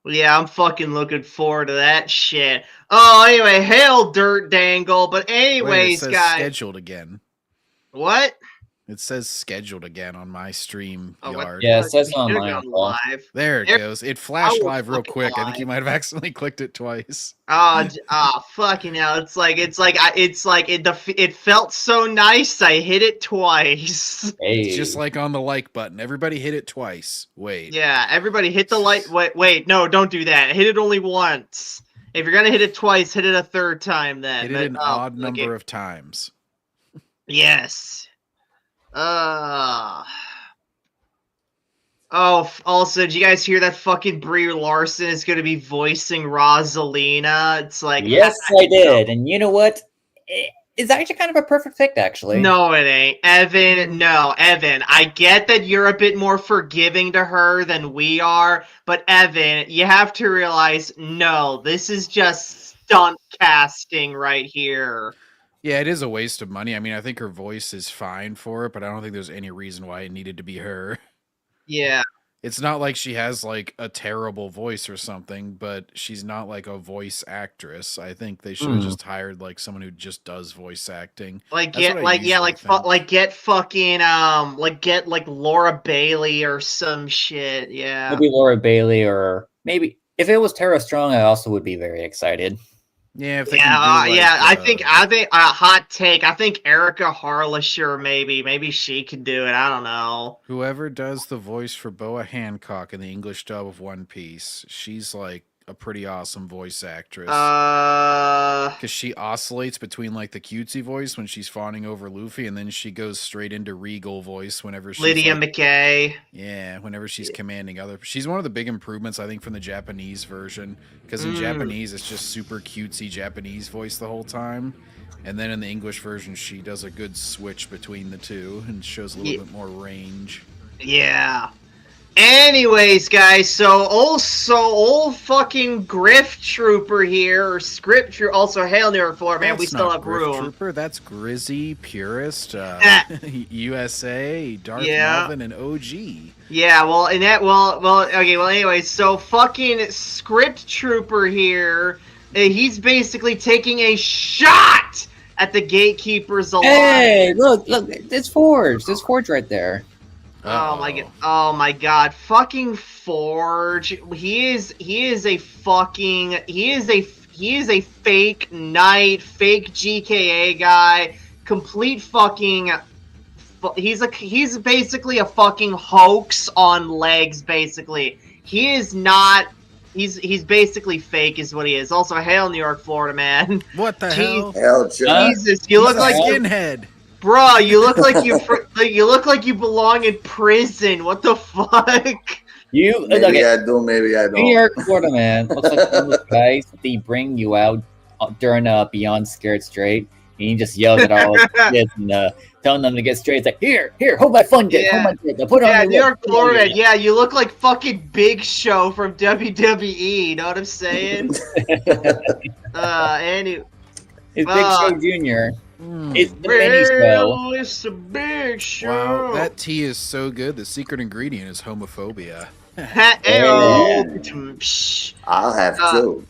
Yeah, I'm fucking looking forward to that shit. Oh, anyway, hail Dirt Dangle. But Wait, it anyways, says guys, scheduled again. what? It says scheduled again on my stream Oh, what yard. the Yeah, it fuck? says You on should have mine as gone well. live. There it goes. It flashed was live real fucking quick. I think you live. might have accidentally clicked it twice. Fucking hell! It felt so nice. I hit it twice. It's Hey. just like on the like button. Everybody hit it twice. Wait. Yeah, everybody hit the like. Wait, no, don't do that. Hit it only once. If you're gonna hit it twice, hit it a third time then. Hit it an odd number of times. Yes. Oh, also, did you guys hear that fucking Brie Larson is gonna be voicing Rosalina? It's like, Yes, I did. And you know what? It's actually kind of a perfect fit, actually. no, it ain't. Evan, no, Evan. I get that you're a bit more forgiving to her than we are, but Evan, you have to realize, no, this is just stunt casting right here. Yeah, it is a waste of money. I mean, I think her voice is fine for it, but I don't think there's any reason why it needed to be her. Yeah. It's not like she has like a terrible voice or something, but she's not like a voice actress. I think they should have just hired like someone who just does voice acting. Like That's get what I like yeah usually like think. like get fucking get like Laura Bailey or some shit. Yeah. Maybe Laura Bailey, or maybe if it was Tara Strong, I also would be very excited. Yeah, if they Yeah, can do like, I think hot take. I think Erica Harlisher maybe she could do it. I don't know. whoever does the voice for Boa Hancock in the English dub of One Piece, she's like a pretty awesome voice actress. Because she oscillates between like the cutesy voice when she's fawning over Luffy, and then she goes straight into regal voice whenever she's Lydia like, McKay. yeah, whenever she's commanding other. She's one of the big improvements I think from the Japanese version, because in Japanese it's just super cutesy Japanese voice the whole time, and then in the English version she does a good switch between the two and shows a little bit more range. Yeah. Anyways, guys, so old fucking Griff Trooper here, or Script Trooper, also hail New York, Florida, man, That's we still not have Griff room. Trooper. That's Grizzy, Purist, USA, Darth Melvin, and OG. Yeah, well, anyway, so fucking Script Trooper here, he's basically taking a shot at the Gatekeepers alive. Hey, look, it's Forge. There's Forge right there. Oh my god, fucking Forge. He is a fake knight, fake GKA guy, complete fucking he's basically a fucking hoax on legs, basically. He is not he's basically fake is what he is. Also, hail New York, Florida, man. What the hell? Hell, John. Jesus, you look like skinhead. bro, you look like you look like you belong in prison. What the fuck? Maybe I do, maybe I don't. New York, Florida, man. Looks like one of those guys. They bring you out during Beyond Scared Straight, and you just yell at all the kids and telling them to get straight. It's like, here, hold my fun dick, hold my dick. Put it on New York, Florida. Yeah, you look like fucking Big Show from WWE. You know what I'm saying? Anyway. It's Big Show Jr. It's the mini show. It's a big show. Wow, that tea is so good. The secret ingredient is homophobia. I'll have two.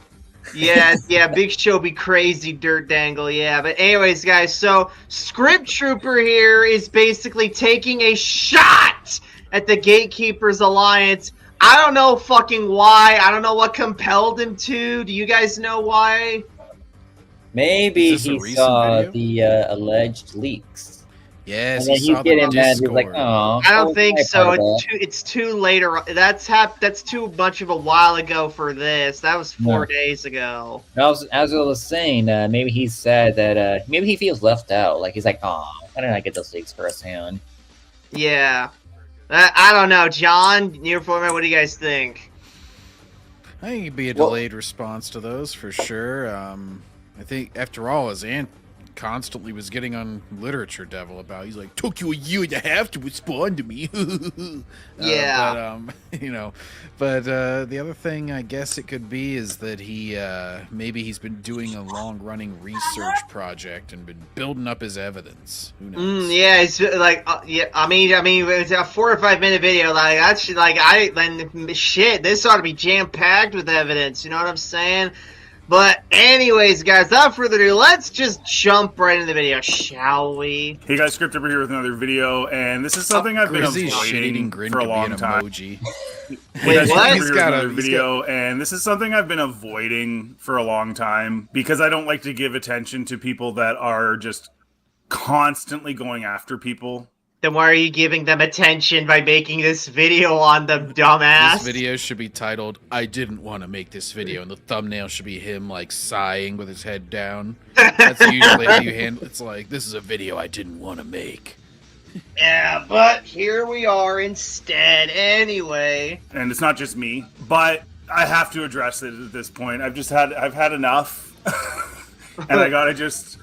Yeah, Big Show be crazy, Dirt Dangle, yeah. But anyways, guys, so Script Trooper here is basically taking a shot at the Gatekeepers Alliance. I don't know fucking why. I don't know what compelled him to. Do you guys know why? Maybe he saw the alleged leaks. Yes, and then he's getting mad. He's like, "Oh, I don't think so. It's too later. That's too much of a while ago for this. That was 4 days ago. As I was saying, maybe he's sad that maybe he feels left out. Like he's like, "Oh, why didn't I get those leaks firsthand?" Yeah, I don't know, John. New format. What do you guys think? I think it'd be a delayed response to those for sure. I think after all, his aunt constantly was getting on Literature Devil about. He's like, took you a year and a half to respond to me. Yeah. But the other thing I guess it could be is that maybe he's been doing a long-running research project and been building up his evidence. Who knows? Yeah, it's like, I mean, it's a 4 or 5 minute video. Like, that's shit. This ought to be jam packed with evidence. You know what I'm saying? But anyways, guys, without further ado, let's just jump right into the video, shall we? Hey guys, Script over here with another video, and this is something I've been avoiding for a long time. Emoji. Wait, what? He's got another video, and this is something I've been avoiding for a long time because I don't like to give attention to people that are just constantly going after people. Then why are you giving them attention by making this video on them, dumbass? This video should be titled, I didn't want to make this video, and the thumbnail should be him, like, sighing with his head down. That's usually how you handle it. It's like, this is a video I didn't want to make. Yeah, but here we are instead, anyway. And it's not just me, but I have to address it at this point. I've had enough. And I gotta just...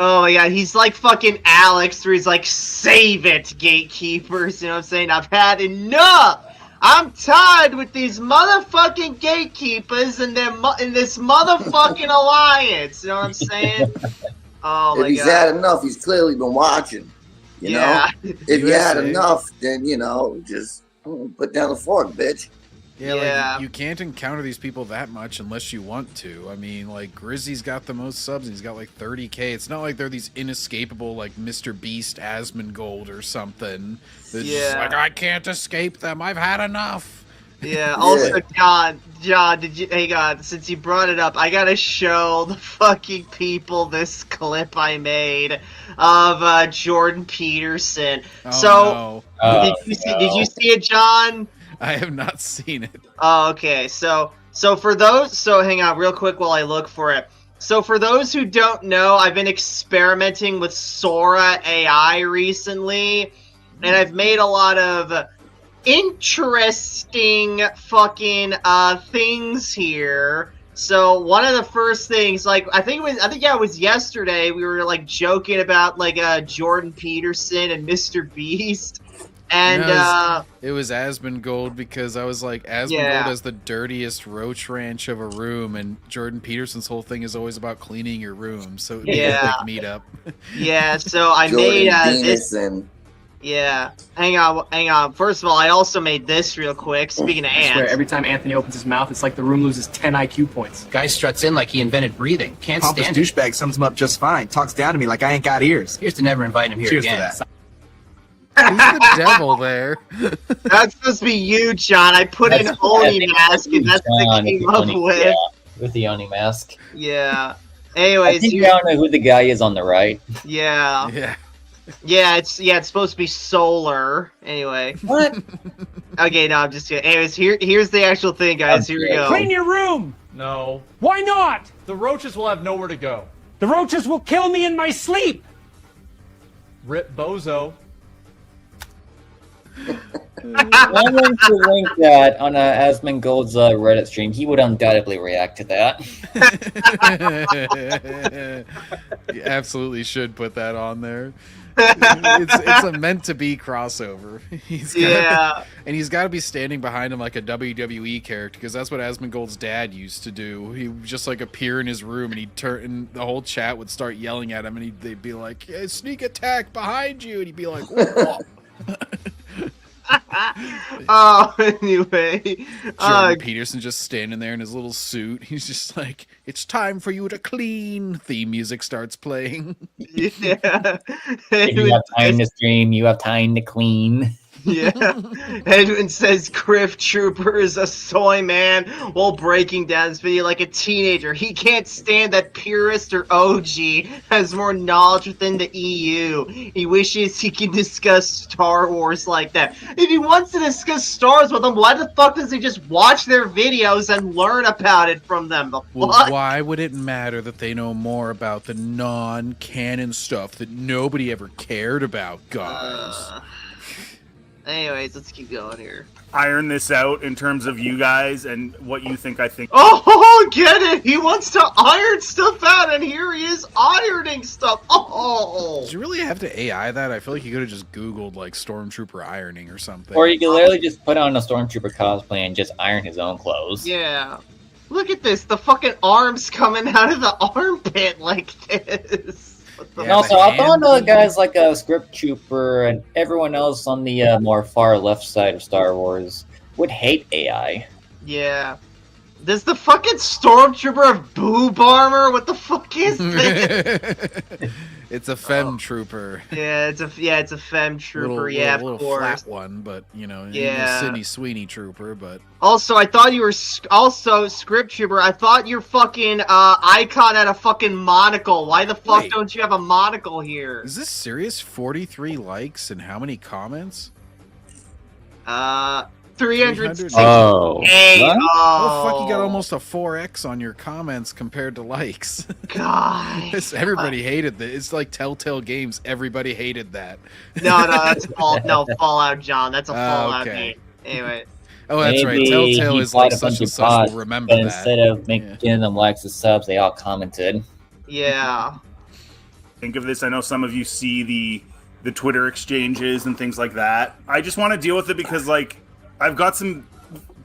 Oh my god, he's like fucking Alex, where he's like, save it, gatekeepers. You know what I'm saying? I've had enough! I'm tired with these motherfucking gatekeepers and in this motherfucking alliance. You know what I'm saying? Oh my god. If he's had enough, he's clearly been watching. You know? If you had enough, then, just put down the fork, bitch. Yeah, like, you can't encounter these people that much unless you want to. I mean, like, Grizzy's got the most subs, and he's got, like, 30K. It's not like they're these inescapable, like, Mr. Beast Asmongold or something. They're just like, I can't escape them. I've had enough. Yeah, also, John, hang on, since you brought it up, I gotta show the fucking people this clip I made of Jordan Peterson. Oh, no. Did you see it, John? I have not seen it. Oh, okay. So hang on real quick while I look for it. So for those who don't know, I've been experimenting with Sora AI recently, and I've made a lot of interesting fucking things here. So one of the first things, like, I think it was yesterday, we were like joking about like Jordan Peterson and Mr. Beast. And it was Asmongold because I was like, Asmongold has the dirtiest roach ranch of a room, and Jordan Peterson's whole thing is always about cleaning your room. So it would be a big meetup. Yeah, so I made this. Yeah, hang on. First of all, I also made this real quick. Speaking of ants, I swear, every time Anthony opens his mouth, it's like the room loses 10 IQ points. Guy struts in like he invented breathing. Can't Pompous stand it. douchebag sums him up just fine. Talks down to me like I ain't got ears. Here's to never inviting him here Cheers again. to that. Who's the devil there? That's supposed to be you, John. I put an Oni mask, and that's what they came up with. Yeah, with the Oni mask. Yeah. Anyways, I think you don't know who the guy is on the right. Yeah. Yeah, it's supposed to be solar. Anyway. What? Okay, no, I'm just kidding. Anyways, here's the actual thing, guys. Here we go. Clean your room! No. Why not? The roaches will have nowhere to go. The roaches will kill me in my sleep! Rip Bozo. I want to link that on Asmongold's Reddit stream. He would undoubtedly react to that. You absolutely should put that on there. It's a meant to be crossover. And he's got to be standing behind him like a WWE character, because that's what Asmongold's dad used to do. He would just like appear in his room, and he'd turn, and the whole chat would start yelling at him, and they'd be like, hey, "Sneak attack behind you!" And he'd be like, "Whoa." Oh, anyway. Jordan Peterson just standing there in his little suit. He's just like, "It's time for you to clean." Theme music starts playing. Yeah. If you have time to stream, you have time to clean. Yeah. Edwin says Griff Trooper is a soy man while breaking down this video like a teenager. He can't stand that purist or OG has more knowledge within the EU. He wishes he could discuss Star Wars like that. If he wants to discuss Star Wars with them, why the fuck does he just watch their videos and learn about it from them? Well, why would it matter that they know more about the non-canon stuff that nobody ever cared about, guys? Anyways, let's keep going here. Iron this out in terms of you guys and what you think I think. Oh, get it! He wants to iron stuff out, and here he is ironing stuff. Oh! Did you really have to AI that? I feel like you could have just Googled like Stormtrooper ironing or something. Or you could literally just put on a Stormtrooper cosplay and just iron his own clothes. Yeah. Look at this. The fucking arms coming out of the armpit like this. And also, I thought guys like Script Trooper and everyone else on the more far left side of Star Wars would hate AI. Yeah. There's the fucking Stormtrooper of Boob Armor? What the fuck is this? It's a fem trooper. Yeah, it's a fem trooper. Of little course. flat one, but you know, yeah, Sydney Sweeney trooper. But also, I thought you were also Script Trooper. I thought your fucking icon had a fucking monocle. Why the fuck don't you have a monocle here? Is this serious? 43 likes and how many comments? 360. Oh. Hey, oh, fuck, you got almost a 4x on your comments compared to likes. God. Everybody hated that. It's like Telltale Games. Everybody hated that. No, that's Fallout, John. That's a Fallout game. Anyway. Oh, that's right. Telltale is like such and such. Will remember that. Instead of making them likes and subs, they all commented. Yeah. Think of this. I know some of you see the Twitter exchanges and things like that. I just want to deal with it because, like, I've got some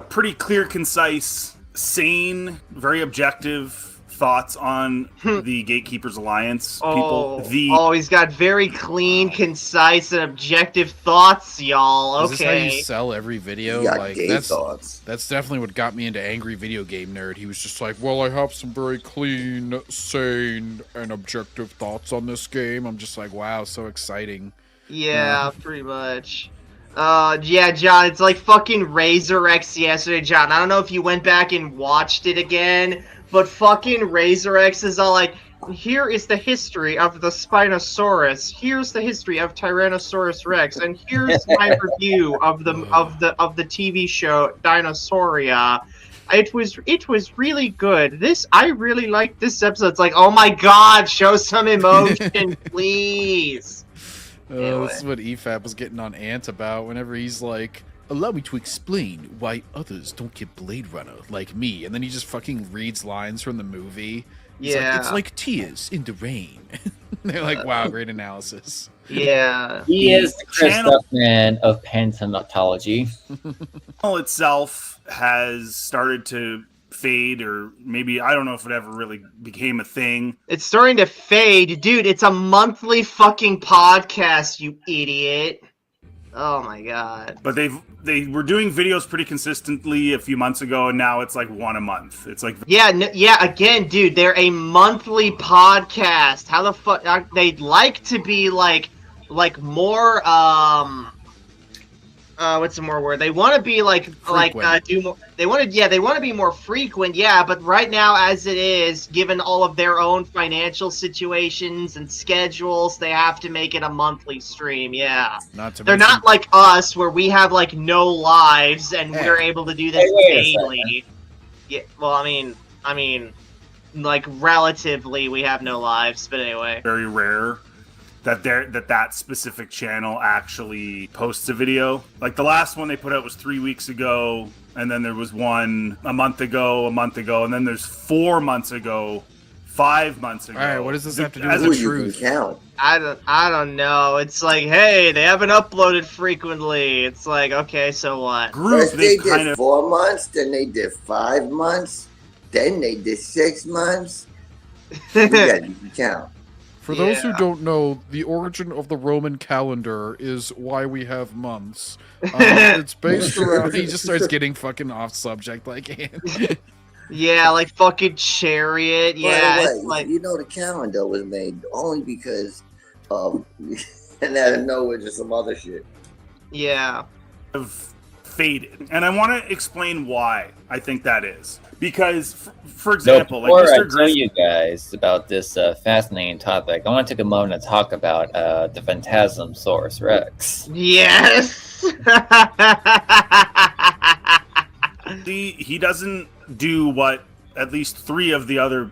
pretty clear, concise, sane, very objective thoughts on the Gatekeepers Alliance people. He's got very clean, concise, and objective thoughts, y'all. Okay. Is this how you sell every video? Like thoughts. That's definitely what got me into Angry Video Game Nerd. He was just like, well, I have some very clean, sane, and objective thoughts on this game. I'm just like, wow, so exciting. Yeah, pretty much. Yeah, John, it's like fucking Razor X yesterday, John. I don't know if you went back and watched it again, but fucking Razor X is all like, here is the history of the Spinosaurus. Here's the history of Tyrannosaurus Rex, and here's my review of the TV show Dinosauria. It was really good. I really liked this episode. It's like, oh my god, show some emotion, please. Anyway. This is what EFAP was getting on Ant about whenever he's like, allow me to explain why others don't get Blade Runner like me. And then he just fucking reads lines from the movie. He's like, it's like tears in the rain. They're like, wow, great analysis. Yeah. He is the Chris Duffman of panthenatology. The channel itself has started to fade, or maybe I don't know if it ever really became a thing. It's starting to fade, dude. It's a monthly fucking podcast, you idiot. Oh my god. But they were doing videos pretty consistently a few months ago, and now it's like one a month. It's like again, dude, they're a monthly podcast. How the fuck they'd like to be like more what's the more word? They want to be they want to be more frequent, but right now as it is, given all of their own financial situations and schedules, they have to make it a monthly stream. They're not like us where we have like no lives and we're able to do this daily. Yeah, well, I mean like relatively we have no lives, but anyway. Very rare that specific channel actually posts a video. Like the last one they put out was 3 weeks ago, and then there was one a month ago, and then there's 4 months ago, 5 months ago. All right, what does this have to do with the truth? I don't know. It's like, hey, they haven't uploaded frequently. It's like, okay, so what? They did 4 months, then they did 5 months, then they did 6 months. You got to count. For those who don't know, the origin of the Roman calendar is why we have months. It's based around... He just starts getting fucking off subject like Yeah, like fucking Chariot. Yeah, it's like, you know, the calendar was made only because of... and out of nowhere, just some other shit. Yeah. Have faded. And I want to explain why I think that is. Because, for example, before I tell you guys about this fascinating topic, I want to take a moment to talk about the Phantasmosaurus Rex. Yes! He doesn't do what at least 3 of the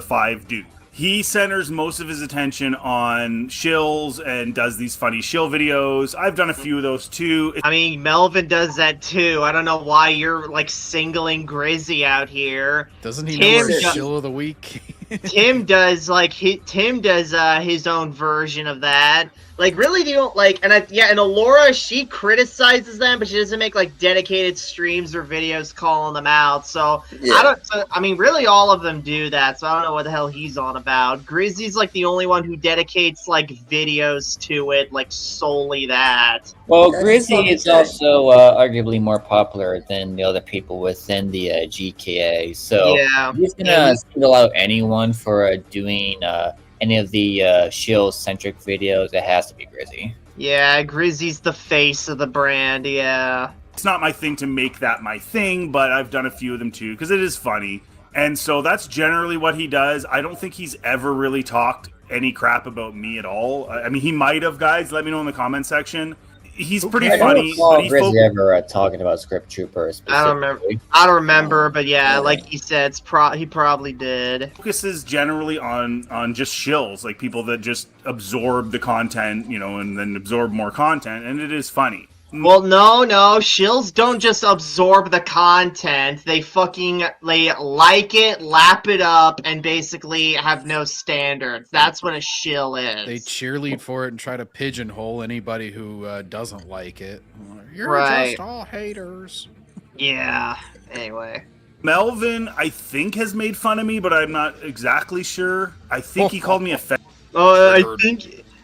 5 do. He centers most of his attention on shills and does these funny shill videos. I've done a few of those too. I mean, Melvin does that too. I don't know why you're like singling Grizzy out here. Doesn't he know our shill of the week? Tim does his own version of that. Like, really, they don't like, and Alora, she criticizes them, but she doesn't make like dedicated streams or videos calling them out. So I mean, really, all of them do that. So I don't know what the hell he's on about. Grizzy's like the only one who dedicates like videos to it, like solely that. Well, Grizzy is also arguably more popular than the other people within the GKA. So he's gonna single out anyone for doing any of the shill-centric videos. It has to be Grizzy. Yeah, Grizzy's the face of the brand, yeah. It's not my thing to make that my thing, but I've done a few of them too, because it is funny. And so that's generally what he does. I don't think he's ever really talked any crap about me at all. I mean, he might have, guys. Let me know in the comment section. He's pretty funny. I don't recall Grizzy ever talking about Script Troopers. I don't remember, but yeah, like he said, he probably did. Focuses generally on just shills, like people that just absorb the content, you know, and then absorb more content, and it is funny. Well, no, shills don't just absorb the content. They like it, lap it up, and basically have no standards. That's what a shill is. They cheerlead for it and try to pigeonhole anybody who doesn't like it. You're just all haters. Yeah, anyway. Melvin, I think, has made fun of me, but I'm not exactly sure. I think he called me a fat.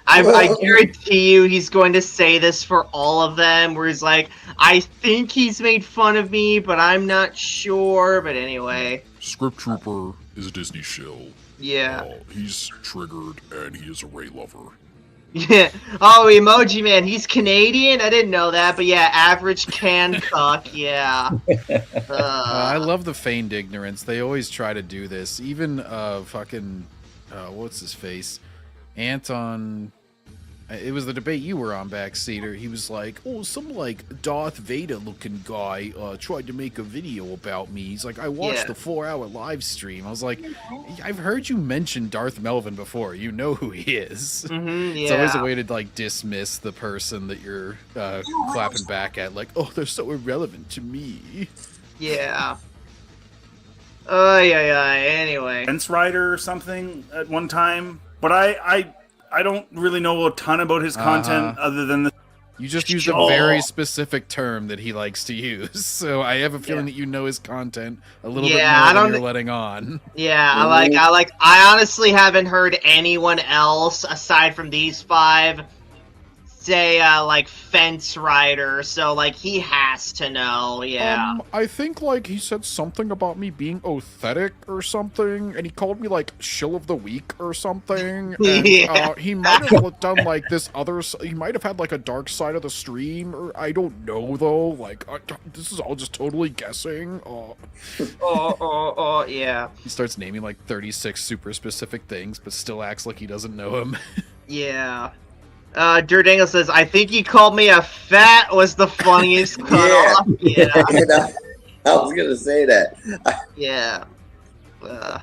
I guarantee you he's going to say this for all of them, where he's like, I think he's made fun of me, but I'm not sure. But anyway. Script Trooper is a Disney shill. Yeah. He's triggered, and he is a Ray lover. Yeah. Oh, Emoji Man, he's Canadian? I didn't know that, but yeah, average can cuck, yeah. I love the feigned ignorance. They always try to do this. Even what's his face? Anton, it was the debate you were on, Backseater. He was like, oh, some like Darth Vader looking guy tried to make a video about me. He's like, I watched the 4-hour live stream. I was like, I've heard you mention Darth Melvin before. You know who he is. It's always a way to like dismiss the person that you're clapping back at. Like, oh, they're so irrelevant to me. Yeah. Anyway. Fence Rider or something at one time. But I don't really know a ton about his content other than the. You just used a very specific term that he likes to use, so I have a feeling that you know his content a little bit more than you're letting on. Yeah, I honestly haven't heard anyone else aside from these 5 say like Fence Rider, so like he has to know. I think like he said something about me being authentic or something, and he called me like shill of the week or something, and he might have done like this other, he might have had like a dark side of the stream, or I don't know though, like this is all just totally guessing. Yeah. He starts naming like 36 super specific things but still acts like he doesn't know him. Yeah. Dirt Angle says, I think he called me a fat was the funniest cutoff. Yeah. I was going to say that. Yeah.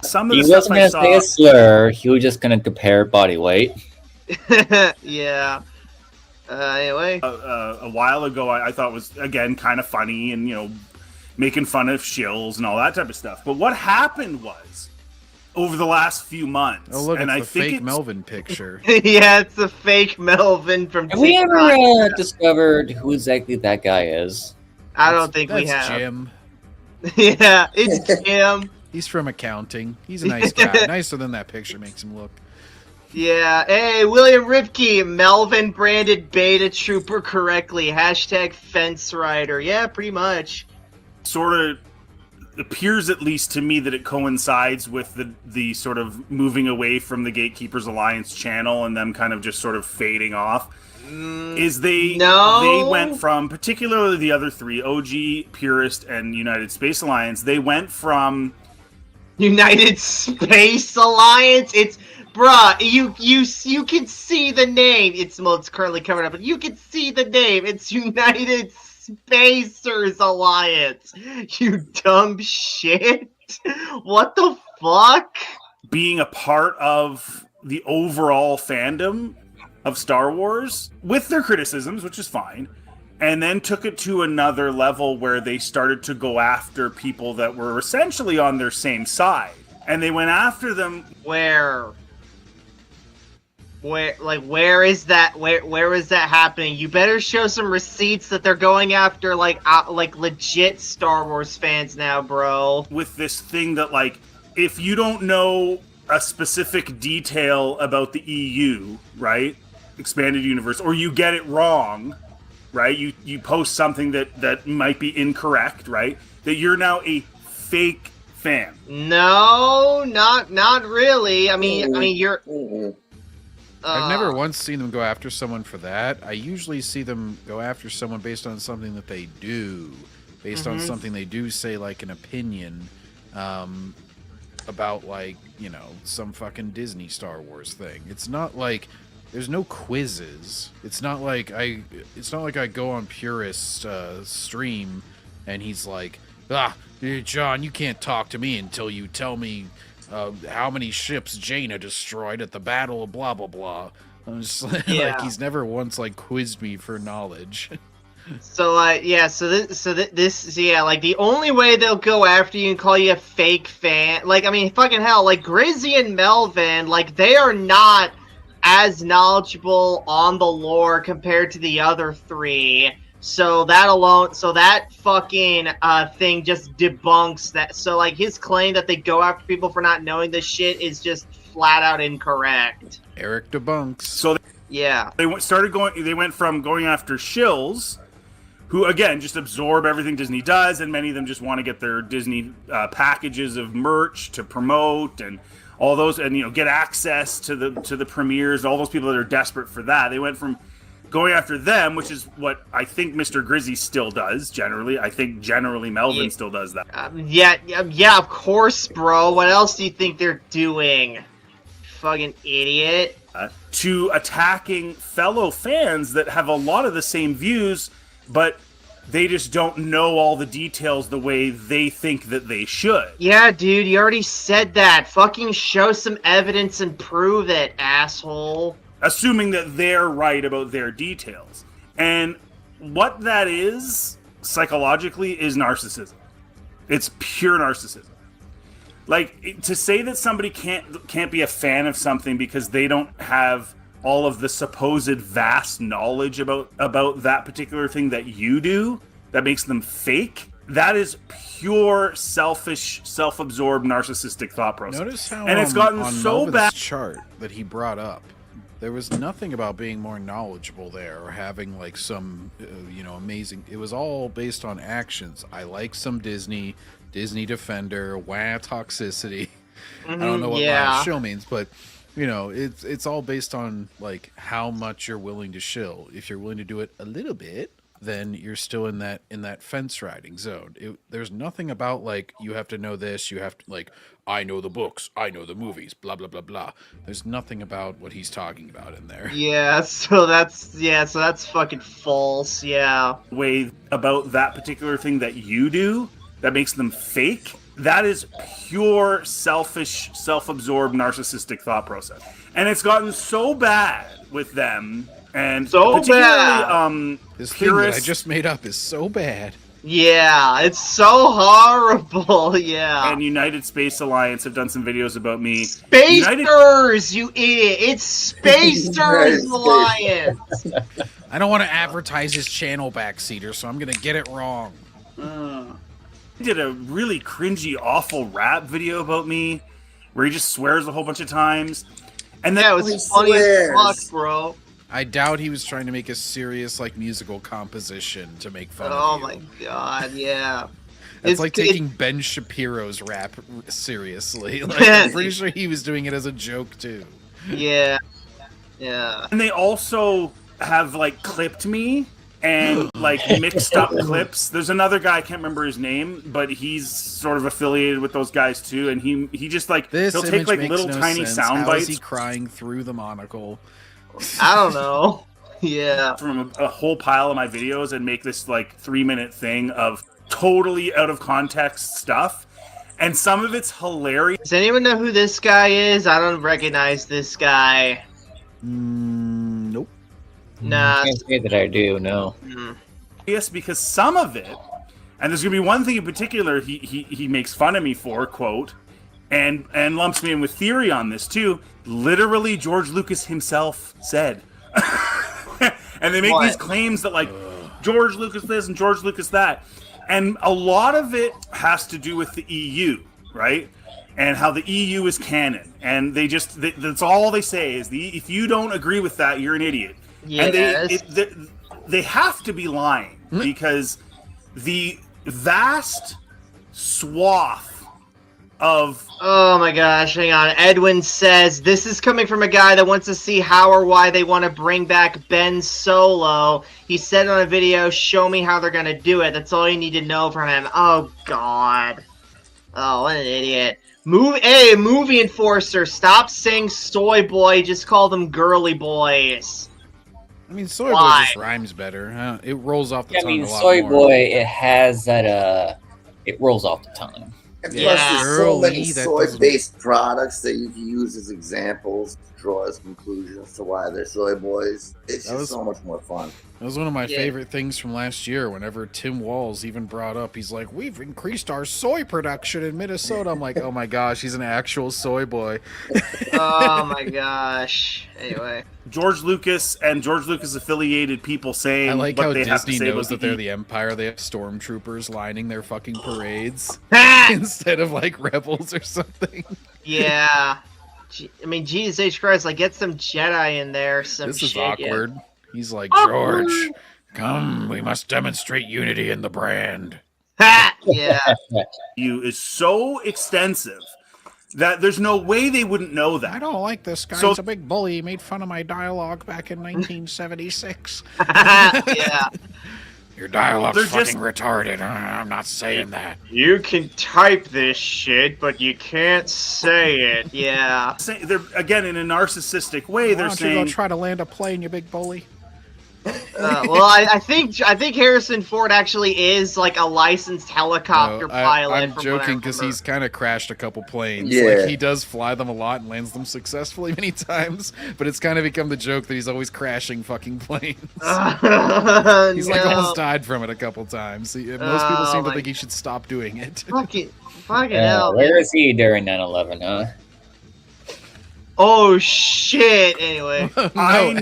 Some of he the wasn't going to say a slur. He was just going to compare body weight. Yeah. Anyway. A while ago, I thought was, again, kind of funny and, you know, making fun of shills and all that type of stuff. But what happened was, over the last few months. Oh, look, and it's the fake Melvin picture. Yeah, it's the fake Melvin from Have we ever discovered who exactly that guy is? I don't think we have. Jim. Yeah, it's Jim. He's from accounting. He's a nice guy. Nicer than that picture makes him look. Yeah. Hey, William Ripke, Melvin branded beta trooper correctly. Hashtag Fence Rider. Yeah, pretty much. Sort of appears, at least to me, that it coincides with the sort of moving away from the Gatekeepers Alliance channel and them kind of just sort of fading off. They went from, particularly the other 3, OG, Purist, and United Space Alliance, they went from United Space Alliance. It's bruh, you can see the name. It's currently covered up, but you can see the name. It's United Spacers Alliance. You dumb shit. What the fuck? being a part of the overall fandom of Star Wars with their criticisms, which is fine, and then took it to another level where they started to go after people that were essentially on their same side. And they went after them. Where is that? Where is that happening? You better show some receipts that they're going after like legit Star Wars fans now, bro. With this thing that, like, if you don't know a specific detail about the EU, right, expanded universe, or you get it wrong, right, you post something that might be incorrect, right, that you're now a fake fan. No, not really. I mean, you're. I've never once seen them go after someone for that. I usually see them go after someone based on something that they do, based on something they do say, like an opinion about, like, you know, some fucking Disney Star Wars thing. It's not like there's no quizzes. It's not like I go on Purist stream and he's like, John, you can't talk to me until you tell me how many ships Jaina destroyed at the Battle of blah blah blah. I'm just like, he's never once like quizzed me for knowledge. So like, this like the only way they'll go after you and call you a fake fan, like, I mean, fucking hell, like Grizzy and Melvin, like they are not as knowledgeable on the lore compared to the other three. So that fucking thing just debunks that. So like his claim that they go after people for not knowing this shit is just flat out incorrect. Eric debunks. So they went from going after shills, who again just absorb everything Disney does, and many of them just want to get their Disney packages of merch to promote and all those, and you know, get access to the premieres. All those people that are desperate for that. They went from going after them, which is what I think Mr. Grizzy still does generally. I think generally Melvin still does that. Yeah, of course, bro. What else do you think they're doing? Fucking idiot. To attacking fellow fans that have a lot of the same views, but they just don't know all the details the way they think that they should. Yeah, dude, you already said that. Fucking show some evidence and prove it, asshole. Assuming that they're right about their details. And what that is, psychologically, is narcissism. It's pure narcissism. Like, to say that somebody can't be a fan of something because they don't have all of the supposed vast knowledge about that particular thing that you do, that makes them fake, that is pure selfish, self-absorbed, narcissistic thought process. Notice how and it's gotten on so Melvin's bad. Chart that he brought up, there was nothing about being more knowledgeable there or having like some, amazing. It was all based on actions. I like some Disney Defender, toxicity. I don't know what show means, but you know, it's all based on like how much you're willing to shill. If you're willing to do it a little bit, then you're still in that fence riding zone. There's nothing about like you have to know this, you have to like, I know the books, I know the movies, blah blah blah blah. There's nothing about what he's talking about in there. Yeah, so that's fucking false. Yeah. Way about that particular thing that you do that makes them fake. That is pure selfish, self-absorbed, narcissistic thought process, and it's gotten so bad with them. And so particularly, this thing that I just made up is so bad. Yeah, it's so horrible. Yeah. And United Space Alliance have done some videos about me. Spacers, you idiot! It's Spacers Alliance. I don't want to advertise his channel, Backseater, so I'm gonna get it wrong. He did a really cringy, awful rap video about me, where he just swears a whole bunch of times. And then it was funny as fuck, bro. I doubt he was trying to make a serious like musical composition to make fun of you. Oh my god, yeah. It's like taking Ben Shapiro's rap seriously. Like, I'm pretty sure he was doing it as a joke too. Yeah. Yeah. And they also have like clipped me and like mixed up clips. There's another guy, I can't remember his name, but he's sort of affiliated with those guys too, and he just like he'll take like little tiny sound bites. How is he crying through the monocle? I don't know. Yeah. From a whole pile of my videos and make this like 3-minute thing of totally out of context stuff. and some of it's hilarious. Does anyone know who this guy is? I don't recognize this guy. Nope. Nah. Can't say that I do. No. Yes, because some of it, and there's gonna be one thing in particular he makes fun of me for, quote, and lumps me in with theory on this too. Literally, George Lucas himself said, and they make these claims that like George Lucas this and George Lucas that, and a lot of it has to do with the EU, right? And how the EU is canon, and that's all they say is if you don't agree with that, you're an idiot. Yes. And they have to be lying because the vast swath of... Oh my gosh, hang on. Edwin says, this is coming from a guy that wants to see how or why they want to bring back Ben Solo. He said on a video, show me how they're going to do it. That's all you need to know from him. Oh, God. Oh, what an idiot. Hey, movie enforcer, stop saying soy boy, just call them girly boys. I mean, soy boy just rhymes better. Huh? It rolls off the tongue a lot soy more. boy, it has that, it rolls off the tongue. And plus, there's so many soy-based products that you can use as examples to draw as conclusions to why they're soy boys. It's just so much more fun. That was one of my favorite things from last year. Whenever Tim Walz even brought up, he's like, "We've increased our soy production in Minnesota." I'm like, "Oh my gosh, he's an actual soy boy." Oh my gosh. Anyway, George Lucas and George Lucas affiliated people saying, I like what how they have to Disney say knows about that they're the the Empire. They have stormtroopers lining their fucking parades instead of like rebels or something. yeah. I mean, Jesus H. Christ, like, get some Jedi in there. This is awkward. He's like, George, come, we must demonstrate unity in the brand. Yeah. EU is so extensive that there's no way they wouldn't know that. I don't like this guy. So- He's a big bully. He made fun of my dialogue back in 1976. Yeah. Your dialogue's They're fucking just- retarded. I'm not saying that. You can type this shit, but you can't say it. Yeah. They're, again, in a narcissistic way, Why they're don't saying... you go try to land a plane, you big bully? Well, I think Harrison Ford actually is like a licensed helicopter pilot. I'm from joking because he's kind of crashed a couple planes. Yeah. Like, he does fly them a lot and lands them successfully many times, but it's kind of become the joke that he's always crashing fucking planes. He's like almost died from it a couple times. Most people seem to think he should stop doing it. Fucking hell. Where is he during 9/11, huh? Oh shit. Anyway. No,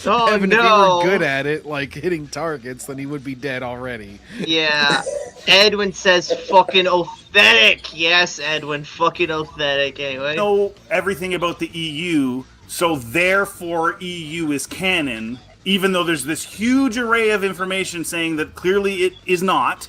Oh Evan, no. if he were good at it, like hitting targets, then he would be dead already. Yeah. Edwin says fucking authentic. Yes, Edwin, fucking authentic. Anyway. know everything about the EU, so therefore EU is canon, even though there's this huge array of information saying that clearly it is not.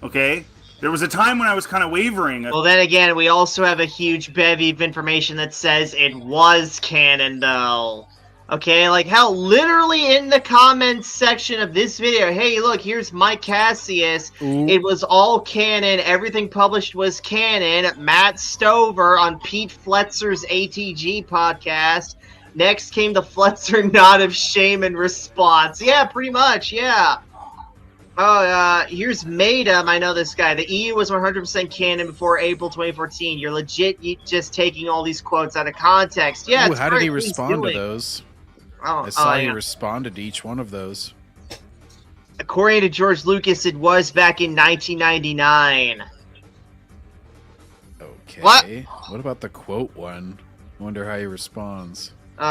Okay? There was a time when I was kind of wavering. Well, then again, we also have a huge bevy of information that says it was canon, though. Okay, like how literally in the comments section of this video, hey, look, here's Mike Cassius. Ooh. It was all canon. Everything published was canon. Matt Stover on Pete Fletzer's ATG podcast. Next came the Fletzer nod of shame in response. Yeah, pretty much, yeah. Oh, here's Madam. I know this guy. The EU was 100% canon before April 2014. You're legit just taking all these quotes out of context. Yeah, Ooh, it's how did he great. He's respond to doing. those? Oh, I saw yeah. you responded to each one of those. According to George Lucas, it was back in 1999. Okay. What? What about the quote one? Wonder how he responds. Go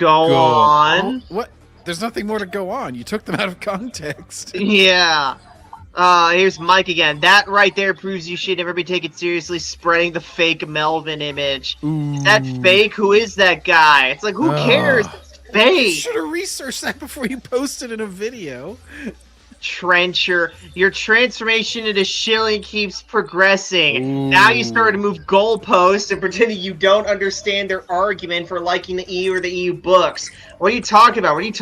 on. Oh, what? There's nothing more to go on. You took them out of context. Yeah. Here's Mike again. That right there proves you should never be taken seriously spreading the fake Melvin image. Ooh. Is that fake? Who is that guy? It's like, who cares? It's You fake. should have researched that before you posted in a video. Trencher, your transformation into shilling keeps progressing. Ooh. Now you start to move goalposts and pretending you don't understand their argument for liking the EU or the EU books. What are you talking about? What are you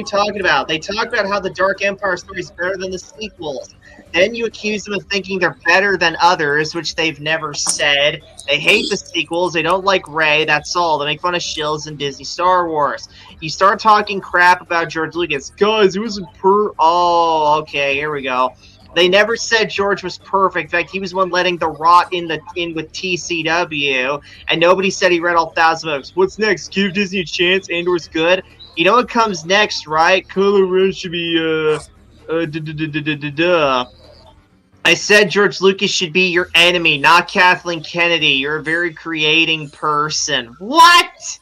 talking about? They talk about how the Dark Empire story is better than the sequels. Then you accuse them of thinking they're better than others, which they've never said. They hate the sequels. They don't like Rey. That's all. They make fun of shills in Disney Star Wars. You start talking crap about George Lucas. Guys, it wasn't Oh, okay. Here we go. They never said George was perfect. In fact, he was one letting the rot in with TCW, and nobody said he read all 1,000 books. What's next? Give Disney a chance. Andor's good. You know what comes next, right? Kylo Ren should be I said George Lucas should be your enemy, not Kathleen Kennedy. You're a very creating person. What?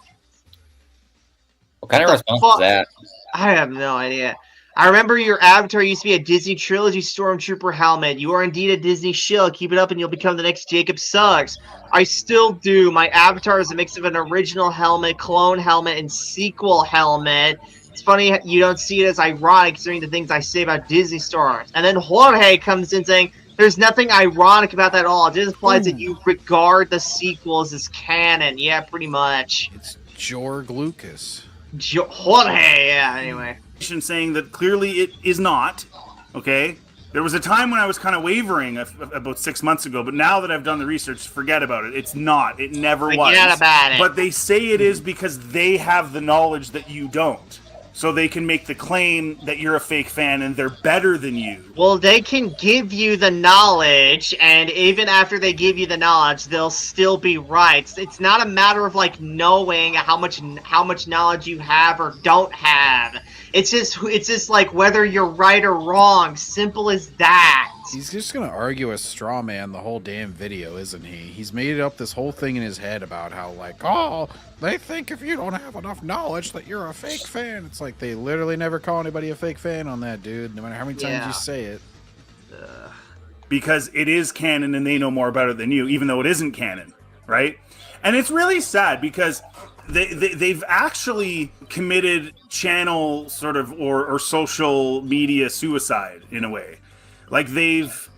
What kind of response is that? I have no idea. I remember your avatar used to be a Disney Trilogy Stormtrooper helmet. You are indeed a Disney shill. Keep it up and you'll become the next Jacob Suggs. I still do. My avatar is a mix of an original helmet, clone helmet, and sequel helmet. It's funny you don't see it as ironic considering the things I say about Disney stars. And then Jorge comes in saying, there's nothing ironic about that at all. It just implies that you regard the sequels as canon. Yeah, pretty much. It's George Lucas. Jorge, yeah, anyway. Saying that clearly it is not, okay? There was a time when I was kind of wavering about 6 months ago, but now that I've done the research, forget about it. It's not. It never was. Forget about it. But they say it is because they have the knowledge that you don't. So they can make the claim that you're a fake fan and they're better than you. Well, they can give you the knowledge, and even after they give you the knowledge, they'll still be right. It's not a matter of like knowing how much knowledge you have or don't have. It's just like whether you're right or wrong. Simple as that. He's just gonna argue a straw man the whole damn video, isn't he? He's made up this whole thing in his head about how, like, oh, they think if you don't have enough knowledge that you're a fake fan. It's like they literally never call anybody a fake fan on that, dude, no matter how many times you say it. Because it is canon and they know more about it than you, even though it isn't canon, right? And it's really sad because they've actually committed channel sort of or social media suicide in a way. Like, they've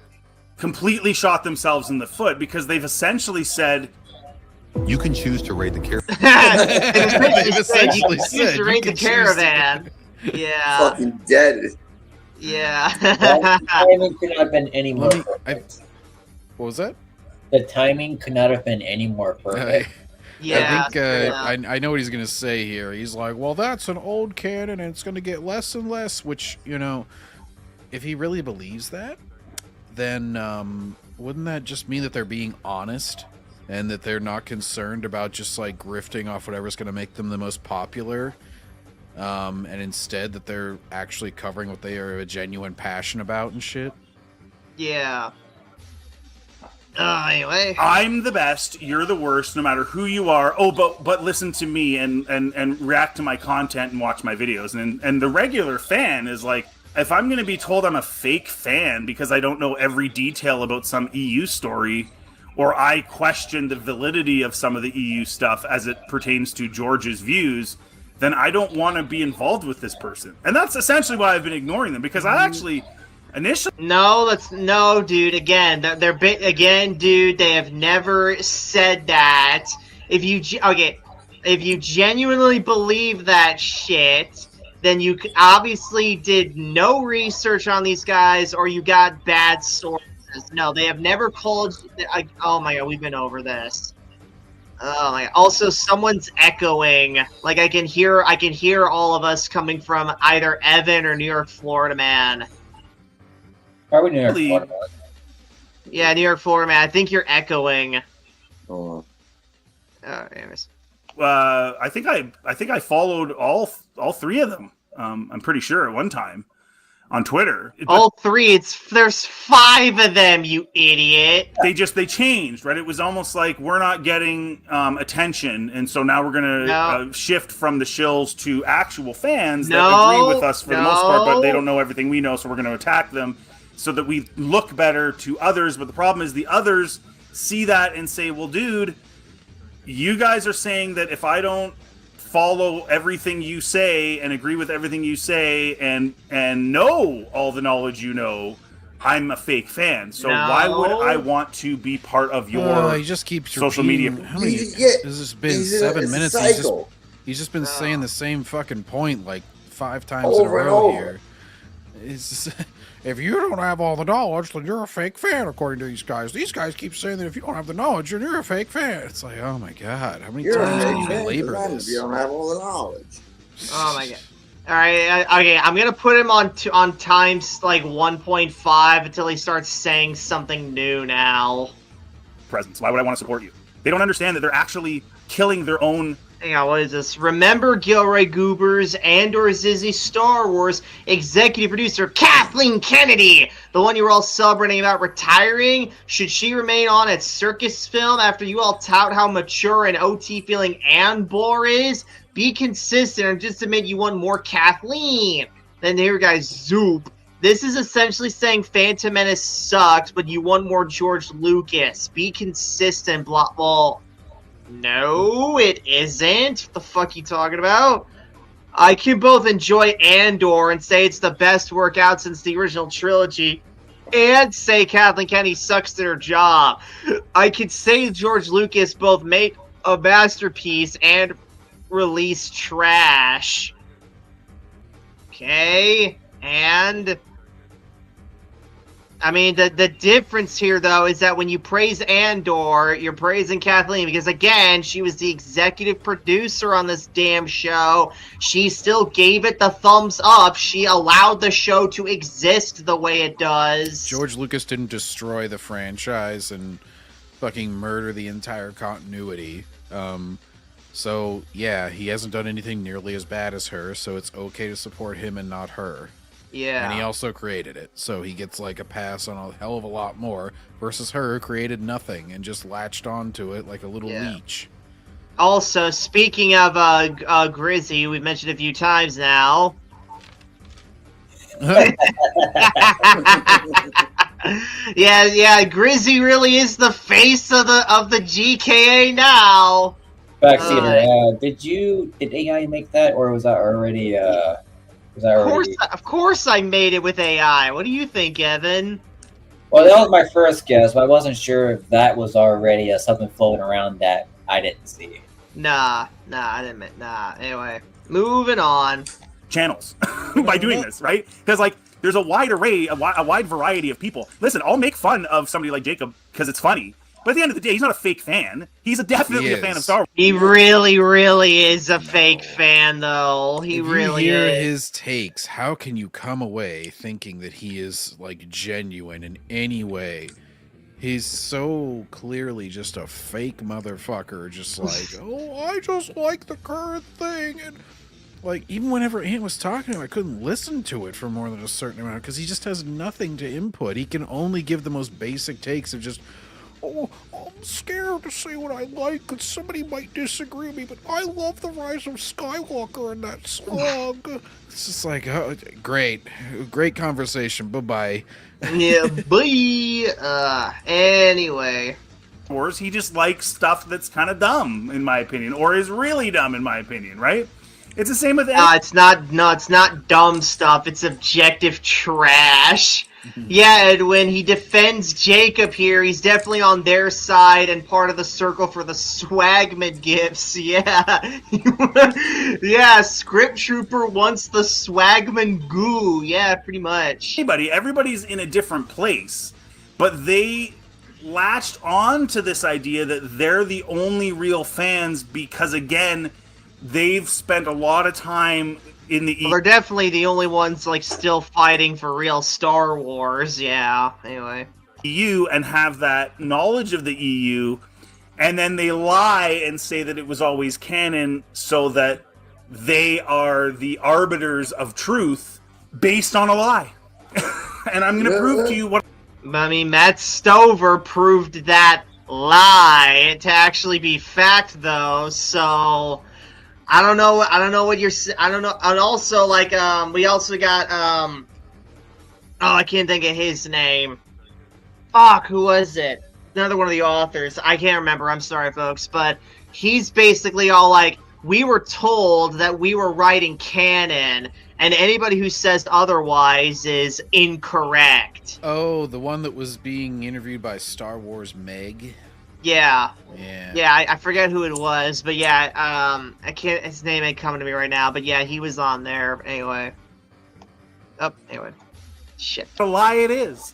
completely shot themselves in the foot because they've essentially said, you can choose to raid the caravan. They've essentially said, you can choose to raid the caravan. Yeah. Fucking dead. Yeah. The timing could not have been any more perfect. What was that? The timing could not have been any more perfect. Yeah. I think I know what he's going to say here. He's like, well, that's an old canon and it's going to get less and less, which, you know, if he really believes that, then wouldn't that just mean that they're being honest and that they're not concerned about just like grifting off whatever's going to make them the most popular, and instead that they're actually covering what they are a genuine passion about and shit? Yeah. Anyway, I'm the best, you're the worst, no matter who you are. Oh, but listen to me and react to my content and watch my videos. And the regular fan is like, if I'm going to be told I'm a fake fan because I don't know every detail about some EU story, or I question the validity of some of the EU stuff as it pertains to George's views, then I don't want to be involved with this person. And that's essentially why I've been ignoring them, because I actually initially... No, dude. Again, dude, they have never said that. If you genuinely believe that shit, then you obviously did no research on these guys, or you got bad sources. No, they have never called. Oh my god, we've been over this. Oh my god. Also, someone's echoing. Like I can hear all of us coming from either Evan or New York, Florida man. Probably New York, Florida. Yeah, New York, Florida man. I think you're echoing. Oh. Anyways. I think I followed all three of them. I'm pretty sure at one time on Twitter. All three? There's 5 of them, you idiot. They changed, right? It was almost like we're not getting attention, and so now we're gonna shift from the shills to actual fans that agree with us for the most part, but they don't know everything we know, so we're gonna attack them so that we look better to others. But the problem is the others see that and say, well, dude, you guys are saying that if I don't follow everything you say and agree with everything you say and know all the knowledge you know, I'm a fake fan. So why would I want to be part of your he just keeps social media? How many? This has been 7 minutes. He's just been saying the same fucking point like 5 times in a row here. If you don't have all the knowledge, then you're a fake fan, according to these guys. These guys keep saying that if you don't have the knowledge, then you're a fake fan. It's like, oh my god, how many times can you belabor this? If you don't have all the knowledge. Oh my god. All right, okay. I'm gonna put him on times like 1.5 until he starts saying something new. Now, presence. Why would I want to support you? They don't understand that they're actually killing their own. Hang on, what is this? Remember Gilroy Goobers and/or Zizzy Star Wars executive producer Kathleen Kennedy, the one you were all celebrating about retiring? Should she remain on at Circus Film after you all tout how mature and OT feeling Andor is? Be consistent or just admit you want more Kathleen. Then here, guys, Zoop. This is essentially saying Phantom Menace sucks, but you want more George Lucas. Be consistent, blah, blah. No, it isn't. What the fuck you talking about? I can both enjoy Andor and say it's the best work out since the original trilogy, and say Kathleen Kennedy sucks at her job. I could say George Lucas both made a masterpiece and release trash. Okay, and I mean, the difference here, though, is that when you praise Andor, you're praising Kathleen because, again, she was the executive producer on this damn show. She still gave it the thumbs up. She allowed the show to exist the way it does. George Lucas didn't destroy the franchise and fucking murder the entire continuity. So, yeah, he hasn't done anything nearly as bad as her, so it's okay to support him and not her. Yeah. And he also created it, so he gets like a pass on a hell of a lot more versus her who created nothing and just latched onto it like a little leech. Also, speaking of Grizzy, we've mentioned a few times now. yeah, Grizzy really is the face of the GKA now. Backseater, did AI make that, or was that already Of course I made it with AI. What do you think, Evan? Well, that was my first guess, but I wasn't sure if that was already something floating around that I didn't see. Nah, I didn't. Nah. Anyway, moving on. Channels by doing this, right? Because like, there's a wide array, a wide variety of people. Listen, I'll make fun of somebody like Jacob because it's funny. But at the end of the day, he's not a fake fan. He's definitely a fan of Star Wars. He really is a fake fan, though. He really hear is. his takes, how can you come away thinking that he is like genuine in any way? He's so clearly just a fake motherfucker, just like, oh, I just like the current thing. And like, even whenever Ant was talking to him, I couldn't listen to it for more than a certain amount because he just has nothing to input. He can only give the most basic takes of just, oh, I'm scared to say what I like because somebody might disagree with me, but I love the Rise of Skywalker in that song. It's just like, oh, great conversation. Bye-bye. Yeah, bye. Anyway. Wars, he just likes stuff that's kind of dumb, in my opinion, or is really dumb, in my opinion, right? It's the same with... it's not dumb stuff. It's objective trash. Yeah, and when he defends Jacob here, he's definitely on their side and part of the circle for the swagman gifts. Yeah. Yeah, Script Trooper wants the swagman goo. Yeah, pretty much. Everybody's in a different place, but they latched on to this idea that they're the only real fans because, again, they've spent a lot of time in the they're definitely the only ones like still fighting for real Star Wars. Yeah. Anyway, EU and have that knowledge of the EU, and then they lie and say that it was always canon, so that they are the arbiters of truth based on a lie. And I'm going to prove to you what. I mean, Matt Stover proved that lie to actually be fact, though. So. I don't know what you're. I don't know. And also, like, we also got, oh, I can't think of his name. Fuck, who was it? Another one of the authors. I can't remember. I'm sorry, folks. But he's basically all like, we were told that we were writing canon, and anybody who says otherwise is incorrect. Oh, the one that was being interviewed by Star Wars Meg. Yeah. Yeah, I forget who it was, but yeah, I can't, his name ain't coming to me right now, but yeah, he was on there, anyway. Oh, anyway. Shit. A lie it is.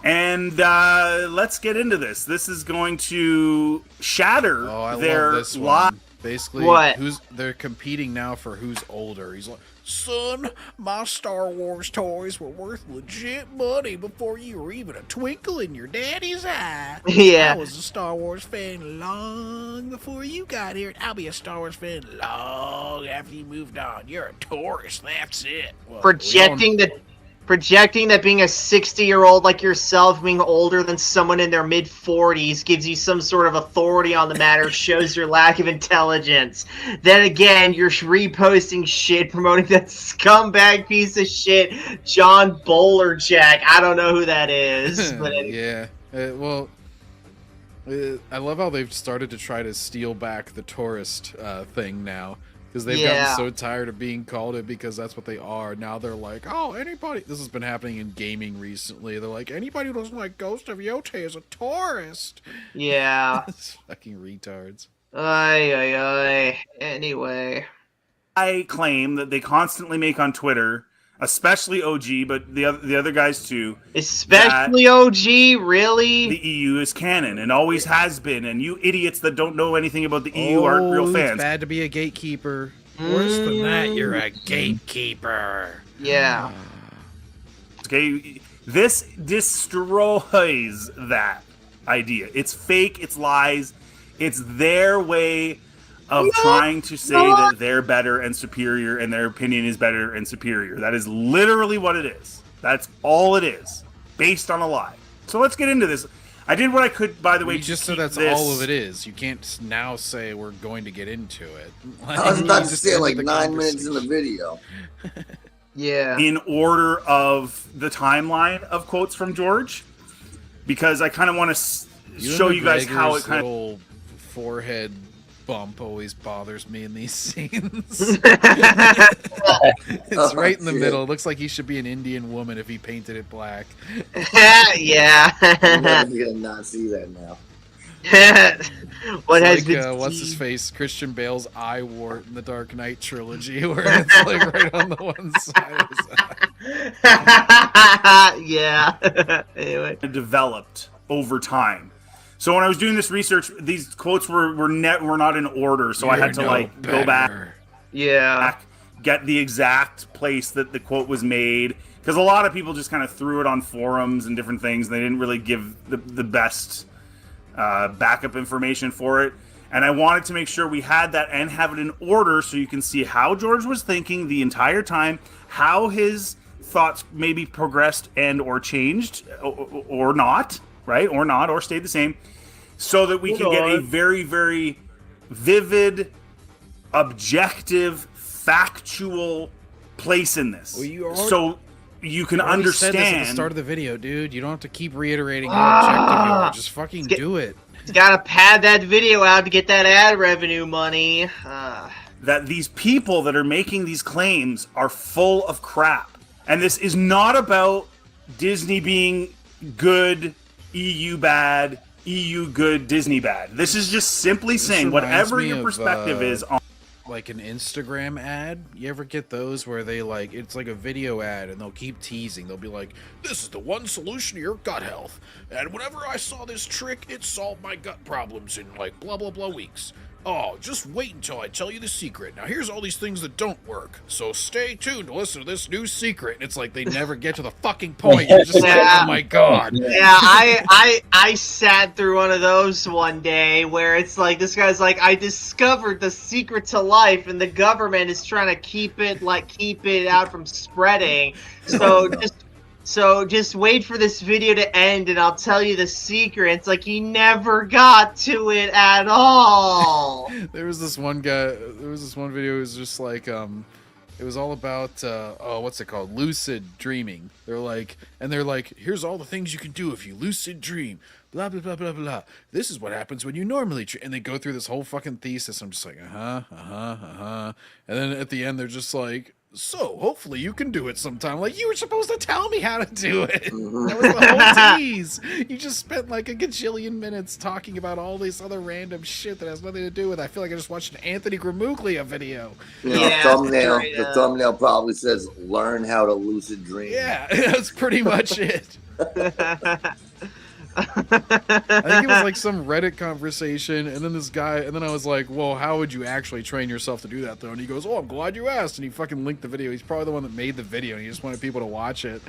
And, let's get into this. This is going to shatter their lie. Basically, What? they're competing now for who's older. He's like, son, my Star Wars toys were worth legit money before you were even a twinkle in your daddy's eye. Yeah. I was a Star Wars fan long before you got here. I'll be a Star Wars fan long after you moved on. You're a tourist, that's it. Well, projecting that being a 60-year-old like yourself, being older than someone in their mid-40s, gives you some sort of authority on the matter, shows your lack of intelligence. Then again, you're reposting shit, promoting that scumbag piece of shit, John Bowlerjack. I don't know who that is. But yeah. I love how they've started to try to steal back the tourist thing now. Because they've gotten so tired of being called it, because that's what they are. Now they're like, oh, anybody... This has been happening in gaming recently. They're like, anybody who doesn't like Ghost of Yote is a tourist. Yeah. It's fucking retards. Anyway. I claim that they constantly make on Twitter, especially OG, but the other guys too. Especially OG, really? The EU is canon and always has been, and you idiots that don't know anything about the EU aren't real fans. It's bad to be a gatekeeper. Worse than that, you're a gatekeeper. Yeah. Okay, this destroys that idea. It's fake, it's lies, it's their way of trying to say that they're better and superior and their opinion is better and superior. That is literally what it is. That's all it is, based on a lie. So let's get into this. I did what I could, by the way. You just said that's all of it is. You can't now say we're going to get into it. I was about to say like 9 minutes in the video. Yeah. In order of the timeline of quotes from George, because I kind of want to show you guys how it kind of forehead bump always bothers me in these scenes. It's right in the middle. It looks like he should be an Indian woman if he painted it black. Yeah. I'm gonna not see that now. What's his face? Christian Bale's eye wart in the Dark Knight trilogy, where it's like right on the one side of his eye. Yeah. Anyway, developed over time. So when I was doing this research, these quotes were not in order, so I had to go back, get the exact place that the quote was made, because a lot of people just kind of threw it on forums and different things. And they didn't really give the best backup information for it, and I wanted to make sure we had that and have it in order so you can see how George was thinking the entire time, how his thoughts maybe progressed and or changed or not, right? Or stayed the same, so that we can get a very, very vivid, objective, factual place in this. So you can understand. Said this at the start of the video, dude. You don't have to keep reiterating how objective you are. Just fucking do it. He's got to pad that video out to get that ad revenue money. That these people that are making these claims are full of crap. And this is not about Disney being good, EU bad, EU good, Disney bad. This is just simply saying whatever your perspective is on. Like an Instagram ad. You ever get those where they it's like a video ad and they'll keep teasing. They'll be like, this is the one solution to your gut health. And whenever I saw this trick, it solved my gut problems in like blah, blah, blah weeks. Oh, just wait until I tell you the secret. Now here's all these things that don't work. So stay tuned to listen to this new secret. And it's like they never get to the fucking point. You're just like, oh my god. Yeah, I sat through one of those one day where it's like this guy's like, I discovered the secret to life and the government is trying to keep it out from spreading. So just wait for this video to end and I'll tell you the secret. It's like he never got to it at all. There was this one video. It was just like, it was all about, what's it called? Lucid dreaming. They're like, here's all the things you can do if you lucid dream. Blah, blah, blah, blah, blah. This is what happens when you normally dream. And they go through this whole fucking thesis. I'm just like, And then at the end, they're just like, so hopefully you can do it sometime. Like, you were supposed to tell me how to do it. That was the whole tease. You just spent like a gajillion minutes talking about all this other random shit that has nothing to do with it. I feel like I just watched an Anthony Gramuglia video. The thumbnail probably says, learn how to lucid dream. Yeah, that's pretty much it. I think it was like some Reddit conversation, and then this guy, and then I was like, well, how would you actually train yourself to do that, though? And he goes, oh, I'm glad you asked, and he fucking linked the video. He's probably the one that made the video, and he just wanted people to watch it.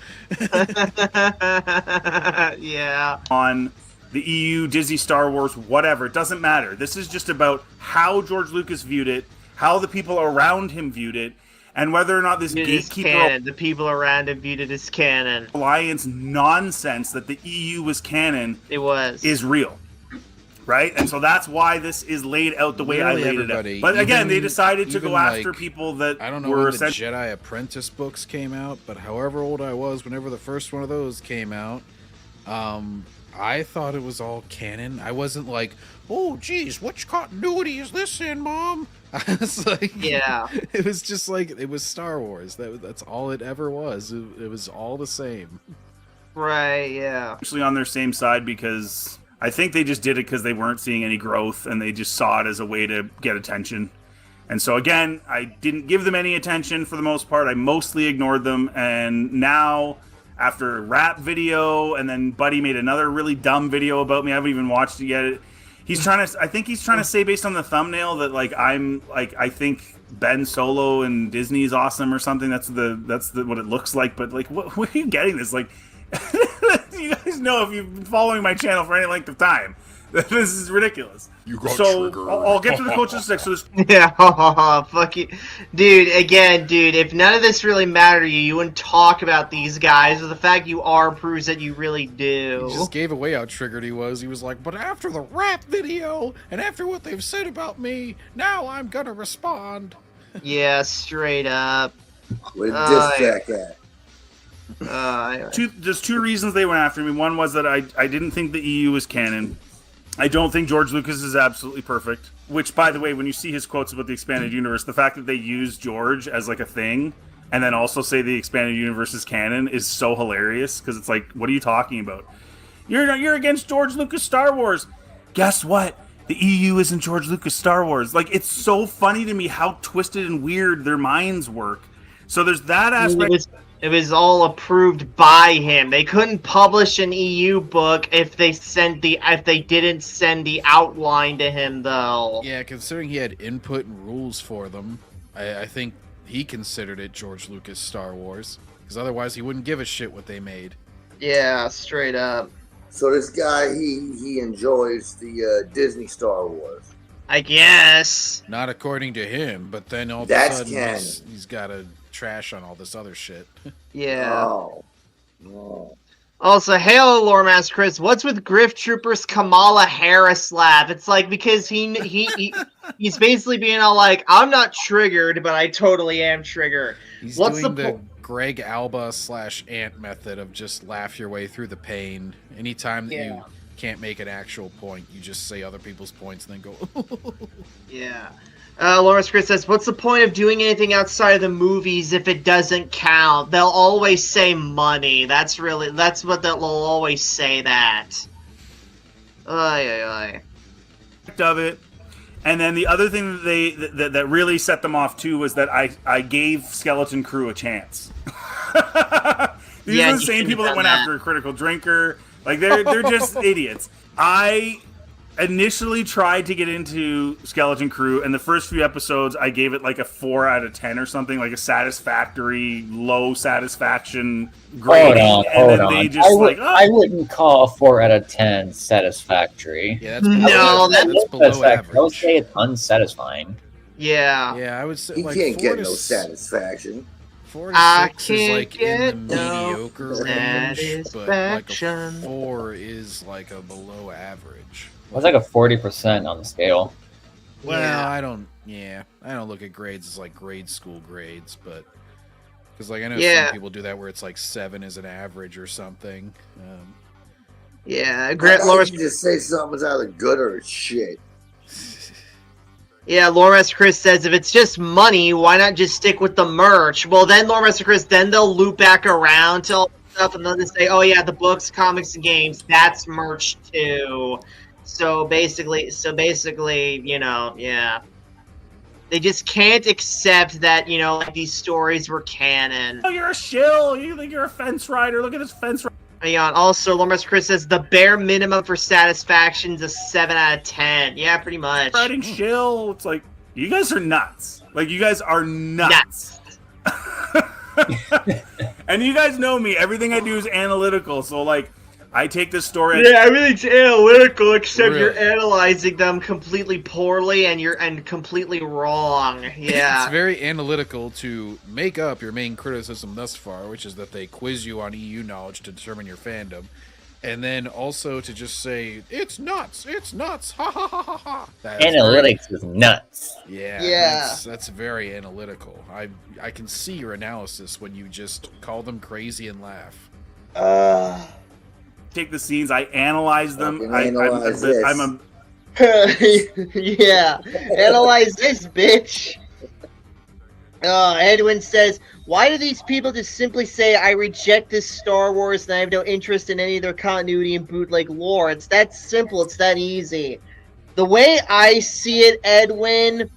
Yeah. On the EU, Disney, Star Wars, whatever, it doesn't matter. This is just about how George Lucas viewed it, how the people around him viewed it, and whether or not this gatekeeper the people around him viewed it as canon. Alliance nonsense that the EU was canon is real. Right? And so that's why this is laid out the way I laid it out. But again, they decided to go after people that I don't know when the Jedi Apprentice books came out, but however old I was whenever the first one of those came out, I thought it was all canon. I wasn't like, oh, geez, which continuity is this in, Mom? I was like, yeah. It was just like, it was Star Wars. That's all it ever was. It was all the same. Right, yeah. Actually on their same side because I think they just did it because they weren't seeing any growth and they just saw it as a way to get attention. And so again, I didn't give them any attention for the most part. I mostly ignored them. And now, after a rap video, and then Buddy made another really dumb video about me. I haven't even watched it yet. I think he's trying to say based on the thumbnail that I think Ben Solo and Disney is awesome or something. That's what it looks like. But like, what are you getting this? Like, you guys know if you've been following my channel for any length of time, this is ridiculous. You got triggered. I'll get to the coaches next. So this. Yeah, fuck you, dude. Again, dude. If none of this really mattered to you, you wouldn't talk about these guys. But the fact you are proves that you really do. He just gave away how triggered he was. He was like, "But after the rap video and after what they've said about me, now I'm gonna respond." Yeah, straight up. Where did this track at? There's two reasons they went after me. One was that I didn't think the EU was canon. I don't think George Lucas is absolutely perfect. Which, by the way, when you see his quotes about the expanded universe, the fact that they use George as like a thing, and then also say the expanded universe is canon, is so hilarious. Because it's like, what are you talking about? You're against George Lucas Star Wars. Guess what? The EU isn't George Lucas Star Wars. Like, it's so funny to me how twisted and weird their minds work. So there's that aspect. It was all approved by him. They couldn't publish an EU book if they didn't send the outline to him, though. Yeah, considering he had input and rules for them, I think he considered it George Lucas Star Wars, because otherwise he wouldn't give a shit what they made. Yeah, straight up. So this guy, he enjoys the Disney Star Wars. I guess. Not according to him, but then all of a sudden he's got a trash on all this other shit. Yeah. Oh. Also, hail Lore Master Chris. What's with Griff Trooper's Kamala Harris laugh? It's like because he's basically being all like, I'm not triggered, but I totally am triggered. He's doing the Greg Alba / Ant method of just laugh your way through the pain. Anytime that you can't make an actual point, you just say other people's points and then go. Yeah. Lawrence Chris says, what's the point of doing anything outside of the movies if it doesn't count? They'll always say money. That's what they'll always say that. Of it. And then the other thing that really set them off too was that I gave Skeleton Crew a chance. These are the same people that went after a Critical Drinker. Like they're just idiots. I initially tried to get into Skeleton Crew, and the first few episodes I gave it like a 4 out of 10 or something, like a satisfactory, low satisfaction grade. Hold on. I wouldn't call a 4 out of 10 satisfactory. Yeah, that's below average. I would say it's unsatisfying. Yeah. Yeah, I would say you can't get no satisfaction. 4 to 6 is like in the mediocre range, but like a 4 is like a below average. It was like a 40% on the scale. Well, I don't look at grades as like grade school grades, but because like I know some people do that where it's like 7 is an average or something. Grant Lawrence just say something's either good or shit. Yeah, Lawrence Chris says if it's just money, why not just stick with the merch? Well, then Lawrence Chris, then they'll loop back around to all the stuff, and then they say, oh yeah, the books, comics, and games, that's merch too. So basically, you know, yeah. They just can't accept that, like these stories were canon. Oh, you're a shill. You think you're a fence rider. Look at this fence rider. Hang on. Also, Lomers Chris says the bare minimum for satisfaction is a 7 out of 10. Yeah, pretty much. Writing shill. It's like, you guys are nuts. Like, you guys are nuts. And you guys know me. Everything I do is analytical. So, like, I take this story. Yeah, everything's analytical, except you're analyzing them completely poorly, and completely wrong. Yeah, it's very analytical to make up your main criticism thus far, which is that they quiz you on EU knowledge to determine your fandom, and then also to just say it's nuts, ha ha ha ha ha. Analytics is nuts. Yeah. That's very analytical. I can see your analysis when you just call them crazy and laugh. Take the scenes, I analyze them. I'm yeah, analyze this, bitch. Edwin says, why do these people just simply say, I reject this Star Wars and I have no interest in any of their continuity and bootleg lore? It's that simple. It's that easy. The way I see it, Edwin,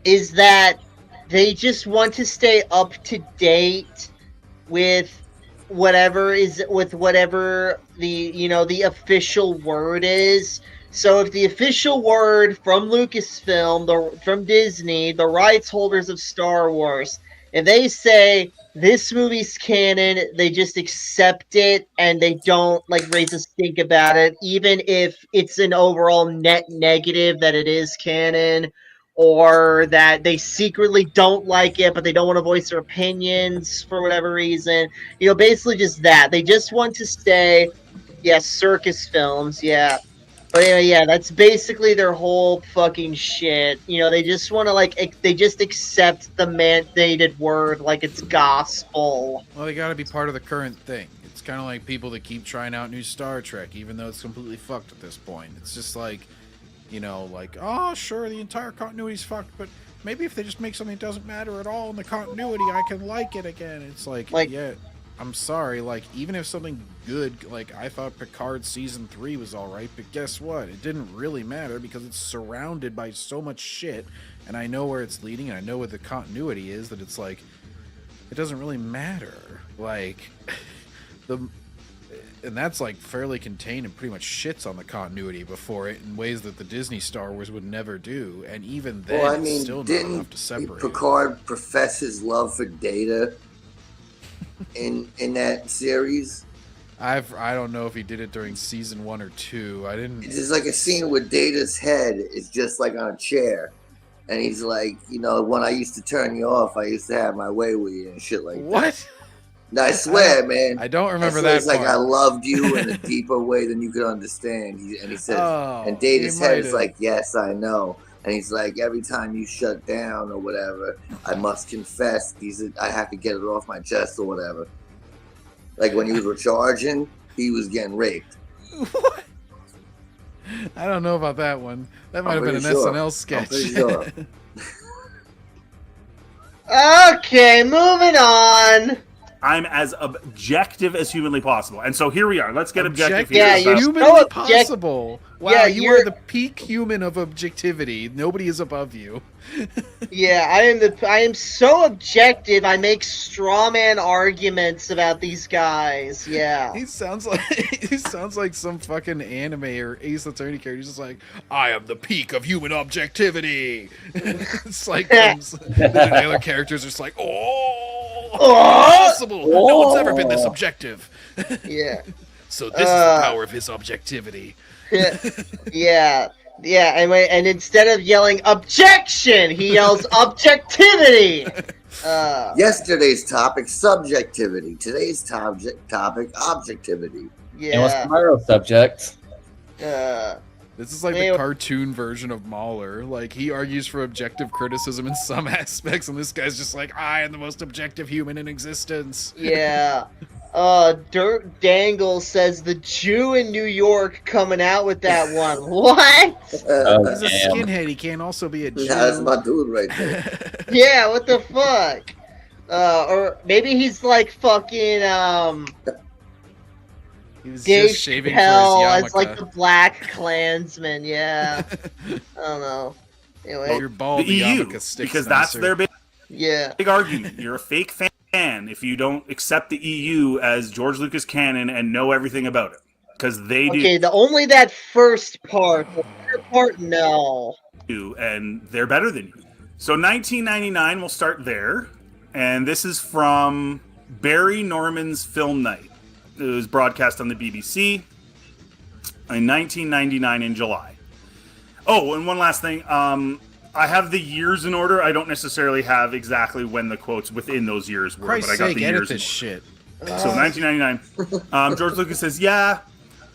is that they just want to stay up to date with whatever the official word is. So if the official word from Lucasfilm, from Disney, the rights holders of Star Wars, if they say this movie's canon, they just accept it and they don't raise a stink about it, even if it's an overall net negative that it is canon, or that they secretly don't like it, but they don't want to voice their opinions for whatever reason. Basically just that. They just want to stay, circus films, But anyway, that's basically their whole fucking shit. They just want to, they just accept the mandated word like it's gospel. Well, they gotta be part of the current thing. It's kind of like people that keep trying out new Star Trek, even though it's completely fucked at this point. It's just like, oh, sure, the entire continuity's fucked, but maybe if they just make something that doesn't matter at all in the continuity, I can like it again. It's like yeah, I'm sorry, even if something good, I thought Picard Season 3 was alright, but guess what? It didn't really matter because it's surrounded by so much shit, and I know where it's leading, and I know what the continuity is, that it's it doesn't really matter. And that's fairly contained and pretty much shits on the continuity before it in ways that the Disney Star Wars would never do, and even then, it's still not enough to separate. Picard profess his love for Data in that series? I don't know if he did it during season 1 or 2. I didn't. There's a scene where Data's head is just on a chair, and he's like, when I used to turn you off, I used to have my way with you and shit like that. What? No, I swear, man. I don't remember that. It's I loved you in a deeper way than you could understand. And he says, and Data's head is yes, I know. And he's like, every time you shut down or whatever, I must confess, I have to get it off my chest or whatever. When he was recharging, he was getting raped. What? I don't know about that one. That might have been an SNL sketch. I'm pretty sure. Okay, moving on. I'm as objective as humanly possible. And so here we are. Let's get objective here. Yeah, you're humanly possible. Wow, you are the peak human of objectivity. Nobody is above you. Yeah, I am so objective. I make straw man arguments about these guys. Yeah. He sounds like some fucking anime or Ace Attorney character. He's just like, I am the peak of human objectivity. It's the other characters are just like, impossible. No one's ever been this objective. Yeah. So this is the power of his objectivity. Yeah. And instead of yelling objection, he yells objectivity. Yesterday's topic, subjectivity. Today's topic, objectivity. Yeah. And what's tomorrow's subject? This is the cartoon version of Mahler. He argues for objective criticism in some aspects, and this guy's just I am the most objective human in existence. Yeah. Dirt Dangle says the Jew in New York coming out with that one. What? He's a skinhead. He can't also be a Jew. Yeah, that's my dude right there. Yeah, what the fuck? Or maybe he's fucking He was Dave just shaving Chappelle for his yarmulke. as the Black Klansman. Yeah. I don't know. Anyway, your bald the EU, yarmulke sticks because nicer. that's their big yeah. argument. You're a fake fan. And if you don't accept the EU as George Lucas canon and know everything about it, because they Okay, only that first part. The third part, no. And they're better than you. So 1999, we'll start there. And this is from Barry Norman's Film Night. It was broadcast on the BBC in 1999 in July. Oh, and one last thing. I have the years in order. I don't necessarily have exactly when the quotes within those years were, Christ's but I got sake, the edit years. this shit. So 1999. George Lucas says, "Yeah,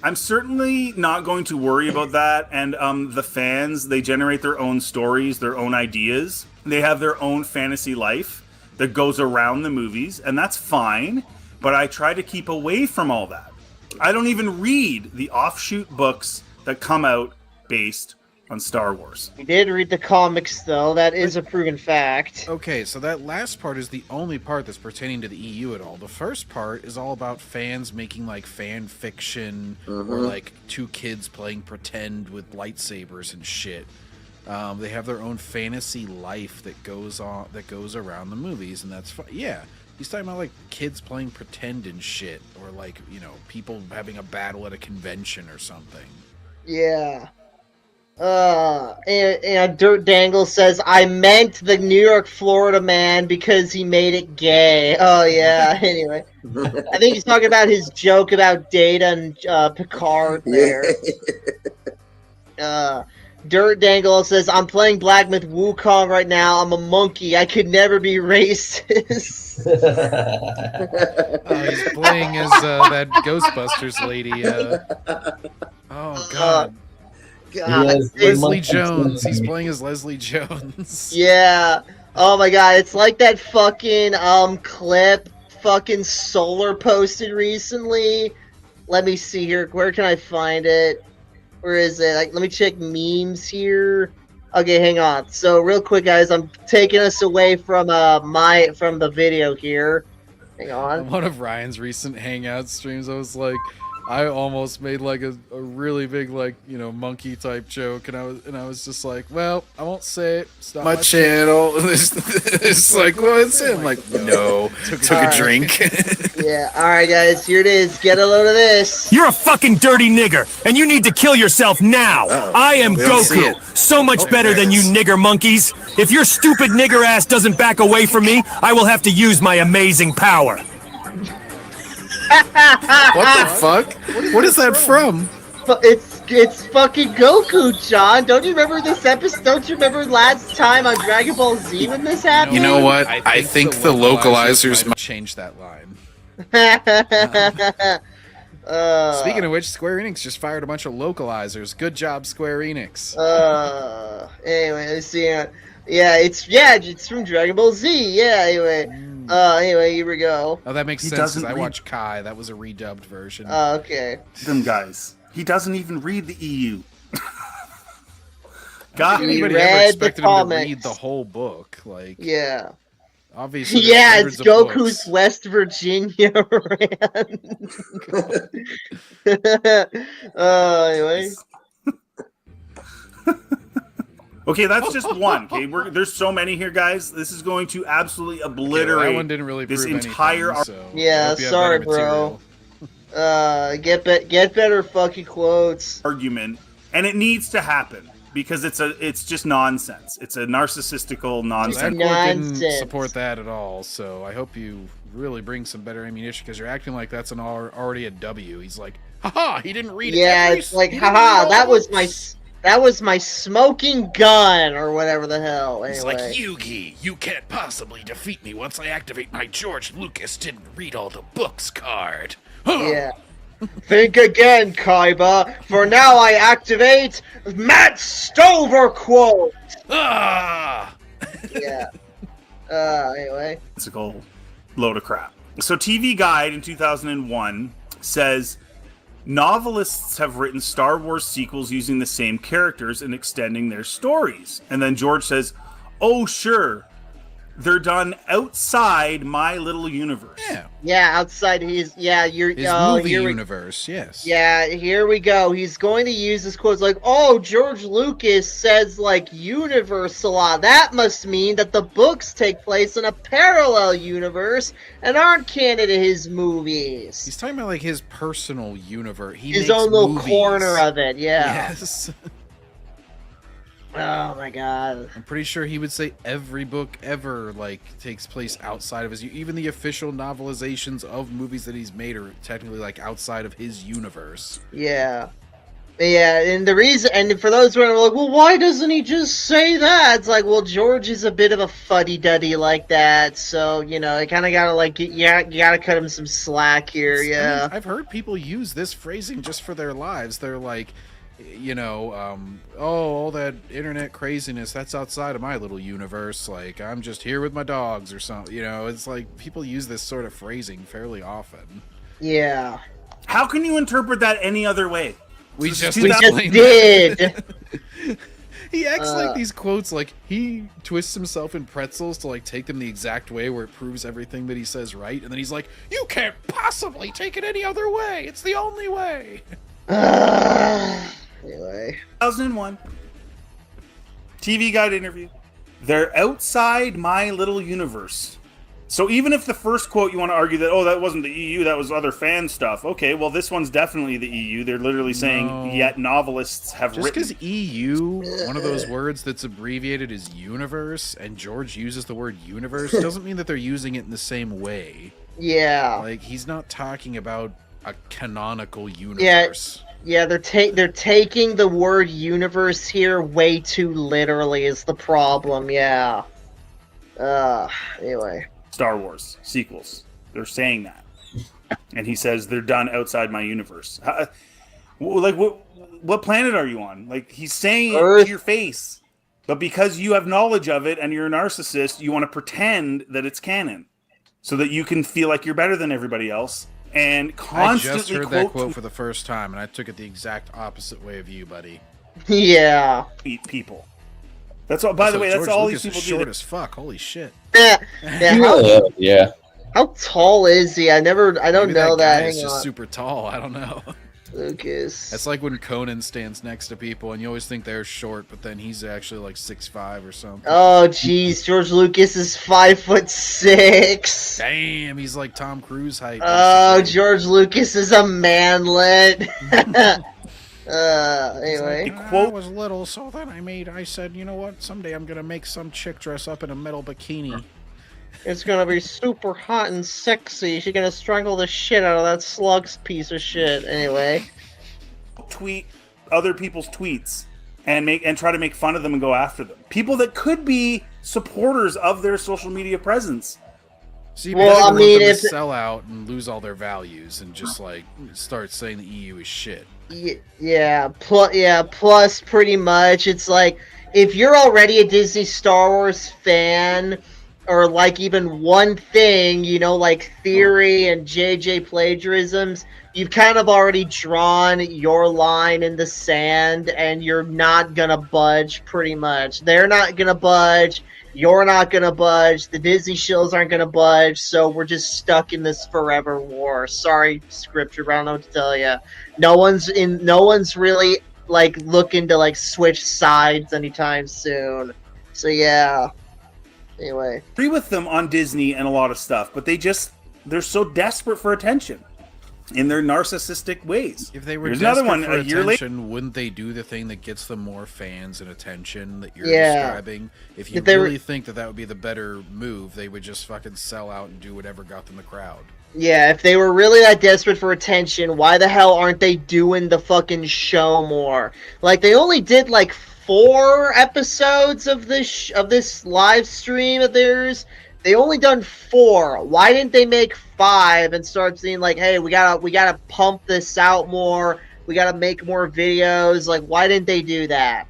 I'm certainly not going to worry about that." And the fans, they generate their own stories, their own ideas. They have their own fantasy life that goes around the movies, and that's fine. But I try to keep away from all that. I don't even read the offshoot books that come out based on Star Wars. We did read the comics, though. That is a proven fact. Okay, so that last part is the only part that's pertaining to the EU at all. The first part is all about fans making like fan fiction or like two kids playing pretend with lightsabers and shit. They have their own fantasy life that goes around the movies, and that's fun. Yeah, he's talking about like kids playing pretend and shit, or like, you know, people having a battle at a convention or something. Yeah. And Dirt Dangle says, I meant the New York, Florida man because he made it gay. Oh, yeah. Anyway. I think he's talking about his joke about Data and Picard there. Dirt Dangle says, I'm playing Black Myth Wukong right now. I'm a monkey. I could never be racist. He's playing as that Ghostbusters lady. Oh, God. God. Leslie Jones. He's playing as Leslie Jones. Yeah. Oh my god, it's like that fucking clip fucking Solar posted recently. Let me see here. Where can I find it? Where is it? Like, let me check memes here. Okay, hang on. So real quick, guys, I'm taking us away from from the video here. Hang on. On one of Ryan's recent Hangout streams, I was like, I almost made like a really big, like, you know, monkey type joke, and I was just like, well, I won't say it. It's not my channel. It's like, well, it's him. Like, no, took a drink. Yeah, all right, guys, here it is. Get a load of this. You're a fucking dirty nigger, and you need to kill yourself now. I am Goku, so much better than you nigger monkeys. If your stupid nigger ass doesn't back away from me, I will have to use my amazing power. What the fuck? What is that from? It's fucking Goku, John. Don't you remember this episode? Don't you remember last time on Dragon Ball Z when this happened? You know what? I think the localizers might change that line. Speaking of which, Square Enix just fired a bunch of localizers. Good job, Square Enix. Anyway, let's see. Yeah, it's from Dragon Ball Z. Yeah, anyway. Anyway, here we go. Oh, that makes sense, because I watched Kai. That was a redubbed version. Okay. Them guys. He doesn't even read the EU. God, anybody ever expected him to read the whole book? Like, yeah. Obviously, yeah, it's Goku's West Virginia rant. Anyway. Okay, that's just one. Okay, there's so many here, guys. This is going to absolutely obliterate that one didn't really this prove entire. Anything, so yeah, sorry, bro. Get better fucking quotes. Argument, and it needs to happen because it's just nonsense. It's a narcissistical nonsense. That didn't support that at all. So I hope you really bring some better ammunition, because you're acting like that's already a W. He's like, haha, he didn't read it. Yeah, it's like, haha, that was my smoking gun, or whatever the hell. Anyway. It's like, Yugi, you can't possibly defeat me once I activate my George Lucas didn't read all the books card. Yeah. Think again, Kaiba, for now I activate Matt Stover quote! Ah! Yeah. Anyway. It's a whole load of crap. So TV Guide in 2001 says, novelists have written Star Wars sequels using the same characters and extending their stories. And then George says, oh, sure. they're done outside my little universe. Yeah, outside his movie universe. Yes. Yeah, here we go. He's going to use this quote like, "Oh, George Lucas says like universe a lot. That must mean that the books take place in a parallel universe and aren't canon to his movies." He's talking about like his personal universe. His own little corner of it. Yeah. Yes. Oh my god. I'm pretty sure he would say every book ever like takes place outside of his, even the official novelizations of movies that he's made are technically like outside of his universe. Yeah. Yeah, and the reason, and for those who are like, well, why doesn't he just say that? It's like, well, George is a bit of a fuddy-duddy like that, so, you know, you kind of gotta, like, you gotta cut him some slack here, yeah. I mean, I've heard people use this phrasing just for their lives. They're like, you know, oh, all that internet craziness, that's outside of my little universe. Like, I'm just here with my dogs or something. You know, it's like people use this sort of phrasing fairly often. Yeah. How can you interpret that any other way? We just did. He acts like these quotes, like he twists himself in pretzels to like take them the exact way where it proves everything that he says right, and then he's like, "You can't possibly take it any other way. It's the only way." Anyway. 2001 TV Guide interview. They're outside my little universe. So even if the first quote you want to argue that, oh, that wasn't the EU, that was other fan stuff. Okay, well, this one's definitely the EU. They're literally saying, yet novelists have just written. Just because EU, one of those words that's abbreviated is universe, and George uses the word universe, doesn't mean that they're using it in the same way. Yeah. Like, he's not talking about a canonical universe. Yeah, they're taking the word universe here way too literally is the problem, yeah. Anyway. Star Wars sequels. They're saying that. And he says they're done outside my universe. Like, what planet are you on? Like, he's saying it to your face. But because you have knowledge of it and you're a narcissist, you want to pretend that it's canon. So that you can feel like you're better than everybody else. And constantly I just heard that quote for the first time, and I took it the exact opposite way of you, buddy. Yeah. Eat people. That's all. By the way, that's all these people do. Short as fuck. Holy shit. Yeah. How tall is he? I don't know that. He's just super tall. I don't know. Lucas. It's like when Conan stands next to people, and you always think they're short, but then he's actually like 6'5" or something. Oh, jeez, George Lucas is 5'6". Damn, he's like Tom Cruise height. Oh, George Lucas is a manlet. Anyway. I was little, so then I said, you know what? Someday I'm gonna make some chick dress up in a metal bikini. It's gonna be super hot and sexy. She's gonna strangle the shit out of that Slugs piece of shit. Anyway. Tweet other people's tweets and try to make fun of them and go after them. People that could be supporters of their social media presence. See, well, I mean, if sell out and lose all their values and just like start saying the EU is shit. Yeah. Plus, pretty much, it's like if you're already a Disney Star Wars fan, or like even one thing, you know, like theory and JJ plagiarisms, you've kind of already drawn your line in the sand, and you're not gonna budge. Pretty much, they're not gonna budge. You're not gonna budge. The Disney shills aren't gonna budge. So we're just stuck in this forever war. Sorry, Scripture, I don't know what to tell you. No one's really like looking to like switch sides anytime soon. So yeah. Anyway, agree with them on Disney and a lot of stuff, but they're so desperate for attention in their narcissistic ways. If they were desperate for attention, wouldn't they do the thing that gets them more fans and attention that you're describing? If you really think that would be the better move, they would just fucking sell out and do whatever got them the crowd. Yeah, if they were really that desperate for attention, why the hell aren't they doing the fucking show more? Like, they only did like 4 episodes of this live stream of theirs. They only done 4. Why didn't they make 5 and start seeing like, hey, we gotta pump this out more. We gotta make more videos. Like, why didn't they do that?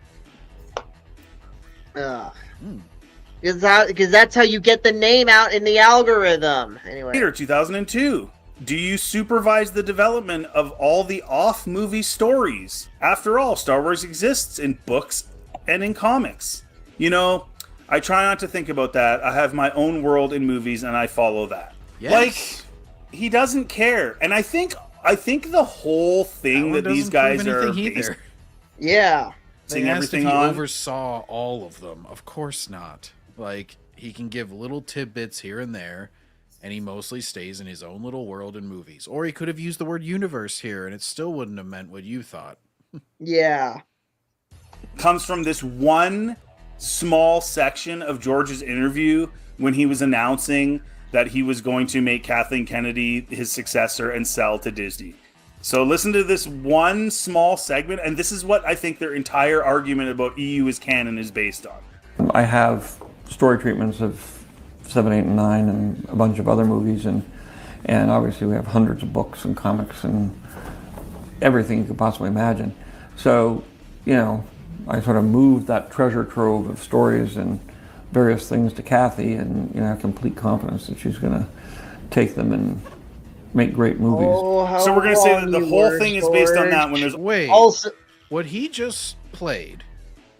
Because that's how you get the name out in the algorithm. Anyway. Peter, 2002. Do you supervise the development of all the off-movie stories? After all, Star Wars exists in books and in comics. You know, I try not to think about that. I have my own world in movies, and I follow that. Yes. Like, he doesn't care. And I think the whole thing that these guys are based yeah. They asked if he on oversaw all of them. Of course not. Like, he can give little tidbits here and there, and he mostly stays in his own little world in movies. Or he could have used the word universe here, and it still wouldn't have meant what you thought. Yeah. Comes from this one small section of George's interview when he was announcing that he was going to make Kathleen Kennedy his successor and sell to Disney. So listen to this one small segment, and this is what I think their entire argument about EU as canon is based on. I have story treatments of 7, 8, and 9 and a bunch of other movies, and obviously we have hundreds of books and comics and everything you could possibly imagine. So, you know, I sort of moved that treasure trove of stories and various things to Kathy, and you know, I have complete confidence that she's going to take them and make great movies. Oh, so we're going to say that the whole thing is based on that when there's... Wait, also, what he just played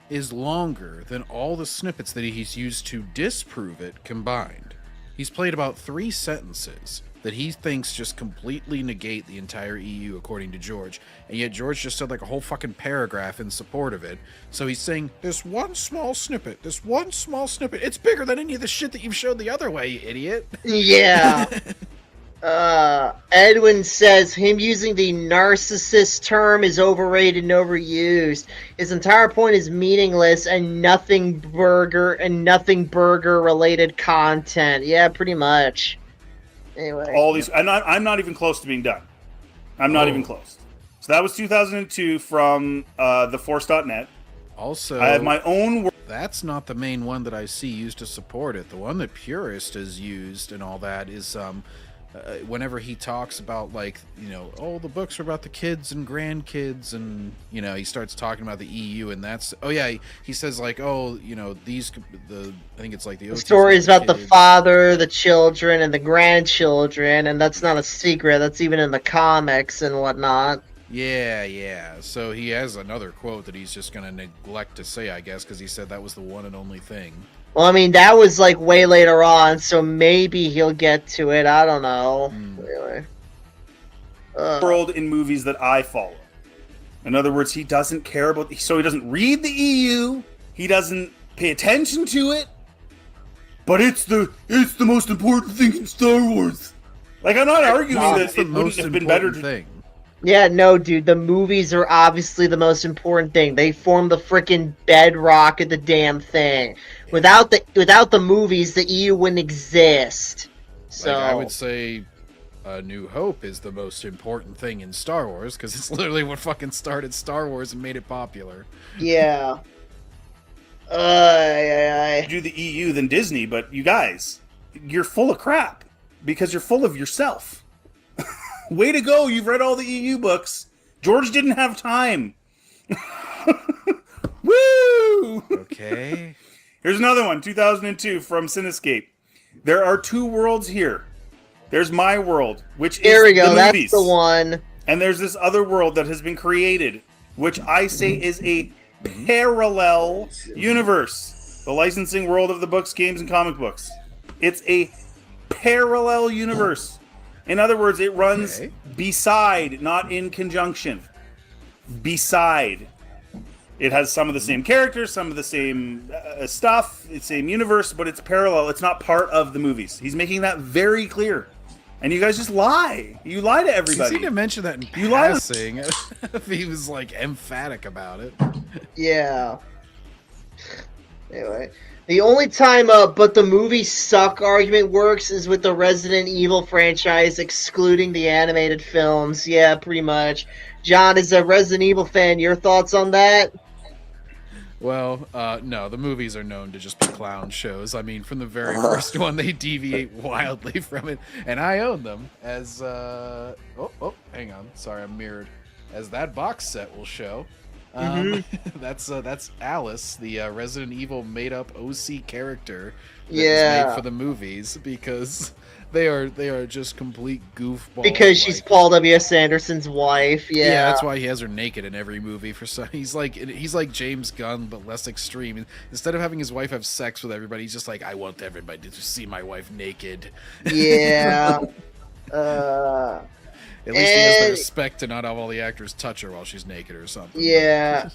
is longer than all the snippets that he's used to disprove it combined. He's played about 3 sentences that he thinks just completely negate the entire EU, according to George. And yet George just said like a whole fucking paragraph in support of it. So he's saying, this one small snippet, it's bigger than any of the shit that you've showed the other way, you idiot. Yeah. Edwin says him using the narcissist term is overrated and overused. His entire point is meaningless and nothing burger related content. Yeah, pretty much. Anyway, all these, and I'm not even close to being done. I'm not even close. So that was 2002 from theforce.net. Also, I have my own. That's not the main one that I see used to support it. The one that Purist has used and all that is whenever he talks about, like, you know, oh, the books are about the kids and grandkids, and you know, he starts talking about the EU, and that's he says like, oh, you know, I think it's like the stories about the father, the children, and the grandchildren, and that's not a secret. That's even in the comics and whatnot. Yeah. So he has another quote that he's just gonna neglect to say, I guess, because he said that was the one and only thing. Well, I mean, that was like way later on, so maybe he'll get to it. I don't know. Anyway. World in movies that I follow. In other words, he doesn't care about... So he doesn't read the EU. He doesn't pay attention to it. But it's the most important thing in Star Wars. Like, I'm not arguing that it wouldn't have been better to... Yeah, no, dude, the movies are obviously the most important thing. They form the freaking bedrock of the damn thing. Without the movies, the EU wouldn't exist. So like, I would say A New Hope is the most important thing in Star Wars, because it's literally what fucking started Star Wars and made it popular. Yeah. Do the EU than Disney, but you guys, you're full of crap because you're full of yourself. Way to go, you've read all the EU books. George didn't have time. Woo! Okay. Here's another one, 2002 from Cinescape. There are 2 worlds here. There's my world, which is the movies. That's the one. And there's this other world that has been created, which I say is a parallel universe. The licensing world of the books, games, and comic books. It's a parallel universe. In other words, it runs beside, not in conjunction. Beside. It has some of the same characters, some of the same stuff, the same universe, but it's parallel. It's not part of the movies. He's making that very clear. And you guys just lie. You lie to everybody. You seem to mention that in passing. If he was, like, emphatic about it. Yeah. Anyway. The only time but the movies suck argument works is with the Resident Evil franchise, excluding the animated films. Yeah, pretty much. John, as a Resident Evil fan, your thoughts on that? Well, no, the movies are known to just be clown shows. I mean, from the very first one, they deviate wildly from it. And I own them as, hang on. Sorry, I'm mirrored. As that box set will show. That's Alice, the Resident Evil made-up OC character that was made for the movies, because they are just complete goofballs. Because she's Paul W.S. Anderson's wife. Yeah, that's why he has her naked in every movie. He's like James Gunn, but less extreme. Instead of having his wife have sex with everybody, he's just like, I want everybody to see my wife naked. Yeah. At least he has the respect to not have all the actors touch her while she's naked or something. Yeah.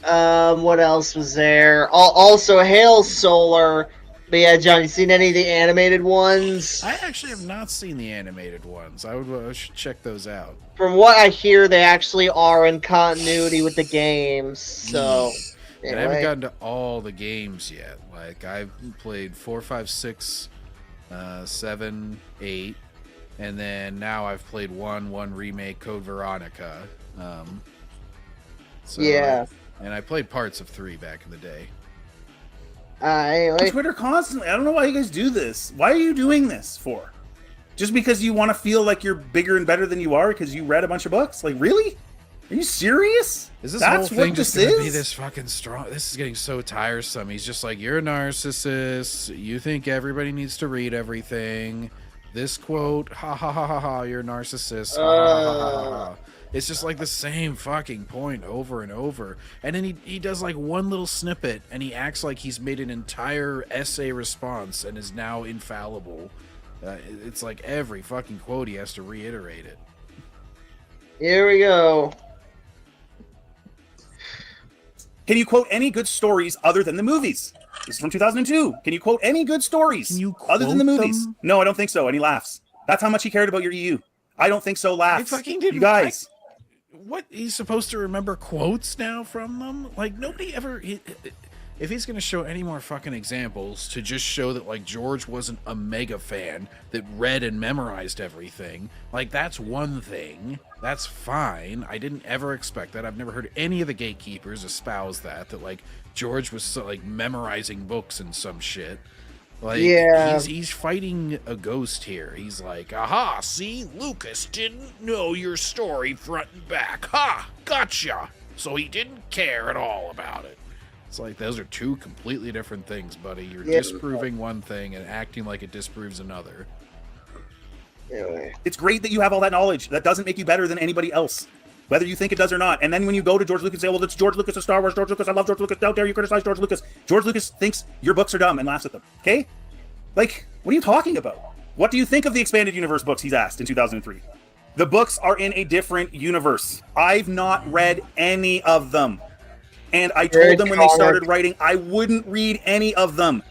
What else was there? Also, Hail Solar. But yeah, John, you seen any of the animated ones? I actually have not seen the animated ones. I should check those out. From what I hear, they actually are in continuity with the games. So, and I haven't gotten to all the games yet. Like, I've played 4, 5, 6, 7, 8, and then now I've played 1 remake, Code Veronica. Yeah. And I played parts of 3 back in the day. Anyway. Twitter constantly. I don't know why you guys do this. Why are you doing this for? Just because you want to feel like you're bigger and better than you are because you read a bunch of books? Like, really? Are you serious? Is this whole thing just going to be this fucking strong? This is getting so tiresome. He's just like, you're a narcissist. You think everybody needs to read everything. This quote, ha ha ha ha ha, you're a narcissist. Ha, ha, ha, ha, ha. It's just like the same fucking point over and over. And then he does like one little snippet and he acts like he's made an entire essay response and is now infallible. It's like every fucking quote he has to reiterate it. Here we go. Can you quote any good stories other than the movies? This is from 2002. Can you quote any good stories other than the movies? Them? No, I don't think so. And he laughs. That's how much he cared about your EU. I don't think so. Laughs. I fucking didn't. You guys. What, he's supposed to remember quotes now from them? Like, nobody ever... If he's going to show any more fucking examples to just show that, like, George wasn't a mega fan that read and memorized everything, like, that's one thing. That's fine. I didn't ever expect that. I've never heard any of the Gatekeepers espouse that, like, George was, like, memorizing books and some shit. Like, he's fighting a ghost here. He's like, aha, see? Lucas didn't know your story front and back. Ha! Gotcha! So he didn't care at all about it. It's like, those are two completely different things, buddy. You're disproving one thing and acting like it disproves another. It's great that you have all that knowledge. That doesn't make you better than anybody else, whether you think it does or not. And then when you go to George Lucas and say, well, it's George Lucas of Star Wars, George Lucas, I love George Lucas, how dare you criticize George Lucas. George Lucas thinks your books are dumb and laughs at them, okay? Like, what are you talking about? What do you think of the expanded universe books, he's asked in 2003? The books are in a different universe. I've not read any of them. And I told them when they started writing, I wouldn't read any of them.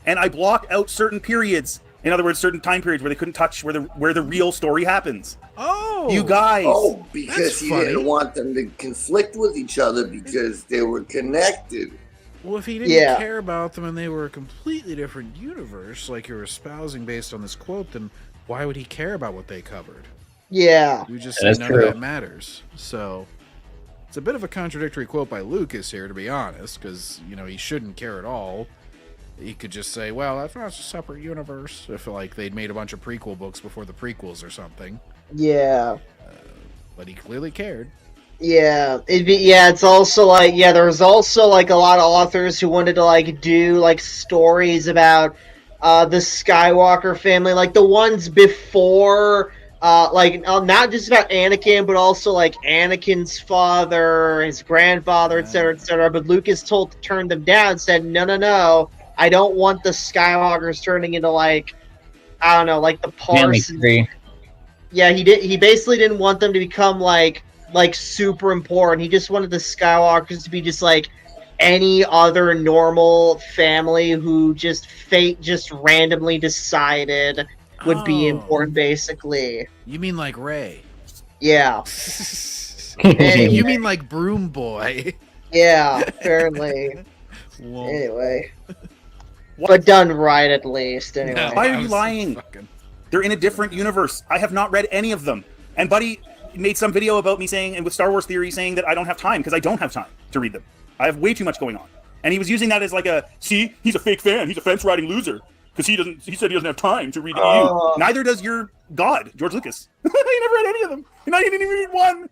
And I blocked out certain periods. In other words, certain time periods where they couldn't touch where the real story happens. Oh, you guys! Oh, because he didn't want them to conflict with each other because they were connected. Well, if he didn't care about them and they were a completely different universe, like you're espousing based on this quote, then why would he care about what they covered? Yeah, you just say none of that matters. So it's a bit of a contradictory quote by Lucas here, to be honest, because he shouldn't care at all. He could just say, well, that's a separate universe, if like they'd made a bunch of prequel books before the prequels or something. Yeah. But he clearly cared. Yeah, it's also like, there's also like a lot of authors who wanted to like do like stories about the Skywalker family, like the ones before, like not just about Anakin, but also like Anakin's father, his grandfather, etc., etc. But Lucas turned them down, said, no. I don't want the Skywalkers turning into like, I don't know, like the Parsons. Yeah, he basically didn't want them to become like super important. He just wanted the Skywalkers to be just like any other normal family who fate just randomly decided would be important, basically. You mean like Rey? Yeah. Anyway. You mean like Broom Boy? Yeah, apparently. Anyway. But done right, at least. Anyway. No, why are you lying? They're in a different universe. I have not read any of them. And Buddy made some video about me saying, and with Star Wars Theory, saying that I don't have time, because I don't have time to read them. I have way too much going on. And he was using that as like see, he's a fake fan. He's a fence-riding loser. Because he said he doesn't have time to read the EU. Neither does your god, George Lucas. He never read any of them. And I didn't even read one.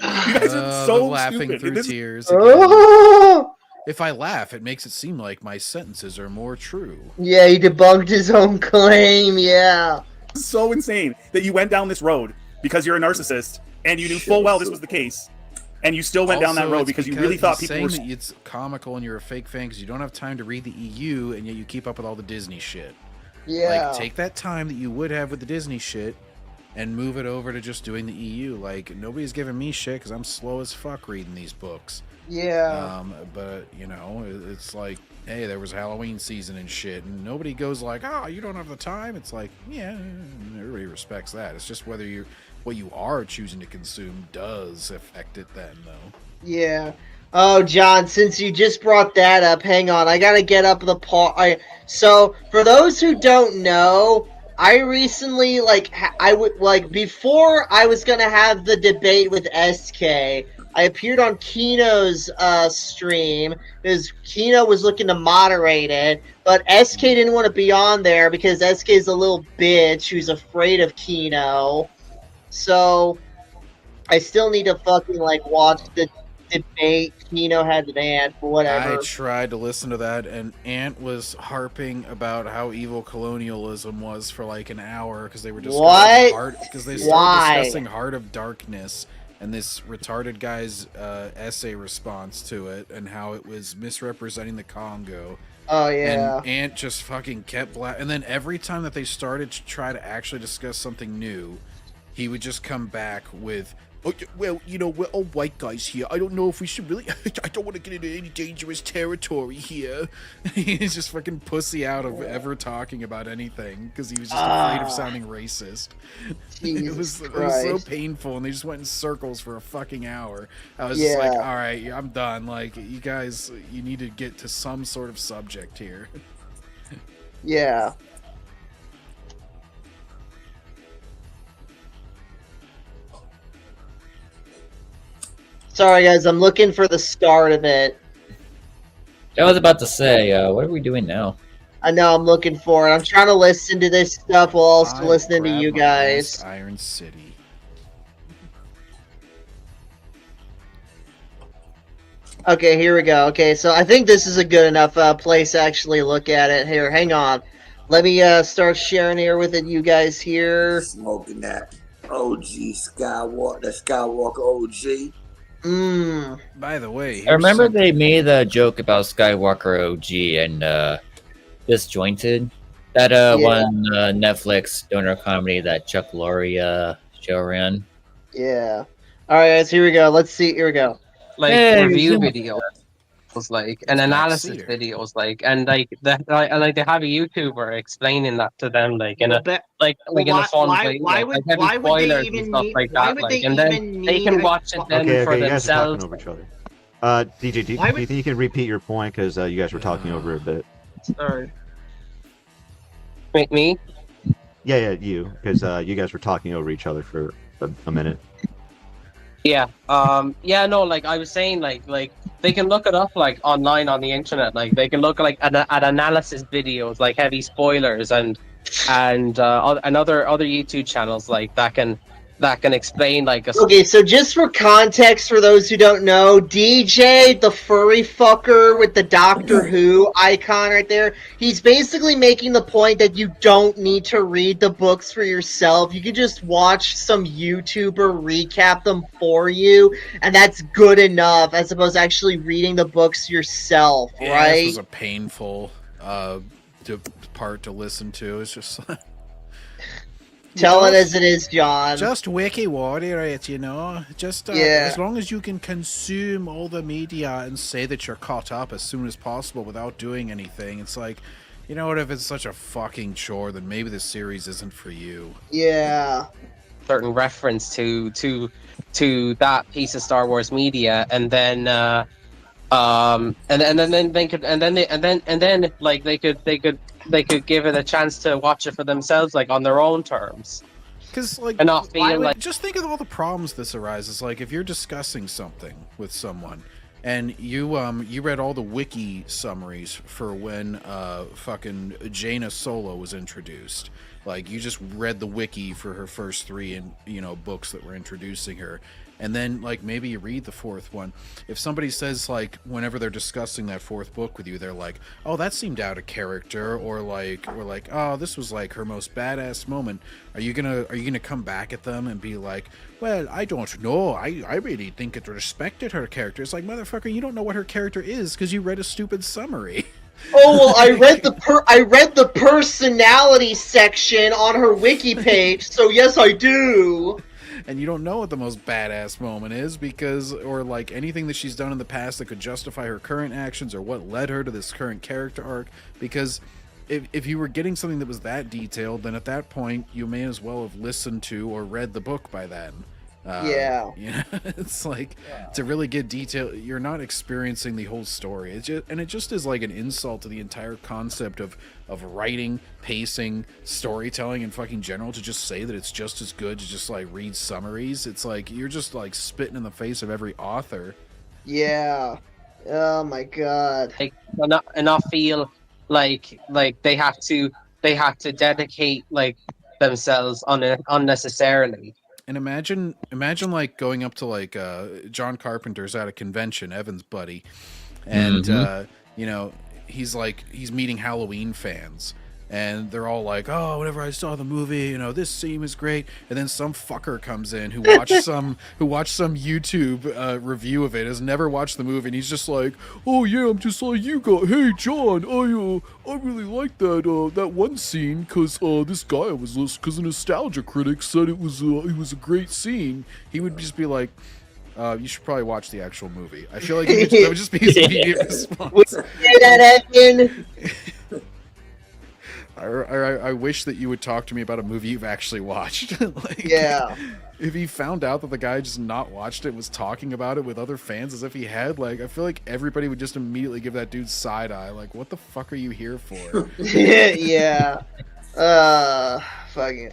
You guys are so laughing stupid. through This- tears. Oh! If I laugh, it makes it seem like my sentences are more true. Yeah, he debunked his own claim. Yeah. So insane that you went down this road because you're a narcissist and you knew full well this was the case, and you still went down that road because you really thought people were saying that it's comical and you're a fake fan because you don't have time to read the EU and yet you keep up with all the Disney shit. Yeah. Like, take that time that you would have with the Disney shit and move it over to just doing the EU. Like, nobody's giving me shit because I'm slow as fuck reading these books. Yeah. But, you know, it's like, hey, there was Halloween season and shit, and nobody goes like, oh, you don't have the time. It's like, yeah, everybody respects that. It's just whether what you are choosing to consume does affect it then, though. Yeah. Oh, John, since you just brought that up, hang on. I gotta get up the part. So, for those who don't know, I recently, before I was gonna have the debate with SK, I appeared on Kino's stream because Kino was looking to moderate it, but SK didn't want to be on there because SK is a little bitch who's afraid of Kino. So, I still need to fucking, watch the debate Kino had with Ant or whatever. I tried to listen to that, and Ant was harping about how evil colonialism was for like an hour because they were discussing discussing Heart of Darkness and this retarded guy's essay response to it and how it was misrepresenting the Congo. Oh, yeah. And Ant just fucking kept and then every time that they started to try to actually discuss something new, he would just come back with, oh, well, you know, we're all white guys here. I don't know if we should really... I don't want to get into any dangerous territory here. He's just fucking pussy out of ever talking about anything because he was just afraid of sounding racist. It was so painful, and they just went in circles for a fucking hour. I was just like, all right, I'm done. Like, you guys, you need to get to some sort of subject here. Yeah. Sorry, guys, I'm looking for the start of it. I was about to say, what are we doing now? I know, I'm looking for it. I'm trying to listen to this stuff while also listening to you guys. Iron City. Okay, here we go. Okay, so I think this is a good enough place to actually look at it. Here, hang on. Let me start sharing here with it, you guys here. Smoking that OG Skywalker, the Skywalker OG. By the way, I remember they made a joke about Skywalker OG and Disjointed. That one Netflix donor comedy that Chuck Lorre show ran. Yeah. All right, guys, here we go. Let's see. Here we go. Review videos, and analysis videos, and they have a YouTuber explaining that to them, in a fun way, heavy spoilers and stuff like that, and then they can watch it then for themselves. You guys are talking over each other. DJ, do you think you can repeat your point because you guys were talking over a bit? Sorry. Me? Yeah, you, because you guys were talking over each other for a minute. Yeah. No. I was saying, they can look it up, online on the internet. They can look at analysis videos, heavy spoilers, and other YouTube channels that can explain Okay, so just for context, for those who don't know, DJ, the furry fucker with the Doctor Who icon right there, he's basically making the point that you don't need to read the books for yourself. You can just watch some YouTuber recap them for you, and that's good enough as opposed to actually reading the books yourself, right? This was a painful part to listen to. It's just Tell it as it is, John. Just wiki warrior it, you know. Just as long as you can consume all the media and say that you're caught up as soon as possible without doing anything, it's like, you know what? If it's such a fucking chore, then maybe this series isn't for you. Yeah. Certain reference to that piece of Star Wars media, and then they could give it a chance to watch it for themselves, on their own terms. Because, and not feel just think of all the problems this arises. If you're discussing something with someone, and you read all the wiki summaries for when fucking Jaina Solo was introduced. You just read the wiki for her first 3 books that were introducing her. and then like maybe you read the fourth one. If somebody says like whenever they're discussing that fourth book with you, they're like, oh, that seemed out of character, or like oh, this was like her most badass moment, are you gonna come back at them and be like, well, I don't know, I really think it respected her character? It's like, motherfucker, you don't know what her character is because you read a stupid summary. Oh well, I read the personality section on her wiki page, so yes, I do. And you don't know what the most badass moment is because, or like anything that she's done in the past that could justify her current actions or what led her to this current character arc. Because if you were getting something that was that detailed, then at that point you may as well have listened to or read the book by then. Yeah. You know, it's like to really get detail, you're not experiencing the whole story. It just is like an insult to the entire concept of writing, pacing, storytelling, and fucking general to just say that it's just as good to just like read summaries. It's like you're just like spitting in the face of every author. Yeah. Oh my god. And I feel like they have to dedicate like themselves unnecessarily. And imagine like going up to like John Carpenter's at a convention, Evan's buddy, and you know, he's meeting Halloween fans, and they're all like, oh, whenever I saw the movie, you know, this scene is great, and then some fucker comes in who watched some YouTube review of it, has never watched the movie, and he's just like, oh yeah, I'm just like you got, hey John, I really like that one scene because this guy I was listening, because a nostalgia critic said it was a great scene. He would just be like, you should probably watch the actual movie. I feel like that would just be his immediate response. Say that, Evan. I wish that you would talk to me about a movie you've actually watched. Like, yeah. If he found out that the guy just not watched it was talking about it with other fans as if he had, like, I feel like everybody would just immediately give that dude side eye. Like, what the fuck are you here for? Yeah. Fucking.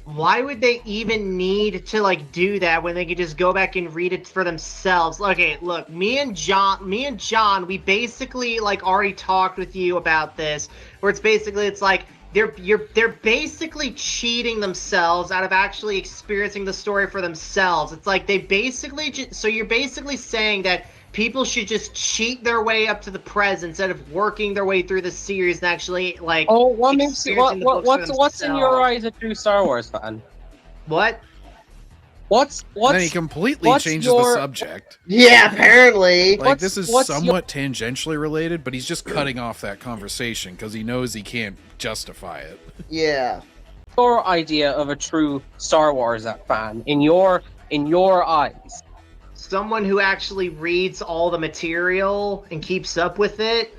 Why would they even need to like do that when they could just go back and read it for themselves? Okay, look, me and John, we basically like already talked with you about this, where it's like they're basically cheating themselves out of actually experiencing the story for themselves. It's like they basically so you're basically saying that people should just cheat their way up to the present instead of working their way through the series and actually like. Oh, what's in your eyes a true Star Wars fan? What? What's then he completely changes the subject. Yeah, apparently. Like this is somewhat tangentially related, but he's just cutting off that conversation because he knows he can't justify it. Yeah. Your idea of a true Star Wars fan in your eyes. Someone who actually reads all the material and keeps up with it.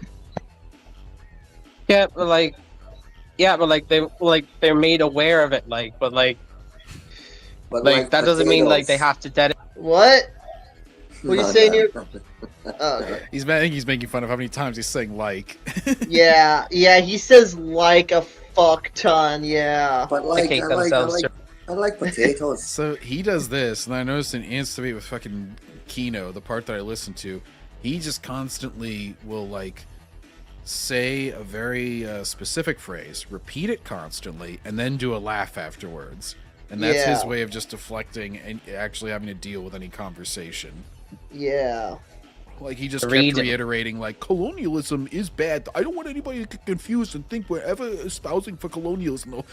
Yeah, but they're made aware of it, but that doesn't mean like they have to dedicate. What? What are you saying here? Oh, okay. I think he's making fun of how many times he's saying like. yeah, he says like a fuck ton, yeah. But like, I like potatoes. So he does this, and I noticed in Ants Debate with fucking Kino, the part that I listened to, he just constantly will like say a very specific phrase, repeat it constantly, and then do a laugh afterwards. And that's his way of just deflecting and actually having to deal with any conversation. Yeah. Like, he just kept reiterating, like, colonialism is bad. I don't want anybody to get confused and think we're ever espousing for colonialism, though.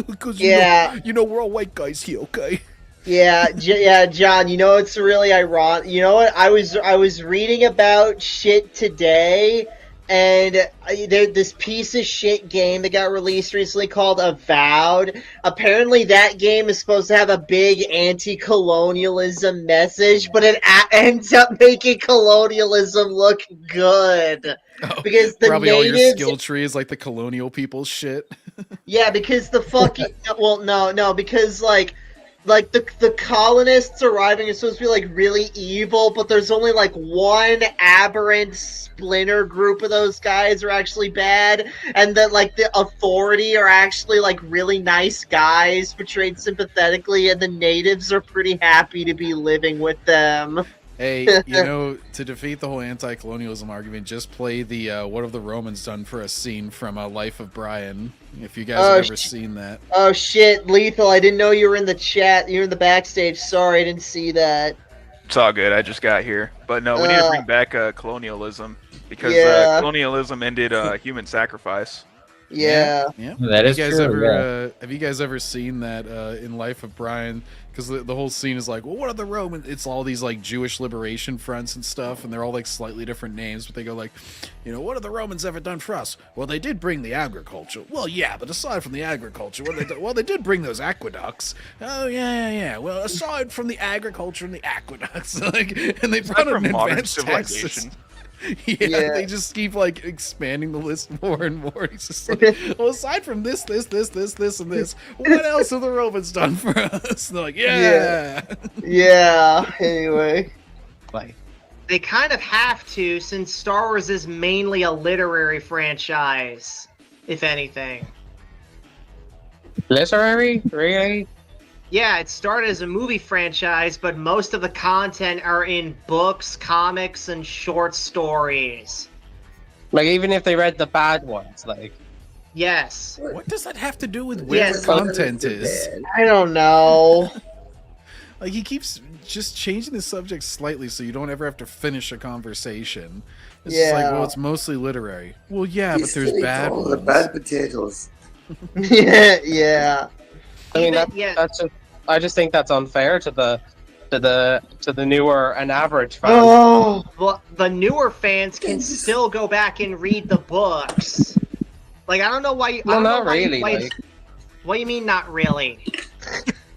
Because, you know, we're all white guys here, okay? Yeah, John, you know, it's really ironic. You know what? I was reading about shit today, and this piece of shit game that got released recently called Avowed. Apparently that game is supposed to have a big anti-colonialism message, but it ends up making colonialism look good. Oh, because the probably natives, all your skill tree is like the colonial people's shit. Yeah, because the fucking... well, no, because like the colonists arriving is supposed to be like really evil, but there's only like one aberrant splinter group of those guys are actually bad, and that like the authority are actually like really nice guys portrayed sympathetically, and the natives are pretty happy to be living with them. Hey, you know, to defeat the whole anti-colonialism argument, just play the "What Have the Romans Done for Us" scene from Life of Brian. If you guys have ever seen that. Oh shit, Lethal! I didn't know you were in the chat. You're in the backstage. Sorry, I didn't see that. It's all good. I just got here. But no, we need to bring back colonialism because colonialism ended human sacrifice. Yeah. That is true. Have you guys ever seen that in Life of Brian? Because the whole scene is like, well, what are the Romans? It's all these like Jewish liberation fronts and stuff, and they're all like slightly different names, but they go like, you know, what have the Romans ever done for us? Well, they did bring the agriculture. Well, yeah, but aside from the agriculture, they did bring those aqueducts. Oh yeah. Well, aside from the agriculture and the aqueducts, like, and they brought in advanced taxes. Yeah, they just keep like expanding the list more and more. He's just like, well, aside from this, and this, what else have the Romans done for us? And they're like, yeah. Anyway, They kind of have to, since Star Wars is mainly a literary franchise, if anything. Literary? Really? Yeah, it started as a movie franchise, but most of the content are in books, comics, and short stories. Like, even if they read the bad ones, like... Yes. What does that have to do with where the content is? I don't know. Like, he keeps just changing the subject slightly so you don't ever have to finish a conversation. It's just like, well, it's mostly literary. Well, yeah, but there's bad ones. The bad potatoes. Yeah. I mean, that's just, I just think that's unfair to the newer and average fans. Oh, well, the newer fans can still go back and read the books. Like, I don't know why. Not really. What do you mean, not really?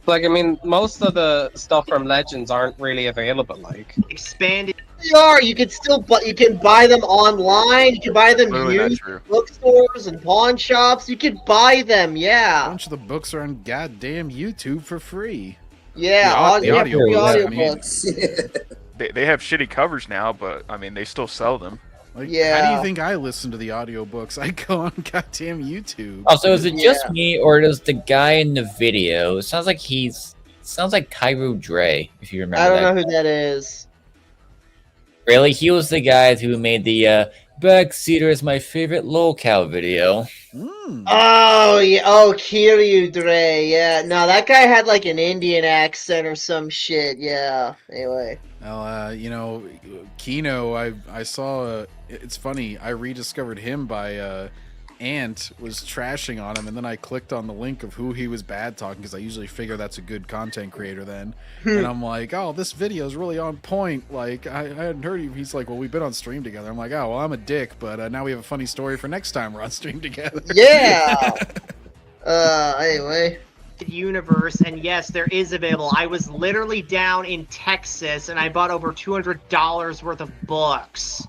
Like, I mean, most of the stuff from Legends aren't really available. Like expanded. They are. You can still, you can buy them online. You can buy them used bookstores and pawn shops. You can buy them. Yeah. A bunch of the books are on goddamn YouTube for free. Yeah, the audiobooks. They have shitty covers now, but I mean, they still sell them. Like, how do you think I listen to the audiobooks? I go on goddamn YouTube. Oh, so is it just me, or does the guy in the video? It sounds like sounds like Cairo Dre, if you remember. I don't know who that is. Really, he was the guy who made the Backseater is my favorite locale video. Oh yeah, Kiryu Dre. Yeah, no, that guy had like an Indian accent or some shit. Yeah. Anyway. Well, you know, Kino, I saw. It's funny. I rediscovered him by Ant was trashing on him, and then I clicked on the link of who he was bad talking because I usually figure that's a good content creator then, and I'm like, oh, this video is really on point. Like I hadn't heard you. He's like, well, we've been on stream together. I'm like, oh, well, I'm a dick, but now we have a funny story for next time we're on stream together. Yeah. Anyway. Universe, and yes, there is available. I was literally down in Texas, and I bought over $200 worth of books.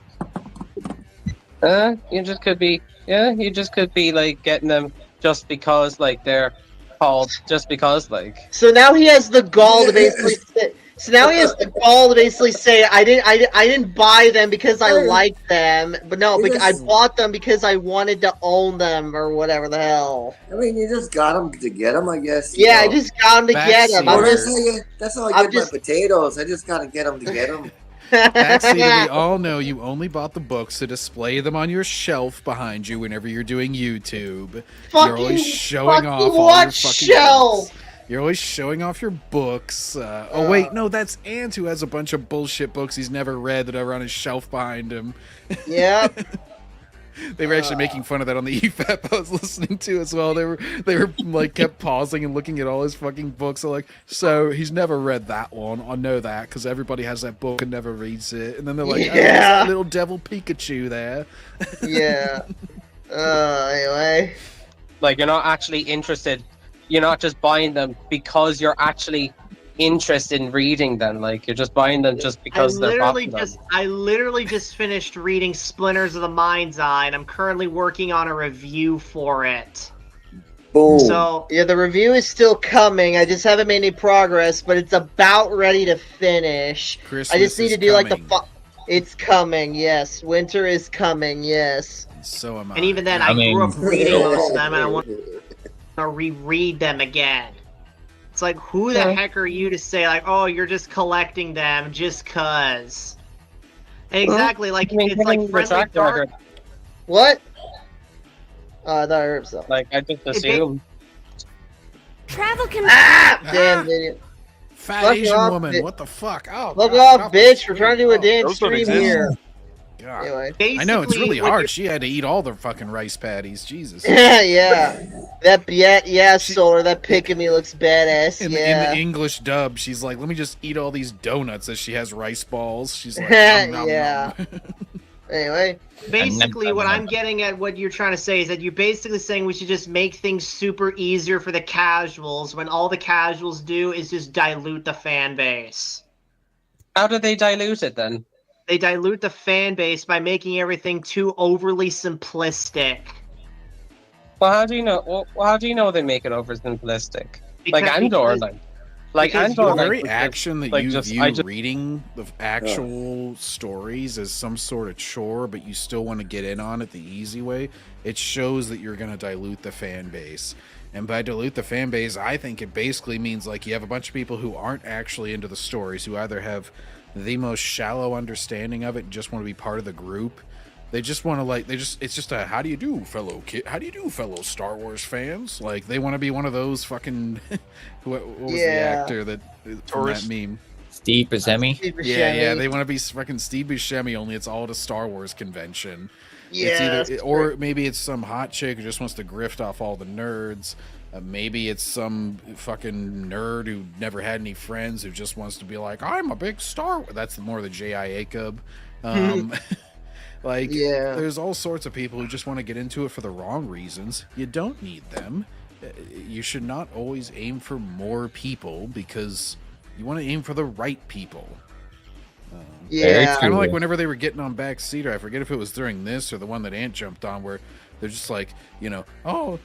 You just could be, you just could be like getting them just because like they're called just because like. So now he has the gall to basically say. So now he has the gall to basically say, I didn't buy them because I liked them, but no, I bought them because I wanted to own them or whatever the hell. I mean, you just got them to get them, I guess. Yeah, I just got them to get them. That's how I get my potatoes. I just gotta get them to get them. Backseat, we all know you only bought the books to display them on your shelf behind you whenever you're doing YouTube. You're always showing off all your fucking books. You're always showing off your books. Oh wait, no, that's Ant who has a bunch of bullshit books he's never read that are on his shelf behind him. Yep. They were actually making fun of that on the EFAP I was listening to as well. They were like kept pausing and looking at all his fucking books. They're like, so he's never read that one. I know that because everybody has that book and never reads it. And then they're like, oh, there's a little devil Pikachu there. Yeah. Anyway. Like, you're not actually interested. You're not just buying them because you're actually interested in reading them. Like, you're just buying them just because they're popular. I literally just finished reading Splinters of the Mind's Eye, and I'm currently working on a review for it. Boom. So yeah, the review is still coming. I just haven't made any progress, but it's about ready to finish. Christmas I just need to do coming. like it's coming. Yes, winter is coming. Yes. So am I. And even then, I grew up reading most of them, and I want to reread them again. It's like, who the heck are you to say, like, oh, you're just collecting them just cuz? Exactly, like, it's like Friendly Dark. What? I thought I heard so. Like, I just assumed. Travel can. Damn idiot. Fat Fuck Asian off, woman, bi- what the fuck? Oh, Fuck God, off, bitch. We're trying to do a damn Those don't stream exist. here. God. Anyway. I know, it's really Basically, hard. She had to eat all the fucking rice patties. Jesus. Yeah. That Solar, that pick of me looks badass. In Yeah. the English dub, she's like, let me just eat all these donuts as she has rice balls. She's like, nom, nom, Yeah. nom. Anyway. Basically, what I'm getting at, what you're trying to say, is that you're basically saying we should just make things super easier for the casuals, when all the casuals do is just dilute the fan base. How do they dilute it then? They dilute the fan base by making everything too overly simplistic. Well, how do you know? Well, how do you know they make it over simplistic? Like Because- Andor, because- like because Andor, The you're like, very was action that like, you just- view I just- reading the actual stories as some sort of chore, but you still want to get in on it the easy way, it shows that you're going to dilute the fan base. And by dilute the fan base, I think it basically means like you have a bunch of people who aren't actually into the stories, who either have the most shallow understanding of it and just want to be part of the group. They just want to it's just a, how do you do, fellow Star Wars fans? Like, they want to be one of those fucking, what was the actor that, from that meme? Steve Buscemi? Yeah, they want to be fucking Steve Buscemi, only it's all at a Star Wars convention. Yeah, It's either, or maybe it's some hot chick who just wants to grift off all the nerds. Maybe it's some fucking nerd who never had any friends who just wants to be like, I'm a big Star Wars. That's more the J.I.A. Cub. There's all sorts of people who just want to get into it for the wrong reasons. You don't need them. You should not always aim for more people, because you want to aim for the right people. Yeah. Kind of like whenever they were getting on Backseat, or I forget if it was during this or the one that Ant jumped on, where they're just like, oh,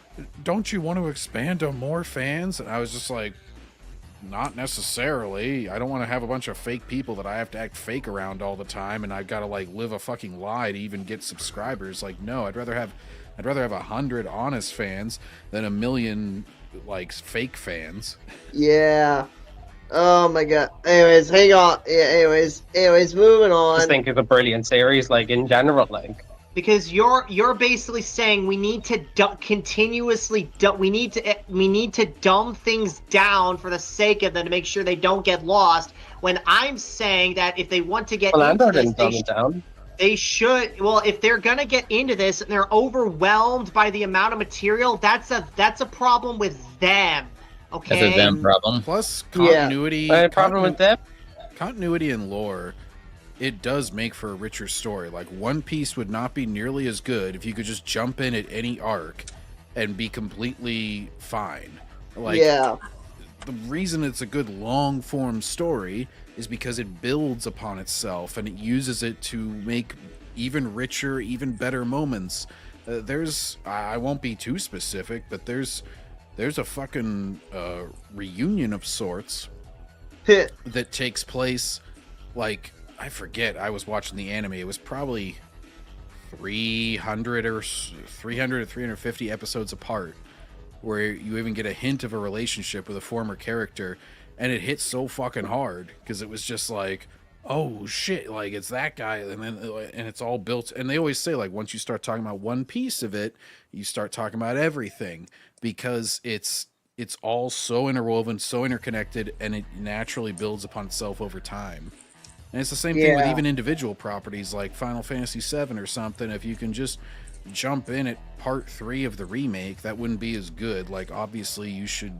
don't you want to expand to more fans? And I was just like, not necessarily. I don't want to have a bunch of fake people that I have to act fake around all the time, and I've got to like live a fucking lie to even get subscribers. Like, no, I'd rather have 100 honest fans than 1 million like fake fans. Yeah. Oh my god. Anyways, hang on. Yeah, anyways, moving on. I just think it's a brilliant series, like in general, like. Because you're basically saying we need to we need to dumb things down for the sake of them, to make sure they don't get lost. When I'm saying that if they want to get into this, they should. Well, if they're gonna get into this and they're overwhelmed by the amount of material, that's a problem with them. Okay. That's a them problem. Plus continuity. Problem with them. Continuity and lore. It does make for a richer story. Like, One Piece would not be nearly as good if you could just jump in at any arc and be completely fine. Like, the reason it's a good long form story is because it builds upon itself and it uses it to make even richer, even better moments. I won't be too specific, but there's a fucking reunion of sorts that takes place, like, I forget, I was watching the anime, it was probably 300 to 350 episodes apart, where you even get a hint of a relationship with a former character, and it hits so fucking hard, because it was just like, oh shit, like, it's that guy, and it's all built, and they always say, like, once you start talking about one piece of it, you start talking about everything, because it's all so interwoven, so interconnected, and it naturally builds upon itself over time. And it's the same thing with even individual properties like Final Fantasy VII or something. If you can just jump in at part 3 of the remake, that wouldn't be as good. Like, obviously you should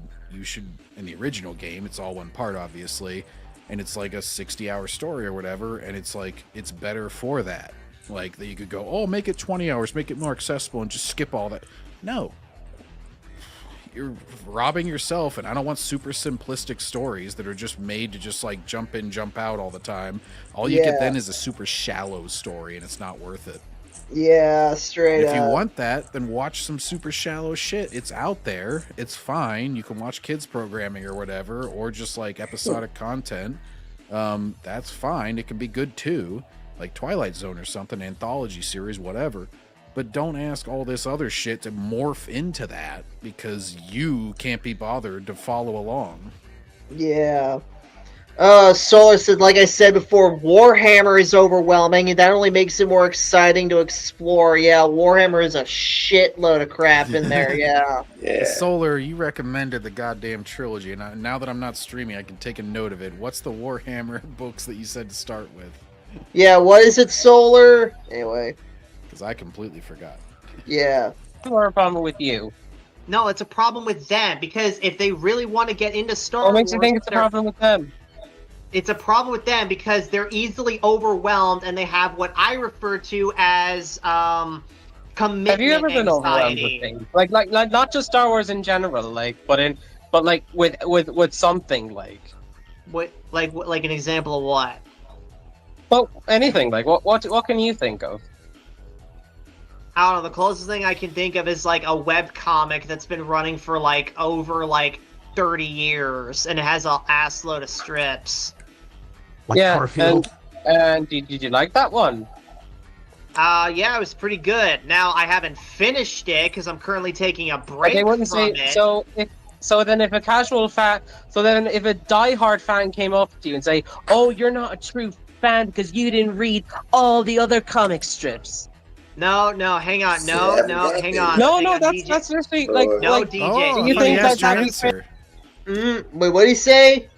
in the original game, it's all one part, obviously, and it's like a 60-hour story or whatever, and it's like, it's better for that. Like, that you could go, oh, make it 20 hours, make it more accessible, and just skip all that. No. You're robbing yourself, and I don't want super simplistic stories that are just made to just like jump in, jump out all the time. All you get then is a super shallow story, and it's not worth it. Yeah, straight up. If you want that, then watch some super shallow shit. It's out there. It's fine. You can watch kids programming or whatever, or just like episodic content. That's fine. It can be good too, like Twilight Zone or something, anthology series, whatever. But don't ask all this other shit to morph into that, because you can't be bothered to follow along. Yeah. Solar said, like I said before, Warhammer is overwhelming, and that only makes it more exciting to explore. Yeah, Warhammer is a shitload of crap in there, yeah. Solar, you recommended the goddamn trilogy, and now that I'm not streaming, I can take a note of it. What's the Warhammer books that you said to start with? Yeah, what is it, Solar? Anyway. Because I completely forgot. Yeah. Or a problem with you? No, it's a problem with them, because if they really want to get into Star Wars... What makes you think it's a problem with them? It's a problem with them because they're easily overwhelmed and they have what I refer to as commitment Have you ever been overwhelmed anxiety. with things? Like not just Star Wars in general, but like with something like. What like an example of what? Well, anything like what can you think of? I don't know. The closest thing I can think of is like a web comic that's been running for like over 30 years and it has an ass load of strips. Like yeah, Garfield. and did you like that one? Yeah, it was pretty good. Now I haven't finished it because I'm currently taking a break They wouldn't from say it. so. Then if a casual fan, if a diehard fan came up to you and say, "Oh, you're not a true fan because you didn't read all the other comic strips." No, hang on. Hang on. No, DJ. that's seriously like DJ. Do you think that? Wait, what did he say?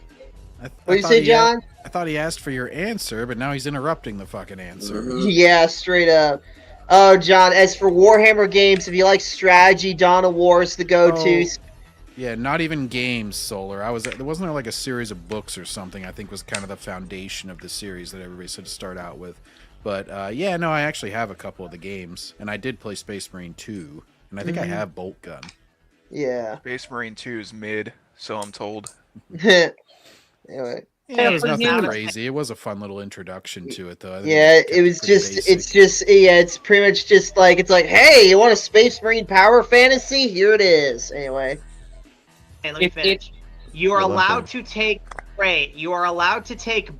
What did you say, John? I thought he asked for your answer, but now he's interrupting the fucking answer. Yeah, straight up. Oh, John, as for Warhammer games, if you like strategy, Dawn of War is the go-to. Yeah, not even games, Solar. There wasn't like a series of books or something I think was kind of the foundation of the series that everybody said to start out with. But yeah, no, I actually have a couple of the games, and I did play Space Marine 2, and I think I have Bolt Gun. Yeah. Space Marine 2 is mid, so I'm told. Anyway. Yeah, it was nothing crazy. It was a fun little introduction to it, though. I think Yeah, it's pretty much just like, hey, you want a Space Marine power fantasy? Here it is. Anyway. Hey, let me finish. You are allowed to take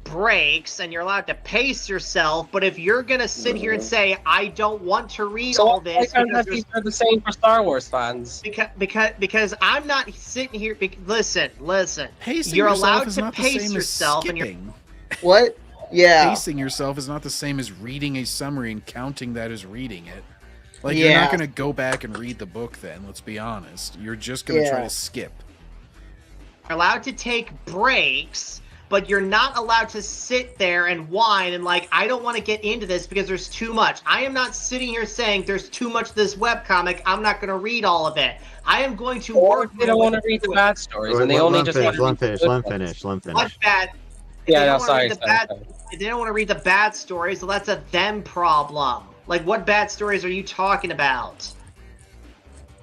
breaks, and you're allowed to pace yourself. But if you're gonna sit here and say, "I don't want to read all this," these are the same for Star Wars fans. Because I'm not sitting here. Listen. Pacing you're yourself allowed is to not the pace same as yourself, and you're. skipping. What? Yeah. Pacing yourself is not the same as reading a summary and counting that as reading it. Like you're not gonna go back and read the book. Then let's be honest. You're just gonna try to skip. You're allowed to take breaks, but you're not allowed to sit there and whine and I don't want to get into this because there's too much. I am not sitting here saying there's too much of this webcomic. I'm not going to read all of it. I am going to work. They don't want to read the bad stories, and they only just let him finish. What bad? Yeah, no, sorry. If they don't want to read the bad stories, well, that's a them problem. Like, what bad stories are you talking about?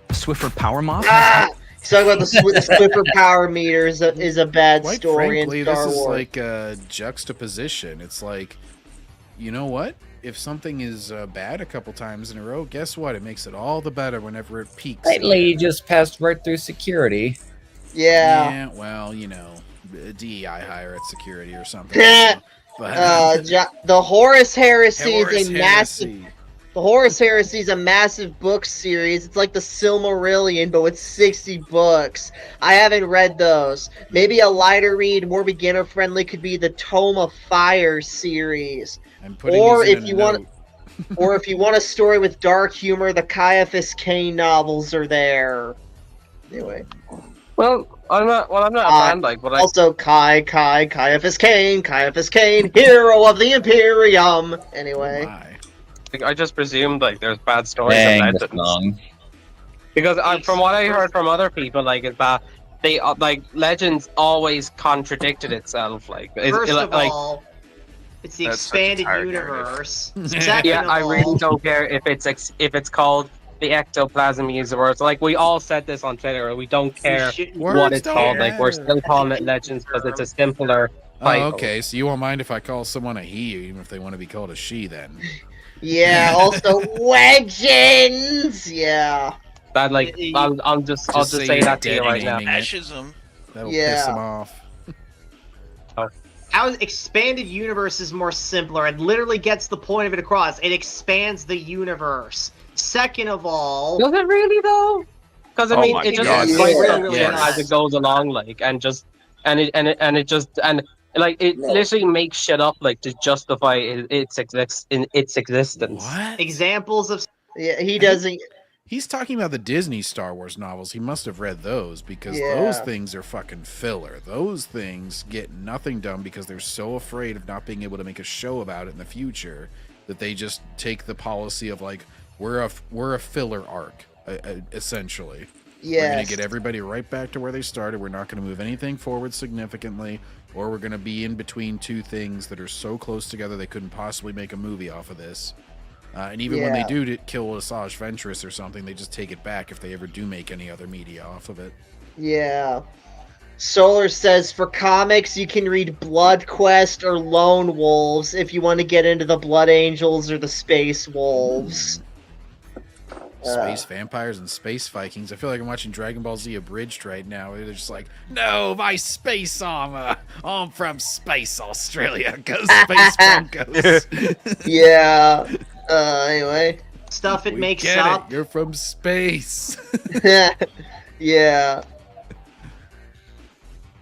Swiffer Power Moth? Talking about the Swiffer power meter is a bad Quite story frankly, in Star this is Wars. like a juxtaposition. It's like, you know what? If something is bad a couple times in a row, guess what? It makes it all the better whenever it peaks. Lately, you just passed right through security. Yeah. Yeah, well, DEI hire at security or something. The Horus Heresy is a massive. The Horus Heresy is a massive book series. It's like the Silmarillion, but with 60 books. I haven't read those. Maybe a lighter read, more beginner-friendly, could be the Tome of Fire series. Or if you want a story with dark humor, the Caiaphas Cain novels are there. Anyway. I'm not a fan, but also Caiaphas Cain, hero of the Imperium. Anyway. I just presumed there's bad stories in Legends. Because from what I heard from other people, is that they Legends always contradicted itself. First of all, it's the expanded universe. I really don't care if it's called the Ectoplasm universe. We all said this on Twitter. We don't care what it's called. We're still calling it Legends because it's a simpler title. Okay, so you won't mind if I call someone a he, even if they want to be called a she, then. Yeah, also Legends. Yeah. That I'll just say that to you right now. Fascism. That'll piss them off. How expanded universe is more simpler. It literally gets the point of it across. It expands the universe. Second of all, does it really though? Because it just explains as it goes along, and just and it just like it literally makes shit up like to justify its existence. What? Examples of Yeah, he doesn't. He's talking about the Disney Star Wars novels. He must have read those because Yeah. those things are fucking filler. Those things get nothing done because they're so afraid of not being able to make a show about it in the future that they just take the policy of like we're a filler arc essentially. We're going to get everybody right back to where they started. We're not going to move anything forward significantly, or we're going to be in between two things that are so close together they couldn't possibly make a movie off of this. And even when they do kill Asajj Ventress or something, they just take it back if they ever do make any other media off of it. Yeah. Solar says for comics you can read Blood Quest or Lone Wolves if you want to get into the Blood Angels or the Space Wolves. Space vampires and space Vikings. I feel like I'm watching Dragon Ball Z Abridged right now. They're just like, no, my space armor. I'm from Space Australia. Go Space Broncos. Yeah. Anyway. Stuff it makes get up. You're from space. Yeah.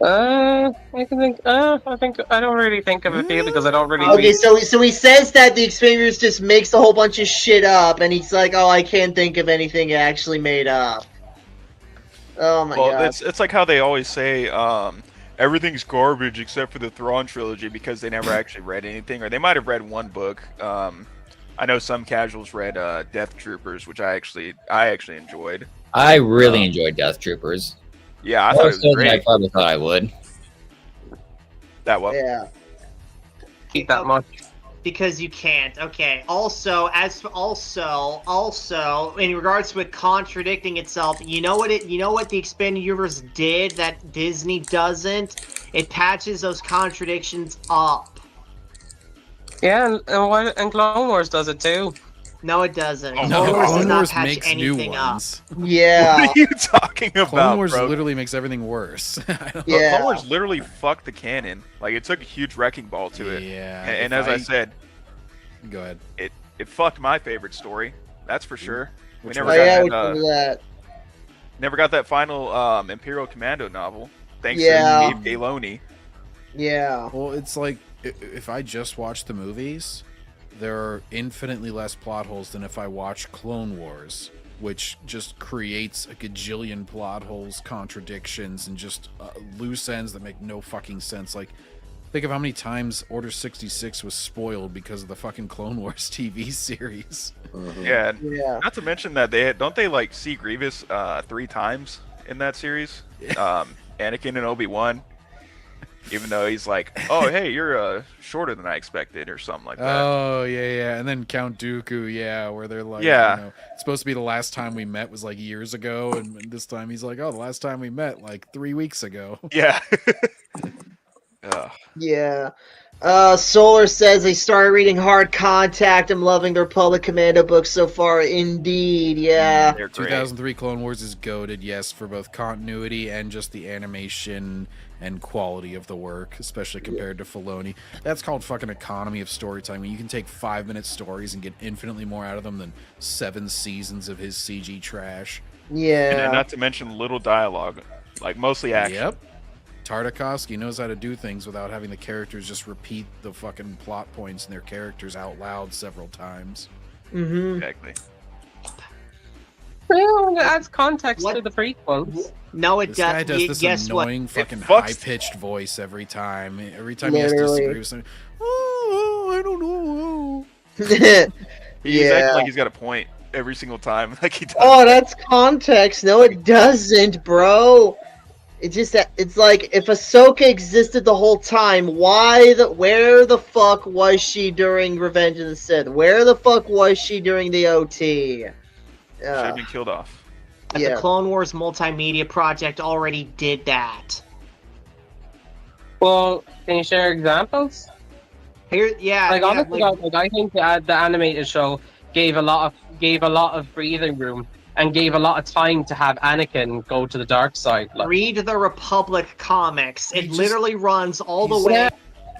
I think I don't really think of it because I don't really. Okay, so he says that the Expanders just makes a whole bunch of shit up, and he's like, "Oh, I can't think of anything actually made up." Oh my god! It's like how they always say everything's garbage except for the Thrawn trilogy because they never actually read anything, or they might have read one book. I know some casuals read Death Troopers, which I actually enjoyed. I really enjoyed Death Troopers. Yeah, I thought it was great. I probably thought I would. That well. Yeah. Keep that much. Because you can't. Okay. Also, in regards to it contradicting itself, you know what the expanded universe did that Disney doesn't? It patches those contradictions up. Yeah, and Clone Wars does it too. No, it doesn't. Oh, Clone Wars does not Wars patch makes anything new up. ones. Yeah. What are you talking about, Clone Wars bro? literally makes everything worse. Yeah. Clone Wars literally fucked the canon. Like, it took a huge wrecking ball to it. Yeah. And as I said, go ahead. It fucked my favorite story. That's for sure. Which We one? never Which got one was that? never got that final Imperial Commando novel. Thanks Yeah. to Dave Filoni. Yeah. Well, it's like if I just watch the movies, there are infinitely less plot holes than if I watch Clone Wars, which just creates a gajillion plot holes, contradictions, and just loose ends that make no fucking sense. Like, think of how many times Order 66 was spoiled because of the fucking Clone Wars TV series. Yeah. Yeah. Not to mention that they like see Grievous 3 times in that series. Anakin and Obi-Wan. Even though he's like, oh, hey, you're shorter than I expected, or something like that. Oh, yeah. And then Count Dooku, yeah, where they're like, Yeah. you know, it's supposed to be the last time we met was like years ago, and this time he's like, oh, the last time we met like 3 weeks ago. Yeah. Yeah. Solar says they started reading Hard Contact. I'm loving the Republic Commando books so far. Indeed, yeah. 2003 Clone Wars is goated, yes, for both continuity and just the animation and quality of the work, especially compared to Filoni. That's called fucking economy of storytelling. You can take 5-minute stories and get infinitely more out of them than 7 seasons of his CG trash. Yeah. And not to mention little dialogue, like mostly action. Yep. Tartakovsky knows how to do things without having the characters just repeat the fucking plot points and their characters out loud several times. Mm-hmm. Exactly. Well, it adds context to the prequels. No, it This guy does this guess annoying what? fucking high-pitched voice every time. Every time he has to disagree with something. Oh, I don't know. He's Yeah. acting like he's got a point every single time. Like he does. Oh, that's context. No, it doesn't, bro. It's just that it's like if Ahsoka existed the whole time, where the fuck was she during Revenge of the Sith? Where the fuck was she during the OT? Should have been killed off. And the Clone Wars multimedia project already did that. Well, can you share examples? Here, yeah. Like yeah, honestly, like, I think the animated show gave a lot of breathing room and gave a lot of time to have Anakin go to the dark side. Like, read the Republic comics. It literally runs all the way.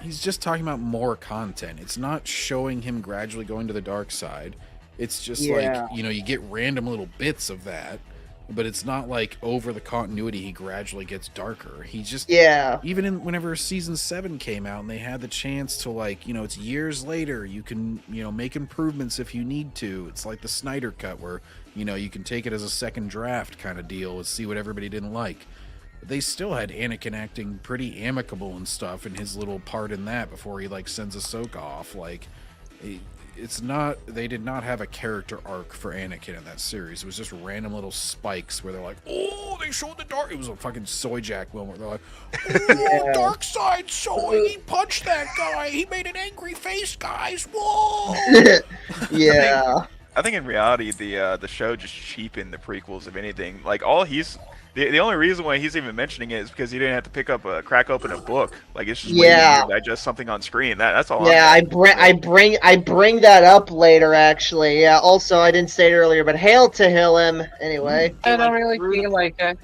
He's just talking about more content. It's not showing him gradually going to the dark side. It's just like, you know, you get random little bits of that, but it's not like over the continuity he gradually gets darker. He just even whenever season 7 came out and they had the chance to, like, you know, it's years later, you can, you know, make improvements if you need to. It's like the Snyder cut where, you know, you can take it as a second draft kind of deal and see what everybody didn't like. But they still had Anakin acting pretty amicable and stuff in his little part in that before he, like, sends Ahsoka off. Like, it's not, they did not have a character arc for Anakin in that series. It was just random little spikes where they're like, oh, they showed the dark. It was a fucking soy jack moment. They're like, oh, dark side soy. He punched that guy. He made an angry face, guys. Whoa. I think in reality, the show just cheapened the prequels of anything. Like, the only reason why he's even mentioning it is because he didn't have to crack open a book. Like, it's just waiting to digest something on screen. That's all. Yeah, I bring that up later. Actually, yeah. Also, I didn't say it earlier, but hail to him. Anyway, I don't really feel like it.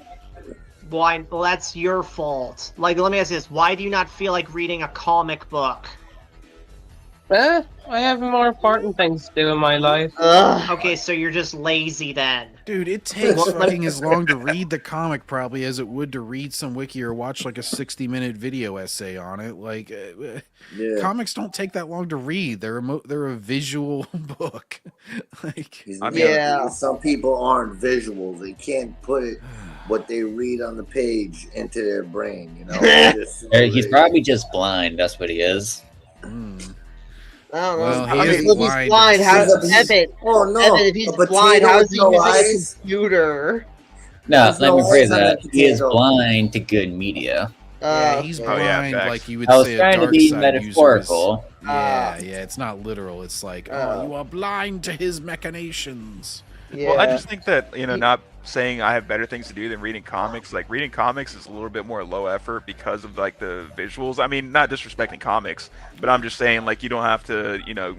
Why? Well, that's your fault. Like, let me ask you this: why do you not feel like reading a comic book? I have more important things to do in my life. Okay, so you're just lazy then. Dude, it takes fucking as long to read the comic probably as it would to read some wiki or watch like a 60-minute video essay on it. Like, comics don't take that long to read. They're a visual book. Like, some people aren't visuals. They can't put what they read on the page into their brain. You know, he's probably just blind. That's what he is. I don't know. Well, if he's blind, how is Evan? Evan, if he's blind, how is he using a computer? No, let me phrase that. He is blind to good media. Yeah, he's blind, like you would I was say. trying a dark to be side metaphorical. Yeah, it's not literal. It's like, oh, you are blind to his machinations. Well, I just think that, you know, not saying I have better things to do than reading comics. Like, reading comics is a little bit more low effort because of, like, the visuals. I mean, not disrespecting comics, but I'm just saying, like, you don't have to, you know,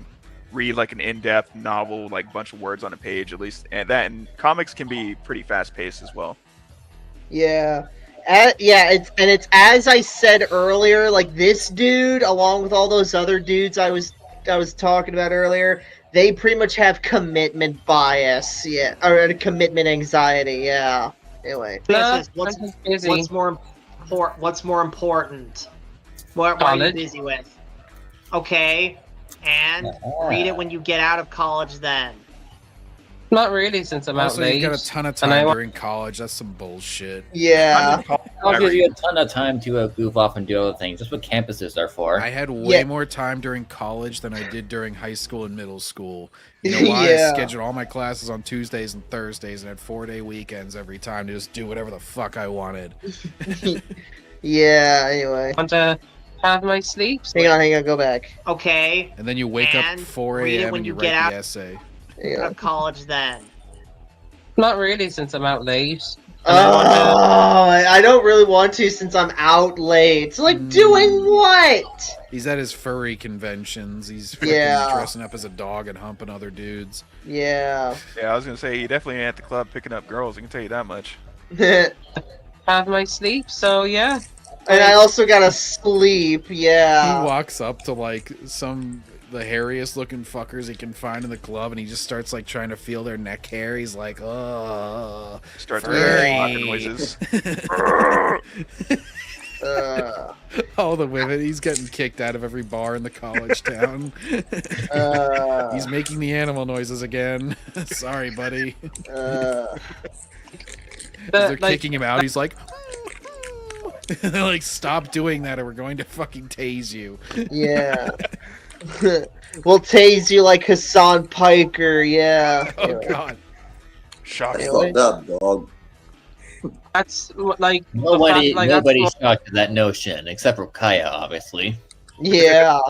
read, like, an in-depth novel, like, bunch of words on a page, at least. And comics can be pretty fast-paced as well. Yeah. It's as I said earlier, like, this dude, along with all those other dudes I was talking about earlier, they pretty much have commitment bias, or commitment anxiety, Anyway, what's more important? What are you busy with? Okay, and read it when you get out of college. Then. Not really, since I'm out late. You got a ton of time during college. That's some bullshit. Yeah. I'll give you a ton of time to goof off and do other things. That's what campuses are for. I had way more time during college than I did during high school and middle school. You know why? I scheduled all my classes on Tuesdays and Thursdays and had 4-day weekends every time to just do whatever the fuck I wanted. Anyway. Want to have my sleep? Hang on, go back. Okay. And then you wake up at 4 a.m. and you write the essay. Out of college then. Not really, since I'm out late. I don't really want to since I'm out late. So, like, doing what? He's at his furry conventions. He's dressing up as a dog and humping other dudes. Yeah, I was gonna say he definitely ain't at the club picking up girls. I can tell you that much. Have my sleep, so yeah. And I also gotta sleep. Yeah. He walks up to like the hairiest looking fuckers he can find in the club, and he just starts like trying to feel their neck hair. He's like, oh, starts making noises. All the women. He's getting kicked out of every bar in the college town. He's making the animal noises again. Sorry, buddy. They're kicking him out. He's like, they're like, stop doing that, or we're going to fucking tase you. Yeah. We'll tase you like Hassan Piker, yeah. Oh god. Shocking. Fucked up, dog. That's like nobody's shocked at that notion, except for Kaya, obviously. Yeah.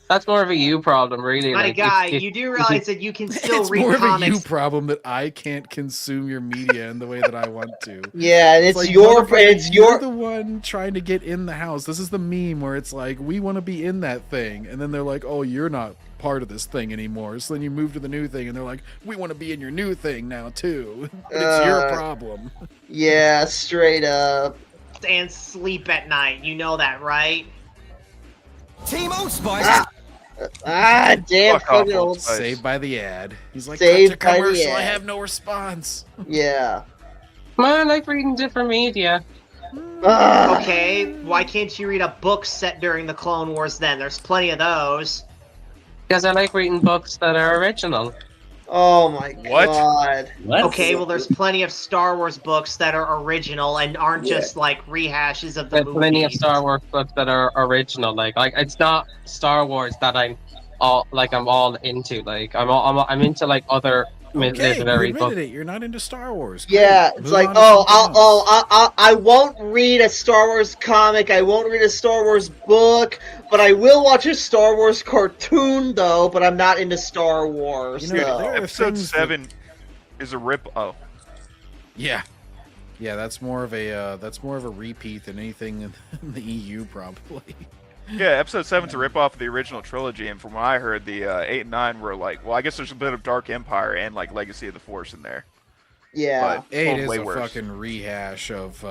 That's more of a you problem, really. My guy, you do realize that you can still read more comics. of a you problem that I can't consume your media in the way that I want to. Yeah, and it's your you're the one trying to get in the house. This is the meme where it's like, we want to be in that thing, and then they're like, oh, you're not part of this thing anymore. So then you move to the new thing, and they're like, we want to be in your new thing now too. But it's your problem. Yeah, straight up. And sleep at night. You know that, right? Team Old Spice. Damn fucking old. Saved by the ad. He's like, Saved cut by to the commercial. I ad. have no response. Yeah. I like reading different media. Okay, why can't you read a book set during the Clone Wars then? There's plenty of those. Because I like reading books that are original. Oh my god. Okay, well there's plenty of Star Wars books that are original and aren't just like rehashes of the There's movies. plenty of Star Wars books that are original. Like it's not Star Wars that I'm all into. Like I'm into like other Okay, you literary admitted books. it. You're not into Star Wars. Yeah, Great. it's Move like, on to something else. I won't read a Star Wars comic, I won't read a Star Wars book, but I will watch a Star Wars cartoon, though, but I'm not into Star Wars, though. Episode 7 is a rip. Oh, Yeah, that's more of a repeat than anything in the EU, probably. yeah. Episode 7's a rip off of the original trilogy, and from what I heard, the 8 and 9 were like, well, I guess there's a bit of Dark Empire and like Legacy of the Force in there. Yeah. But 8 both is way a worse. fucking rehash of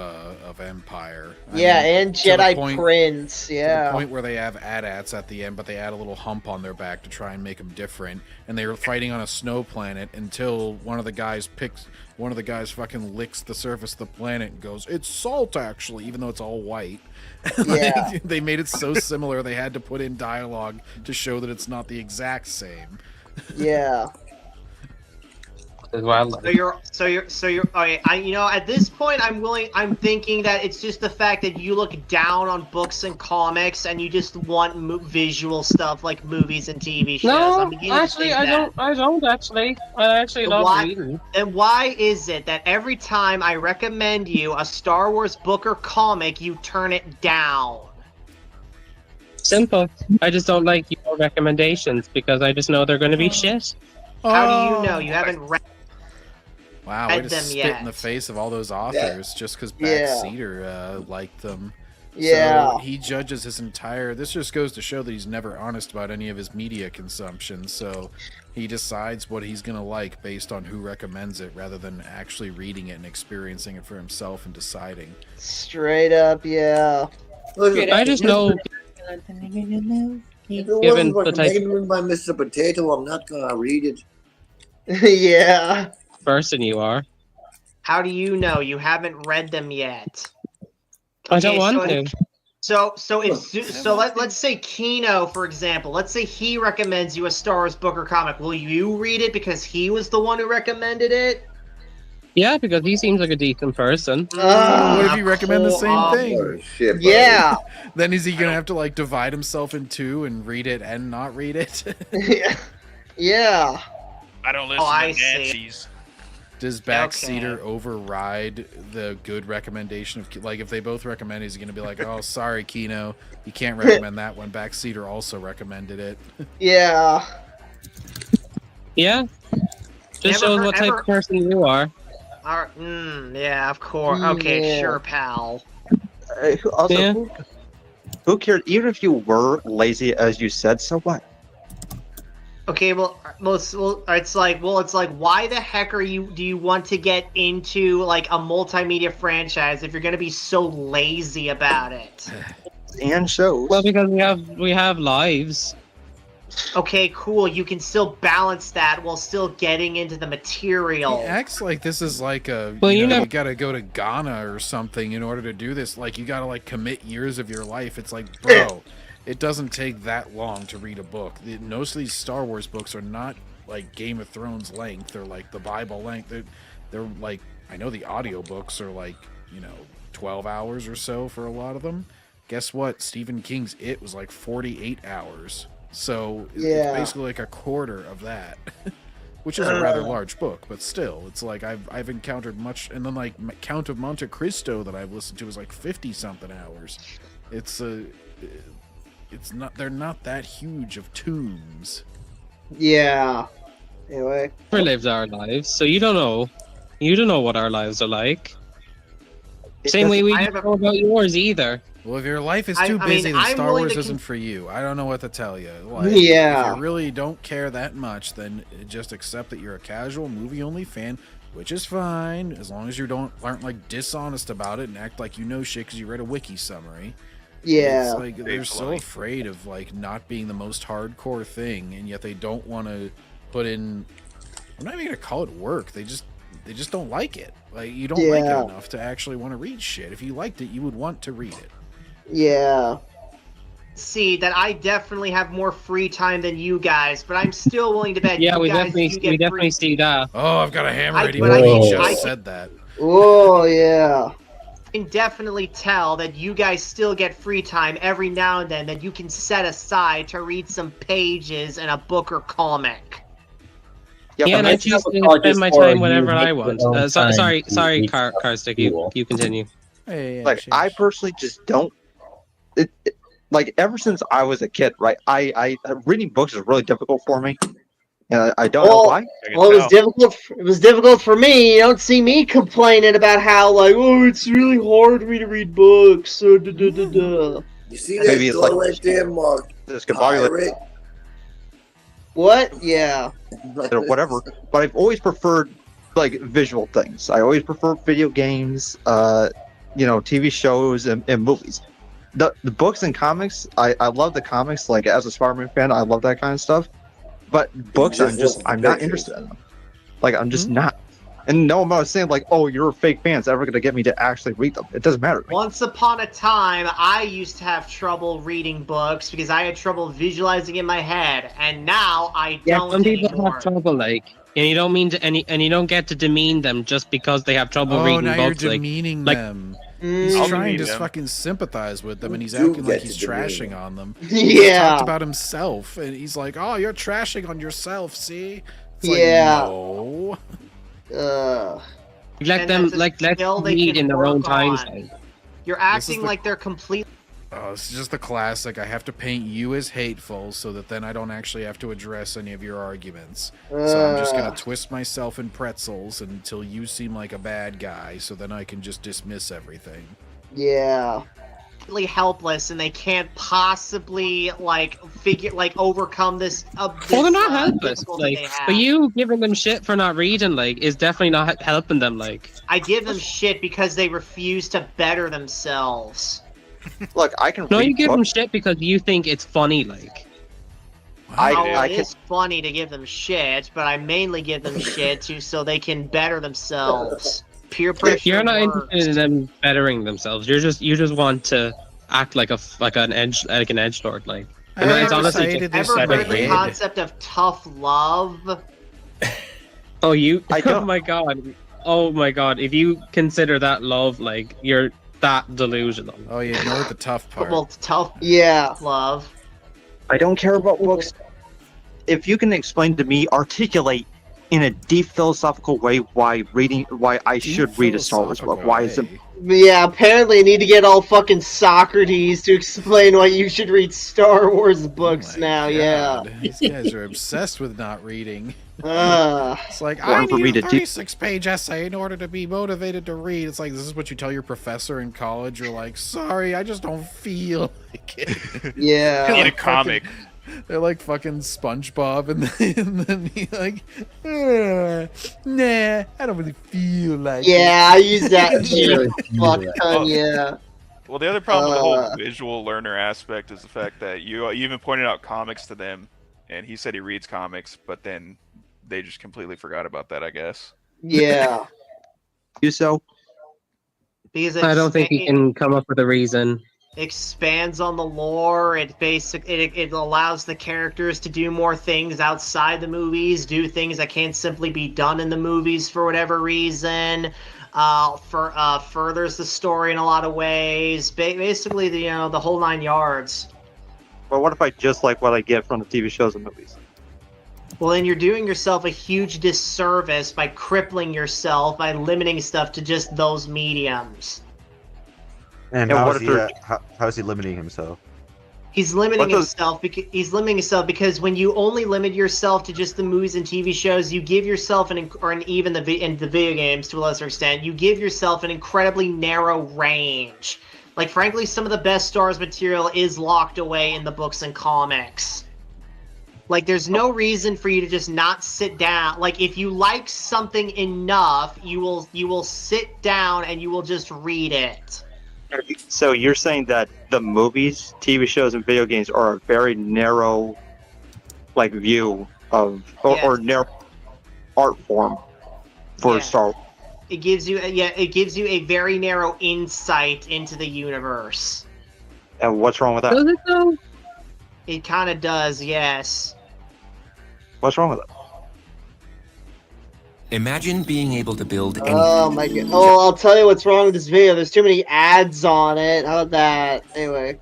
Empire. And to the Jedi point- Prince, To yeah. the point where they have AT-ATs at the end, but they add a little hump on their back to try and make them different. And they were fighting on a snow planet until one of the guys fucking licks the surface of the planet and goes, "It's salt, actually," even though it's all white. Yeah. They made it so similar they had to put in dialogue to show that it's not the exact same. Yeah. As well. So you're okay. At this point I'm thinking that it's just the fact that you look down on books and comics and you just want visual stuff like movies and TV shows. I'm No, beginning to actually, think I that. don't actually. I actually love reading. And why is it that every time I recommend you a Star Wars book or comic, you turn it down? Simple. I just don't like your recommendations because I just know they're going to be shit. How do you know? You haven't read Wow, way read to them spit yet. in the face of all those authors just because Yeah. Backseater liked them. Yeah. So he judges his entire... This just goes to show that he's never honest about any of his media consumption. So he decides what he's going to like based on who recommends it rather than actually reading it and experiencing it for himself and deciding. Straight up, yeah. I just know. If it Given wasn't the type recommended by Mr. Potato, I'm not gonna read it. Yeah. person you are. How do you know? You haven't read them yet. I don't want to. Let's say Kino, for example. Let's say he recommends you a Star Wars book or comic. Will you read it because he was the one who recommended it? Yeah, because he seems like a decent person. What if you recommend the same thing? Shit, Yeah. Then is he gonna have to like divide himself in two and read it and not read it? Yeah. I don't listen I to see. Nancy's. Does Backseater override the good recommendation of like if they both recommend it, is he gonna be like, oh sorry Kino, you can't recommend that one. Backseater also recommended it. Yeah. Yeah. Just shows what type of person you are. Yeah, of course. Okay, Yeah. sure, pal. Also, Yeah. who cared? Even if you were lazy, as you said, so what? Okay, it's like, why the heck do you want to get into like a multimedia franchise if you're gonna be so lazy about it? And shows. Well, because we have lives. Okay, cool. You can still balance that while still getting into the material. He acts like this is like a Well, you never- gotta go to Ghana or something in order to do this. Like you gotta like commit years of your life. It's like, bro, it doesn't take that long to read a book. Most of these Star Wars books are not like Game of Thrones length or like the Bible length. They're like, I know the audiobooks are like, 12 hours or so for a lot of them. Guess what? Stephen King's It was like 48 hours. So Yeah. it's basically like a quarter of that. Which is a rather large book, but still, it's like I've encountered much, and then like Count of Monte Cristo that I've listened to is like 50-something hours. They're not that huge of tombs. Yeah. Anyway. We lived our lives, so you don't know. You don't know what our lives are like. Same way we don't know about yours either. Well, if your life is I too mean, busy, then I'm Star willing Wars to isn't for you. I don't know what to tell you. Like, Yeah. If you really don't care that much, then just accept that you're a casual movie-only fan, which is fine, as long as you aren't like dishonest about it and act like you know shit because you read a wiki summary. Yeah. It's like they're so afraid of like not being the most hardcore thing, and yet they don't want to put in. I'm not even gonna call it work. They just don't like it. Like you don't like it enough to actually want to read shit. If you liked it, you would want to read it. Yeah. See that I definitely have more free time than you guys, but I'm still willing to bet. Yeah, you we guys definitely see that. Oh, I've got a hammer ready. But I said that. Oh yeah. I can definitely tell that you guys still get free time every now and then that you can set aside to read some pages in a book or comic. Yeah, and I choose to spend my time whenever I want. Sorry, Karstic, you continue. Like I personally just don't. Like ever since I was a kid, right? I reading books is really difficult for me. I don't know why. Well, it was difficult. It was difficult for me. You don't see me complaining about how like, oh, it's really hard for me to read books. You see that Maybe it's door like- right there, Mark? Pirate. What? Yeah. Or whatever. But I've always preferred like visual things. I always prefer video games, TV shows and movies. The books and comics, I love the comics. Like as a Spider-Man fan, I love that kind of stuff. But books, I'm not interested in them. Like I'm just not. And no amount of saying like, oh, you're a fake fan is ever gonna get me to actually read them. It doesn't matter to me. Once upon a time, I used to have trouble reading books because I had trouble visualizing in my head, and now I don't Some people anymore. have trouble, like, and you don't mean to and you don't get to demean them just because they have trouble reading now books. you're demeaning them. He's trying to fucking sympathize with them, and he's acting like he's trashing on them. He talked about himself, and he's like, "Oh, you're trashing on yourself." See? It's like, no. Let them read in their own time. You're acting like they're complete. Oh, it's just the classic. I have to paint you as hateful so that then I don't actually have to address any of your arguments. So I'm just gonna twist myself in pretzels until you seem like a bad guy, so then I can just dismiss everything. Yeah. Really helpless, and they can't possibly overcome this. Well, they're not helpless. Like, but you giving them shit for not reading, like, is definitely not helping them. Like, I give them shit because they refuse to better themselves. Look, I can. No, you give them shit because you think it's funny. Like, It's funny to give them shit, but I mainly give them shit so they can better themselves. Peer pressure. You're not interested in them bettering themselves. You just want to act like an edgelord. Like, it's honestly just ever heard the concept of tough love? Oh, you? Oh my god! If you consider that love, like, you're that delusional. Oh, you ignored the tough part. Well, tough. Yeah, love. I don't care about books. If you can explain to me, articulate in a deep philosophical way why I should read a Star Wars book. Why is it? Yeah, apparently I need to get all fucking Socrates to explain why you should read Star Wars books now. God. Yeah. These guys are obsessed with not reading. It's like, I need a 36-page essay in order to be motivated to read. It's like, this is what you tell your professor in college. You're like, sorry, I just don't feel like it. Yeah. I need a comic. They're like fucking SpongeBob, and then he like, nah, I don't really feel like it. I use that fuck ton, yeah. Well, the other problem with the whole visual learner aspect is the fact that you even pointed out comics to them, and he said he reads comics, but then they just completely forgot about that, I guess. Yeah. You so? Because I don't think he can come up with a reason. Expands on the lore. It allows the characters to do more things outside the movies, do things that can't simply be done in the movies for whatever reason. Furthers the story in a lot of ways. Basically, the whole 9 yards. Well, what if I just like what I get from the TV shows and movies? Well, then you're doing yourself a huge disservice by crippling yourself by limiting stuff to just those mediums. And Yeah, how what is if he, they're- how is he limiting himself? He's limiting himself because when you only limit yourself to just the movies and TV shows, you give yourself in the video games to a lesser extent, you give yourself an incredibly narrow range. Like, frankly, some of the best Star Wars material is locked away in the books and comics. Like, there's no reason for you to just not sit down. Like, if you like something enough, you will sit down and you will just read it. So you're saying that the movies, TV shows, and video games are a very narrow, like, view of or narrow art form for Star Wars. It gives you a very narrow insight into the universe. And what's wrong with that? Does it though? It kind of does, yes. What's wrong with it? Imagine being able to build any. Oh my god. Oh, I'll tell you what's wrong with this video. There's too many ads on it. How about that? Anyway.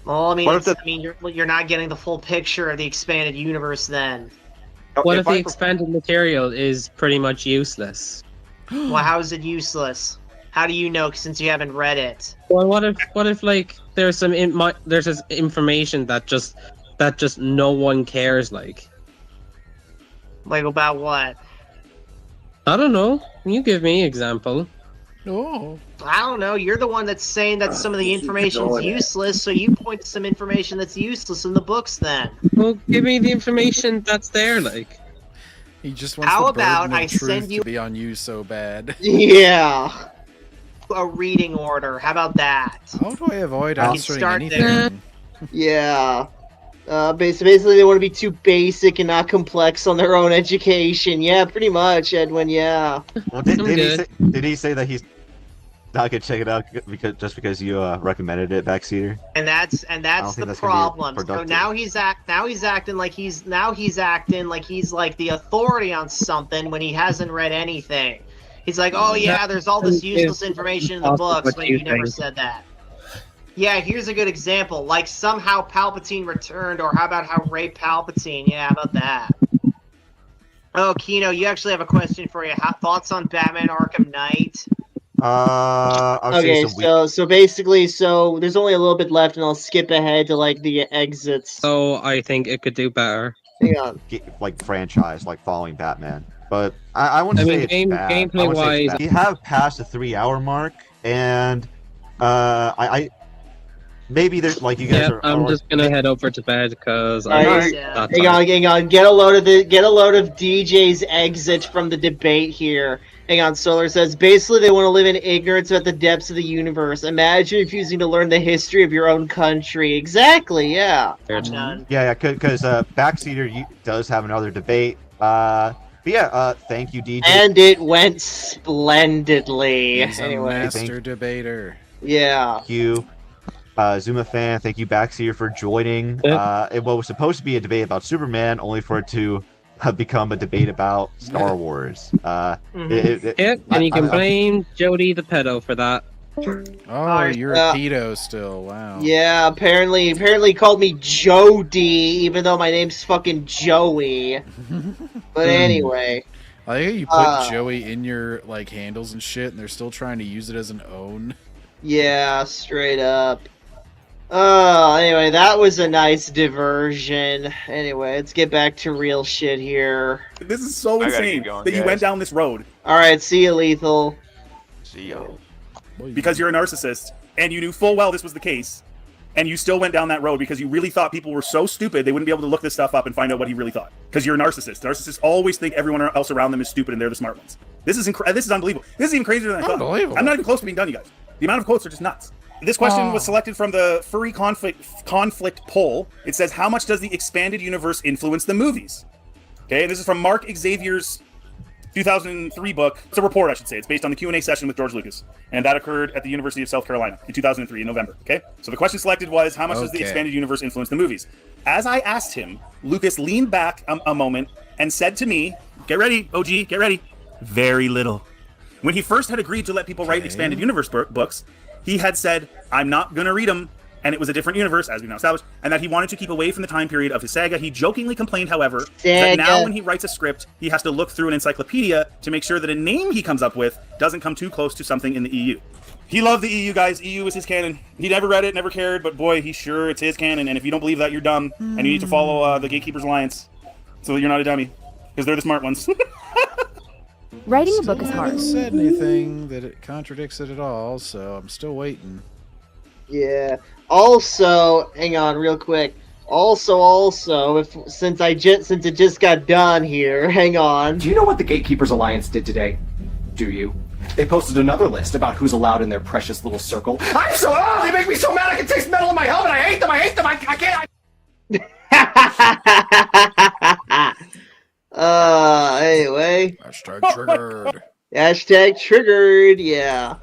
Well, I mean, you're not getting the full picture of the expanded universe then. What if the expanded material is pretty much useless? Well, how is it useless? How do you know since you haven't read it? Well, what if like there's just information that just no one cares like? Like about what? I don't know. You give me an example. No. I don't know. You're the one that's saying that some of the information's useless, so you point to some information that's useless in the books then. Well, give me the information that's there, like. He just wants How the burden about of I truth send you- to be on you so bad. Yeah. A reading order. How about that? How do I avoid We can answering start anything? there. Yeah. Basically, they want to be too basic and not complex on their own education. Yeah, pretty much, Edwin. Yeah. Well, did he say that he's not gonna check it out because you recommended it, Backseater? And that's think the that's gonna be problem. So productive. now he's acting like he's like the authority on something when he hasn't read anything. He's like, oh yeah, there's all this useless information in the books, but you never said that. Yeah, here's a good example. Like somehow Palpatine returned, or how about how Rey Palpatine? Yeah, how about that? Oh, Kino, you actually have a question for you. Thoughts on Batman Arkham Knight? Okay, so basically, there's only a little bit left, and I'll skip ahead to like the exits. So I think it could do better. Hang on. Like franchise, like following Batman. But I wouldn't say it's bad. Gameplay wise, you have passed the 3-hour mark, and I maybe there's like you guys are. I'm just gonna head over to bed because Hang on. Get a load of DJ's exit from the debate here. Hang on. Solar says basically they want to live in ignorance about the depths of the universe. Imagine refusing to learn the history of your own country. Exactly. Yeah. Yeah, because Backseater does have another debate. But yeah, thank you, DJ. And it went splendidly. He's a Anyway. master debater. Yeah. Thank you, Zuma fan. Thank you, Backseater, for joining. It was supposed to be a debate about Superman, only for it to become a debate about Star Wars. And you can blame Jody the pedo for that. Oh, you're a pedo still. Wow. Yeah, apparently he called me Jody, even though my name's fucking Joey. But anyway. I think you put Joey in your like handles and shit, and they're still trying to use it as an own. Yeah, straight up. Anyway, that was a nice diversion. Anyway, let's get back to real shit here. This is so insane that you went down this road. Alright, see you, Lethal. See ya. Because you're a narcissist, and you knew full well this was the case, and you still went down that road because you really thought people were so stupid they wouldn't be able to look this stuff up and find out what he really thought. Because you're a narcissist. Narcissists always think everyone else around them is stupid and they're the smart ones. This is unbelievable. This is even crazier than I thought. Unbelievable. I'm not even close to being done, you guys. The amount of quotes are just nuts. This question was selected from the Furry Conflict poll. It says, how much does the expanded universe influence the movies? Okay, this is from Mark Xavier's 2003 book. It's a report, I should say. It's based on the Q&A session with George Lucas. And that occurred at the University of South Carolina in 2003 in November. Okay? So the question selected was, how much does the expanded universe influence the movies? As I asked him, Lucas leaned back a moment and said to me, get ready, OG, get ready. Very little. When he first had agreed to let people write expanded universe books, he had said, I'm not going to read them, and it was a different universe, as we've now established, and that he wanted to keep away from the time period of his saga. He jokingly complained, however, that now when he writes a script, he has to look through an encyclopedia to make sure that a name he comes up with doesn't come too close to something in the EU. He loved the EU, guys. EU is his canon. He never read it, never cared, but boy, he's sure it's his canon, and if you don't believe that, you're dumb, and you need to follow the Gatekeepers Alliance so that you're not a dummy, because they're the smart ones. Writing a book is hard. I haven't said anything that it contradicts it at all, so I'm still waiting. Yeah. Also, hang on, real quick. Also, since it just got done here, hang on. Do you know what the Gatekeepers Alliance did today? Do you? They posted another list about who's allowed in their precious little circle. They make me so mad I can taste metal in my helmet. I hate them. I can't. Anyway. Hashtag triggered. Hashtag triggered, yeah.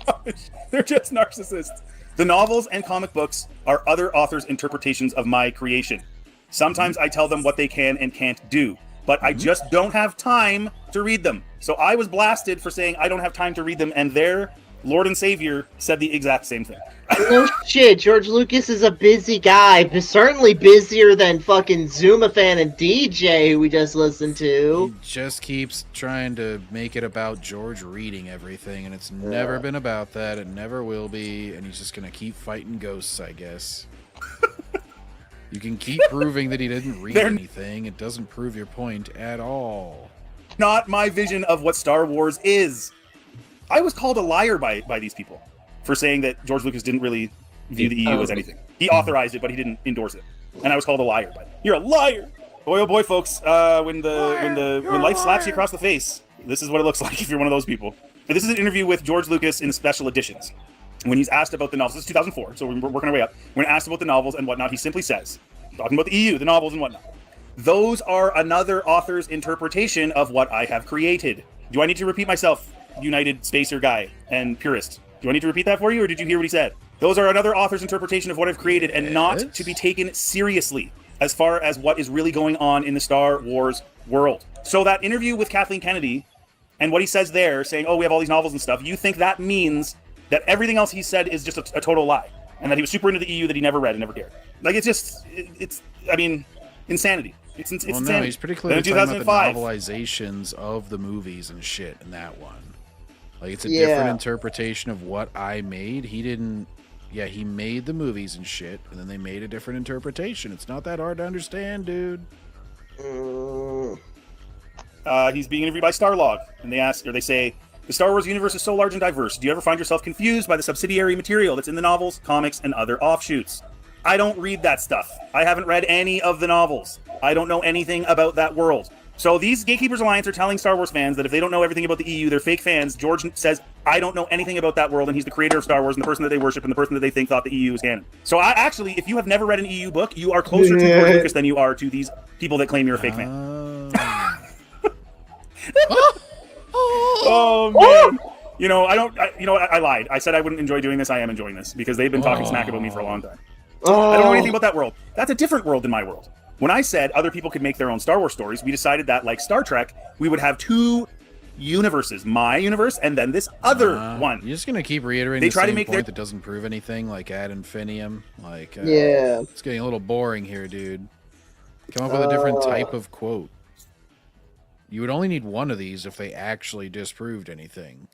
They're just narcissists. The novels and comic books are other authors' interpretations of my creation. Sometimes I tell them what they can and can't do, but I just don't have time to read them. So I was blasted for saying I don't have time to read them, and their Lord and Savior said the exact same thing. No shit, George Lucas is a busy guy, but certainly busier than fucking ZumaFan and DJ, who we just listened to. He just keeps trying to make it about George reading everything, and it's never been about that. It never will be, and he's just gonna keep fighting ghosts, I guess. You can keep proving that he didn't read anything. It doesn't prove your point at all. Not my vision of what Star Wars is. I was called a liar by these people for saying that George Lucas didn't really view the EU as anything. He authorized it, but he didn't endorse it. And I was called a liar. But you're a liar! Boy, oh boy, folks, when life slaps you across the face, this is what it looks like if you're one of those people. But this is an interview with George Lucas in special editions. When he's asked about the novels, this is 2004, so we're working our way up. When asked about the novels and whatnot, he simply says, talking about the EU, the novels and whatnot, those are another author's interpretation of what I have created. Do I need to repeat myself, United Spacer guy and purist? Do I need to repeat that for you, or did you hear what he said? Those are another author's interpretation of what I've created, and not to be taken seriously as far as what is really going on in the Star Wars world. So that interview with Kathleen Kennedy and what he says there, saying, oh, we have all these novels and stuff, you think that means that everything else he said is just a total lie, and that he was super into the EU that he never read and never cared. Like, it's I mean, insanity. It's well, no, insanity. he's pretty clearly Then in talking about 2005, the novelizations of the movies and shit in that one. Like, it's a different interpretation of what I made. He didn't... Yeah, he made the movies and shit, and then they made a different interpretation. It's not that hard to understand, dude. He's being interviewed by Starlog, and they say, the Star Wars universe is so large and diverse. Do you ever find yourself confused by the subsidiary material that's in the novels, comics, and other offshoots? I don't read that stuff. I haven't read any of the novels. I don't know anything about that world. So these Gatekeepers Alliance are telling Star Wars fans that if they don't know everything about the EU, they're fake fans. George says, I don't know anything about that world, and he's the creator of Star Wars and the person that they worship and the person that they think thought the EU was canon. So actually, if you have never read an EU book, you are closer to George Lucas than you are to these people that claim you're a fake fan. Oh, man. You know, I lied. I said I wouldn't enjoy doing this. I am enjoying this because they've been talking smack about me for a long time. I don't know anything about that world. That's a different world than my world. When I said other people could make their own Star Wars stories, we decided that, like Star Trek, we would have two universes. My universe and then this other one. You're just going to keep reiterating the same point that doesn't prove anything, like ad infinitum. Like, it's getting a little boring here, dude. Come up with a different type of quote. You would only need one of these if they actually disproved anything.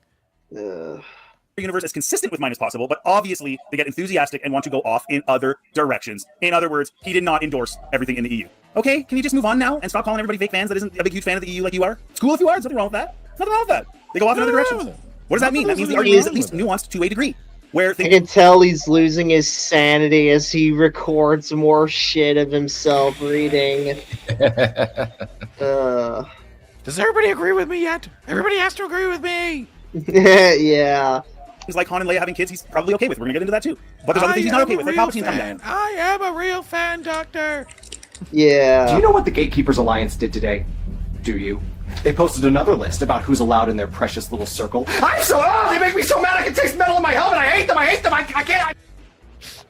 Universe as consistent with mine as possible, but obviously they get enthusiastic and want to go off in other directions. In other words, he did not endorse everything in the EU. Okay, can you just move on now and stop calling everybody fake fans that isn't a big huge fan of the EU like you are? It's cool if you are. There's nothing wrong with that. There's nothing wrong with that. They go off in other directions. What does that mean? That means the argument is at least nuanced to a degree. Where I can tell he's losing his sanity as he records more shit of himself reading. Does everybody agree with me yet? Everybody has to agree with me. Yeah. Things like Han and Leia having kids, he's probably okay with. We're gonna get into that too. But there's other things he's not okay with, like Palpatine coming down. I am a real fan, Doctor. Yeah. Do you know what the Gatekeepers Alliance did today? Do you? They posted another list about who's allowed in their precious little circle. They make me so mad I can taste metal in my helmet. I hate them. I can't.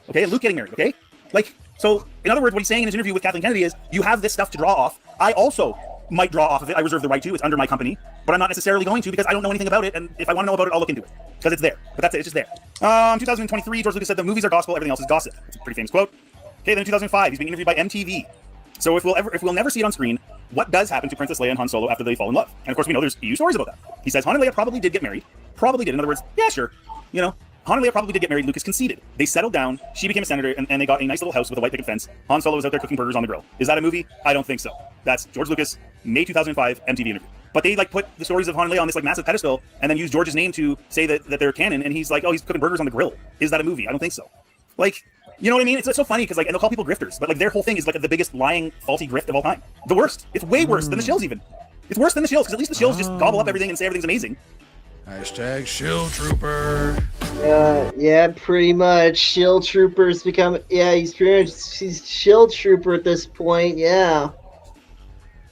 Okay, Luke getting married, okay? Like, so, in other words, what he's saying in his interview with Kathleen Kennedy is, you have this stuff to draw off. I also might draw off of it. I reserve the right to. It's under my company. But I'm not necessarily going to because I don't know anything about it. And if I want to know about it, I'll look into it. Because it's there. But that's it. It's just there. 2023, George Lucas said the movies are gospel, everything else is gossip. It's a pretty famous quote. Okay, then in 2005, he's being interviewed by MTV. So if we'll never see it on screen, what does happen to Princess Leia and Han Solo after they fall in love? And of course, we know there's EU stories about that. He says Han and Leia probably did get married. Probably did. In other words, yeah, sure. You know, Han and Leia probably did get married. Lucas conceded. They settled down. She became a senator, and they got a nice little house with a white picket fence. Han Solo was out there cooking burgers on the grill. Is that a movie? I don't think so. That's George Lucas, May 2005, MTV interview. But they like put the stories of Han and Leia on this like massive pedestal, and then use George's name to say that they're canon. And he's like, oh, he's cooking burgers on the grill. Is that a movie? I don't think so. Like, you know what I mean? It's so funny because like, and they'll call people grifters, but like their whole thing is like the biggest lying, faulty grift of all time. The worst. It's way worse than the Shills even. It's worse than the Shills because at least the Shills just gobble up everything and say everything's amazing. Hashtag shield trooper. Yeah, pretty much. Shield trooper's become. Yeah, he's shield trooper at this point. Yeah.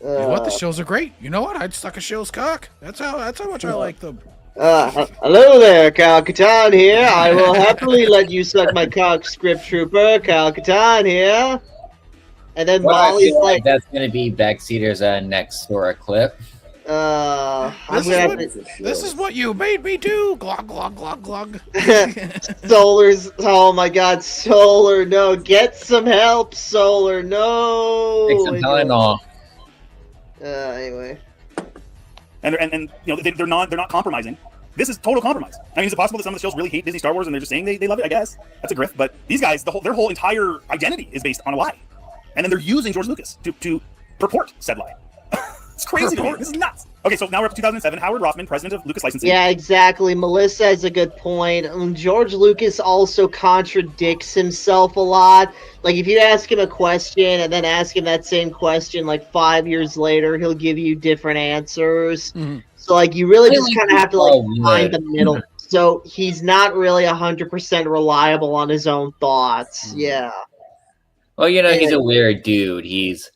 You know what? The shills are great. You know what? I'd suck a shill's cock. That's how much I like them. Hello there, Kyle Katarn here. I will happily let you suck my cock, script trooper. Kyle Katarn here. And then Well, I Molly's feel like, that's gonna be Backseater's next Sora clip. This is what you made me do. Glug glug glug glug. Solar's. Oh my God, Solar! No, get some help, Solar! No. Take some Tylenol. Anyway. And you know they're not compromising. This is total compromise. I mean, is it possible that some of the shows really hate Disney Star Wars and they're just saying they love it? I guess that's a grift. But these guys, their whole entire identity is based on a lie, and then they're using George Lucas to purport said lie. It's crazy to me. This is nuts. Okay, so now we're up to 2007. Howard Rothman, president of Lucas Licensing. Yeah, exactly. Melissa has a good point. George Lucas also contradicts himself a lot. Like, if you ask him a question and then ask him that same question like 5 years later, he'll give you different answers. Mm-hmm. So, like, you really just kind of have to, like, find the middle. So, he's not really 100% reliable on his own thoughts. Yeah. Well, you know, he's a weird dude. He's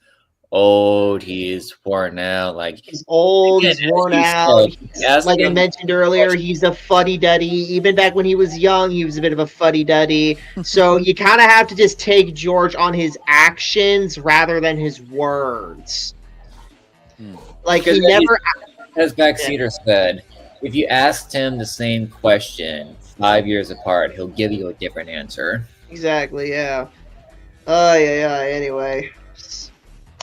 old, he's worn out, like he's old, he's worn out. Like I mentioned earlier, he's a fuddy-duddy. Even back when he was young, he was a bit of a fuddy-duddy. So you kind of have to just take George on his actions rather than his words. Like he never, as Backseater said, if you asked him the same question 5 years apart, he'll give you a different answer. Exactly, yeah. Anyway.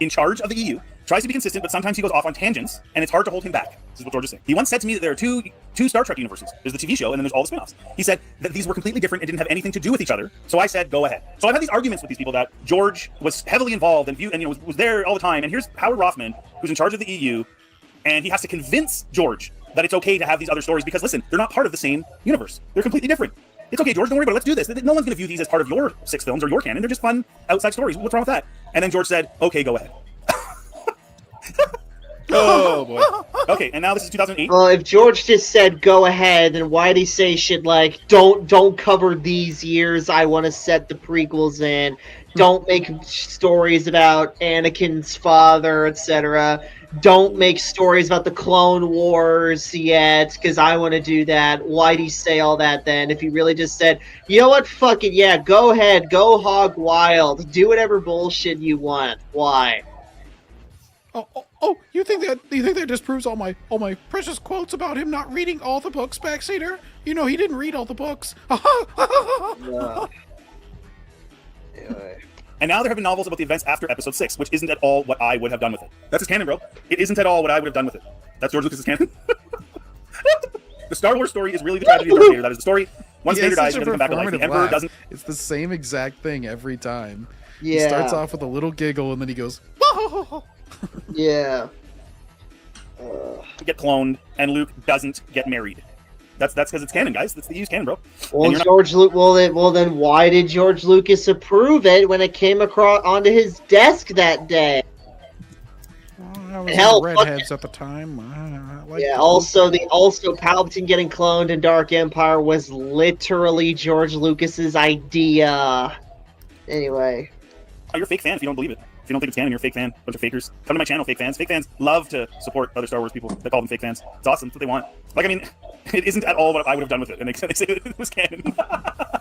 In charge of the EU, tries to be consistent, but sometimes he goes off on tangents, and it's hard to hold him back. This is what George is saying. He once said to me that there are two Star Trek universes. There's the TV show, and then there's all the spin-offs. He said that these were completely different and didn't have anything to do with each other. So I said, go ahead. So I've had these arguments with these people that George was heavily involved and was there all the time. And here's Howard Rothman, who's in charge of the EU, and he has to convince George that it's okay to have these other stories because, listen, they're not part of the same universe. They're completely different. It's okay, George, don't worry about it. Let's do this. No one's going to view these as part of your 6 films or your canon. They're just fun outside stories. What's wrong with that? And then George said, okay, go ahead. Oh boy. Okay, and now this is 2008. Well, if George just said go ahead, then why'd he say shit like don't cover these years? I want to set the prequels in. Don't make stories about Anakin's father, etc. Don't make stories about the Clone Wars yet, because I want to do that. Why'd he say all that then? If he really just said, you know what, fuck it, yeah, go ahead, go hog wild, do whatever bullshit you want. Why? Oh, you think that disproves all my precious quotes about him not reading all the books, Backseater? You know he didn't read all the books. Yeah. Anyway. And now there have been novels about the events after Episode 6, which isn't at all what I would have done with it. That's his canon, bro. It isn't at all what I would have done with it. That's George Lucas's canon. The Star Wars story is really the tragedy of Darth Vader. That is the story. Once Vader dies, he's going to come back to life. The Emperor doesn't. It's the same exact thing every time. Yeah. He starts off with a little giggle and then he goes, yeah. Get cloned, and Luke doesn't get married. That's because it's canon, guys. That's the EU's canon, bro. Well, then why did George Lucas approve it when it came across onto his desk that day? Hell, redheads at the time. Also Palpatine getting cloned in Dark Empire was literally George Lucas's idea. Anyway. Oh, you're a fake fan if you don't believe it. If you don't think it's canon, you're a fake fan. Bunch of fakers. Come to my channel, fake fans. Fake fans love to support other Star Wars people. They call them fake fans. It's awesome. It's what they want. Like, I mean, it isn't at all what I would have done with it. And they say it was canon.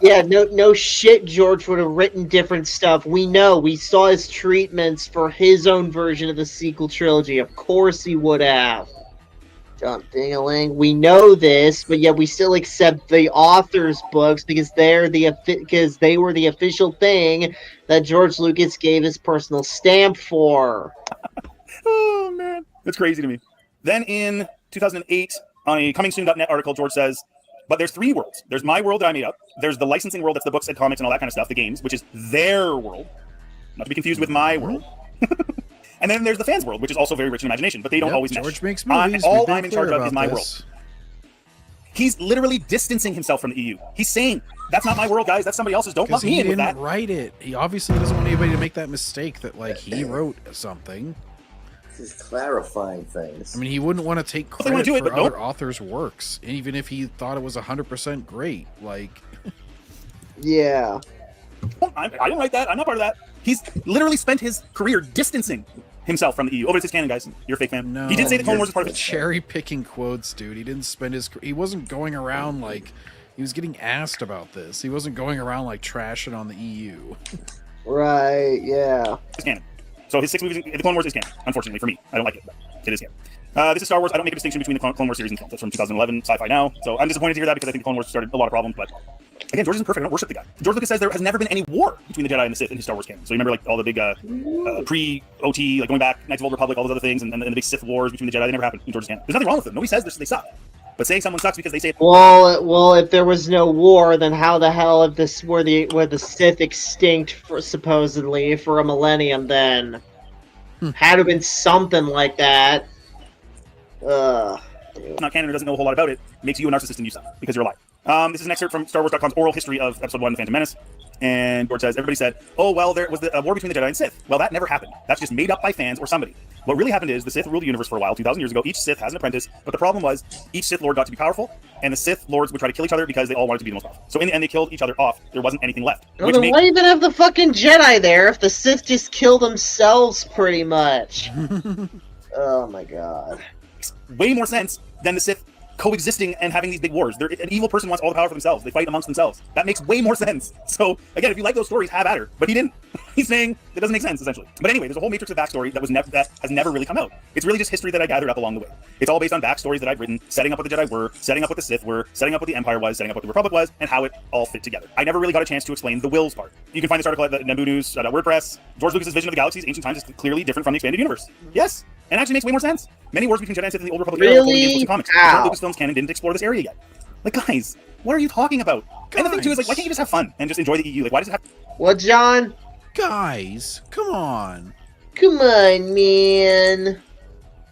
Yeah, no shit, George would have written different stuff. We know. We saw his treatments for his own version of the sequel trilogy. Of course he would have. John Ding-a-ling. We know this, but yet we still accept the author's books because they were the official thing that George Lucas gave his personal stamp for. Oh, man. That's crazy to me. Then in 2008, on a comingsoon.net article, George says, but there's 3 worlds. There's my world that I made up. There's the licensing world, that's the books and comics and all that kind of stuff, the games, which is their world. Not to be confused with my world. And then there's the fans' world, which is also very rich in imagination, but they don't always mesh. George makes movies. All I'm in charge of is my world. He's literally distancing himself from the EU. He's saying, that's not my world, guys. That's somebody else's. Don't lump me in with that. He didn't write it. He obviously doesn't want anybody to make that mistake that, like, he wrote something. Just clarifying things. I mean, he wouldn't want to take They wanna credit do it, for but nope. other authors' works, even if he thought it was 100% great. Like, Yeah. I didn't write that. I'm not part of that. He's literally spent his career distancing himself from the EU. Oh, but it's his canon, guys. You're a fake fan. no, He did say the Clone Wars is part of it. cherry picking quotes, dude. He didn't spend his. He wasn't going around like he was getting asked about this. He wasn't going around like trashing on the EU. Right. Yeah. It's canon. So his 6 movies, the Clone Wars is canon. Unfortunately for me, I don't like it, but it is canon. This is Star Wars. I don't make a distinction between the Clone Wars series and films. That's from 2011, Sci-Fi Now. So I'm disappointed to hear that because I think the Clone Wars started a lot of problems. But again, George isn't perfect. I don't worship the guy. George Lucas says there has never been any war between the Jedi and the Sith in his Star Wars canon. So you remember like all the big pre-OT, like going back, Knights of Old Republic, all those other things, and the big Sith wars between the Jedi. They never happened in George's canon. There's nothing wrong with them. Nobody says they suck. But saying someone sucks because they say it. Well, if there was no war, then how the hell if this were the Sith extinct supposedly for a millennium? Then had to have been something like that. Not canon or doesn't know a whole lot about it makes you a narcissist and you suck because you're a liar. This is an excerpt from StarWars.com's oral history of Episode 1, The Phantom Menace. And George says, everybody said, oh, well, there was a war between the Jedi and Sith. Well, that never happened. That's just made up by fans or somebody. What really happened is the Sith ruled the universe for a while, 2,000 years ago. Each Sith has an apprentice, but the problem was each Sith Lord got to be powerful, and the Sith Lords would try to kill each other because they all wanted to be the most powerful. So in the end, they killed each other off. There wasn't anything left. Well, then why even have the fucking Jedi there if the Sith just kill themselves pretty much? Oh my god. Way more sense than the Sith coexisting and having these big wars. An evil person wants all the power for themselves. They fight amongst themselves. That makes way more sense. So again, if you like those stories, have at her. But he didn't. He's saying it doesn't make sense essentially. But anyway, there's a whole matrix of backstory that has never really come out. It's really just history that I gathered up along the way. It's all based on backstories that I've written, setting up what the Jedi were, setting up what the Sith were, setting up what the Empire was, setting up what the Republic was, and how it all fit together. I never really got a chance to explain the wills part. You can find this article at the NambuNews.WordPress. George Lucas' vision of the galaxy's ancient times is clearly different from the expanded universe. Yes. And actually makes way more sense. Many wars between Jedi and Sith in the Old Republic era were told in games and comics. George Lucasfilm's canon didn't explore this area yet. Like, guys, what are you talking about? Guys. And the thing too is, like, why can't you just have fun and just enjoy the EU? Like, why does it have? What, John? Guys, come on. Come on, man.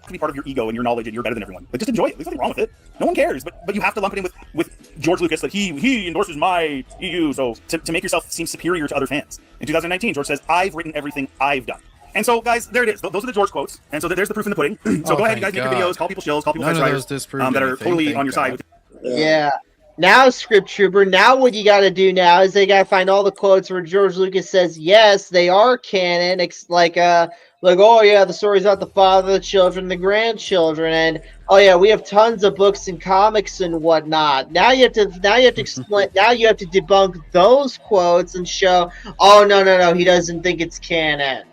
To be part of your ego and your knowledge and you're better than everyone. Like, just enjoy it. There's nothing wrong with it. No one cares. But you have to lump it in with George Lucas that he endorses my EU. So to make yourself seem superior to other fans. In 2019, George says, I've written everything I've done. And so, guys, there it is. Those are the George quotes. And so there's the proof in the pudding. So go ahead, you guys, make your videos, call people shills, call people None of writers those that are totally on your side. Yeah. Now, Script Trooper, now what you got to do now is they got to find all the quotes where George Lucas says, yes, they are canon. Like, oh, yeah, the story's about the father, the children, the grandchildren. And, oh, yeah, we have tons of books and comics and whatnot. Now you have to explain, now you have to debunk those quotes and show, oh, no, he doesn't think it's canon.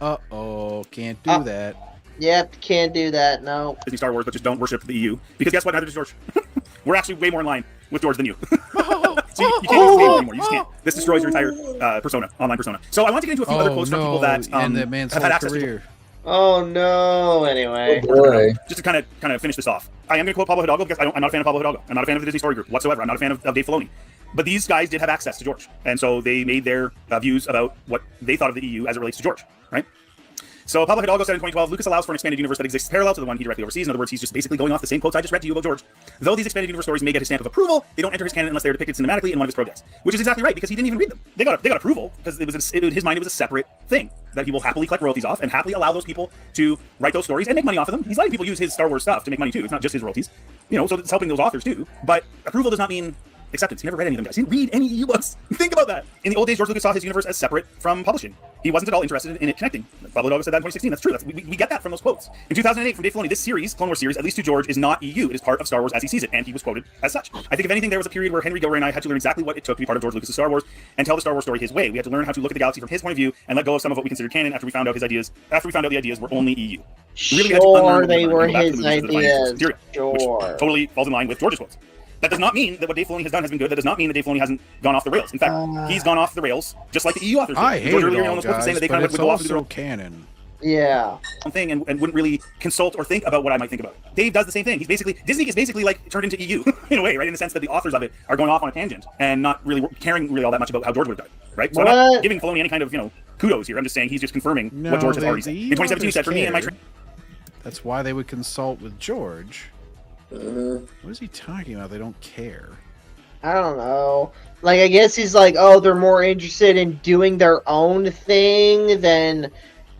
Uh-oh, can't do that. Yep, can't do that, no. Disney Star Wars, but just don't worship the EU. Because guess what? Neither does George. We're actually way more in line with George than you. So you can't use the name anymore. You just can't. This destroys your entire persona, online persona. So I want to get into a few other quotes from people that have had access to. Oh no! Anyway, just to kind of finish this off, I am going to quote Pablo Hidalgo because I'm not a fan of Pablo Hidalgo. I'm not a fan of the Disney Story Group whatsoever. I'm not a fan of Dave Filoni. But these guys did have access to George, and so they made their views about what they thought of the EU as it relates to George, right? So Pablo Hidalgo said in 2012, Lucas allows for an expanded universe that exists parallel to the one he directly oversees. In other words, he's just basically going off the same quotes I just read to you about George. Though these expanded universe stories may get his stamp of approval, they don't enter his canon unless they are depicted cinematically in one of his projects. Which is exactly right, because he didn't even read them. They got approval, because in his mind it was a separate thing that he will happily collect royalties off and happily allow those people to write those stories and make money off of them. He's letting people use his Star Wars stuff to make money too. It's not just his royalties. You know, so it's helping those authors too. But approval does not mean acceptance. He never read any of them, guys. He didn't read any EU books. Think about that. In the old days, George Lucas saw his universe as separate from publishing. He wasn't at all interested in it connecting. Pablo Hidalgo said that in 2016. That's true. We get that from those quotes. In 2008, from Dave Filoni, this series, Clone Wars series, at least to George, is not EU. It is part of Star Wars as he sees it, and he was quoted as such. I think if anything, there was a period where Henry Gilroy and I had to learn exactly what it took to be part of George Lucas' Star Wars and tell the Star Wars story his way. We had to learn how to look at the galaxy from his point of view and let go of some of what we considered canon after we found out the ideas were only EU. Sure, they were his ideas. Sure. Totally falls in line with George's quotes. That does not mean that what Dave Filoni has done has been good. That does not mean that Dave Filoni hasn't gone off the rails. In fact, he's gone off the rails just like the EU authors did. I hate George it earlier all, on those guys, saying that they but kind of it's would go off also canon. Yeah. Thing and wouldn't really consult or think about what I might think about it. Dave does the same thing. Disney is basically like turned into EU in a way, right? In the sense that the authors of it are going off on a tangent and not really caring really all that much about how George would have done, right? So I'm not giving Filoni any kind of kudos here. I'm just saying he's just confirming what George has already said. In 2017, he said, "For me and my." That's why they would consult with George. What is he talking about? They don't care. I don't know. Like, I guess he's like, oh, they're more interested in doing their own thing than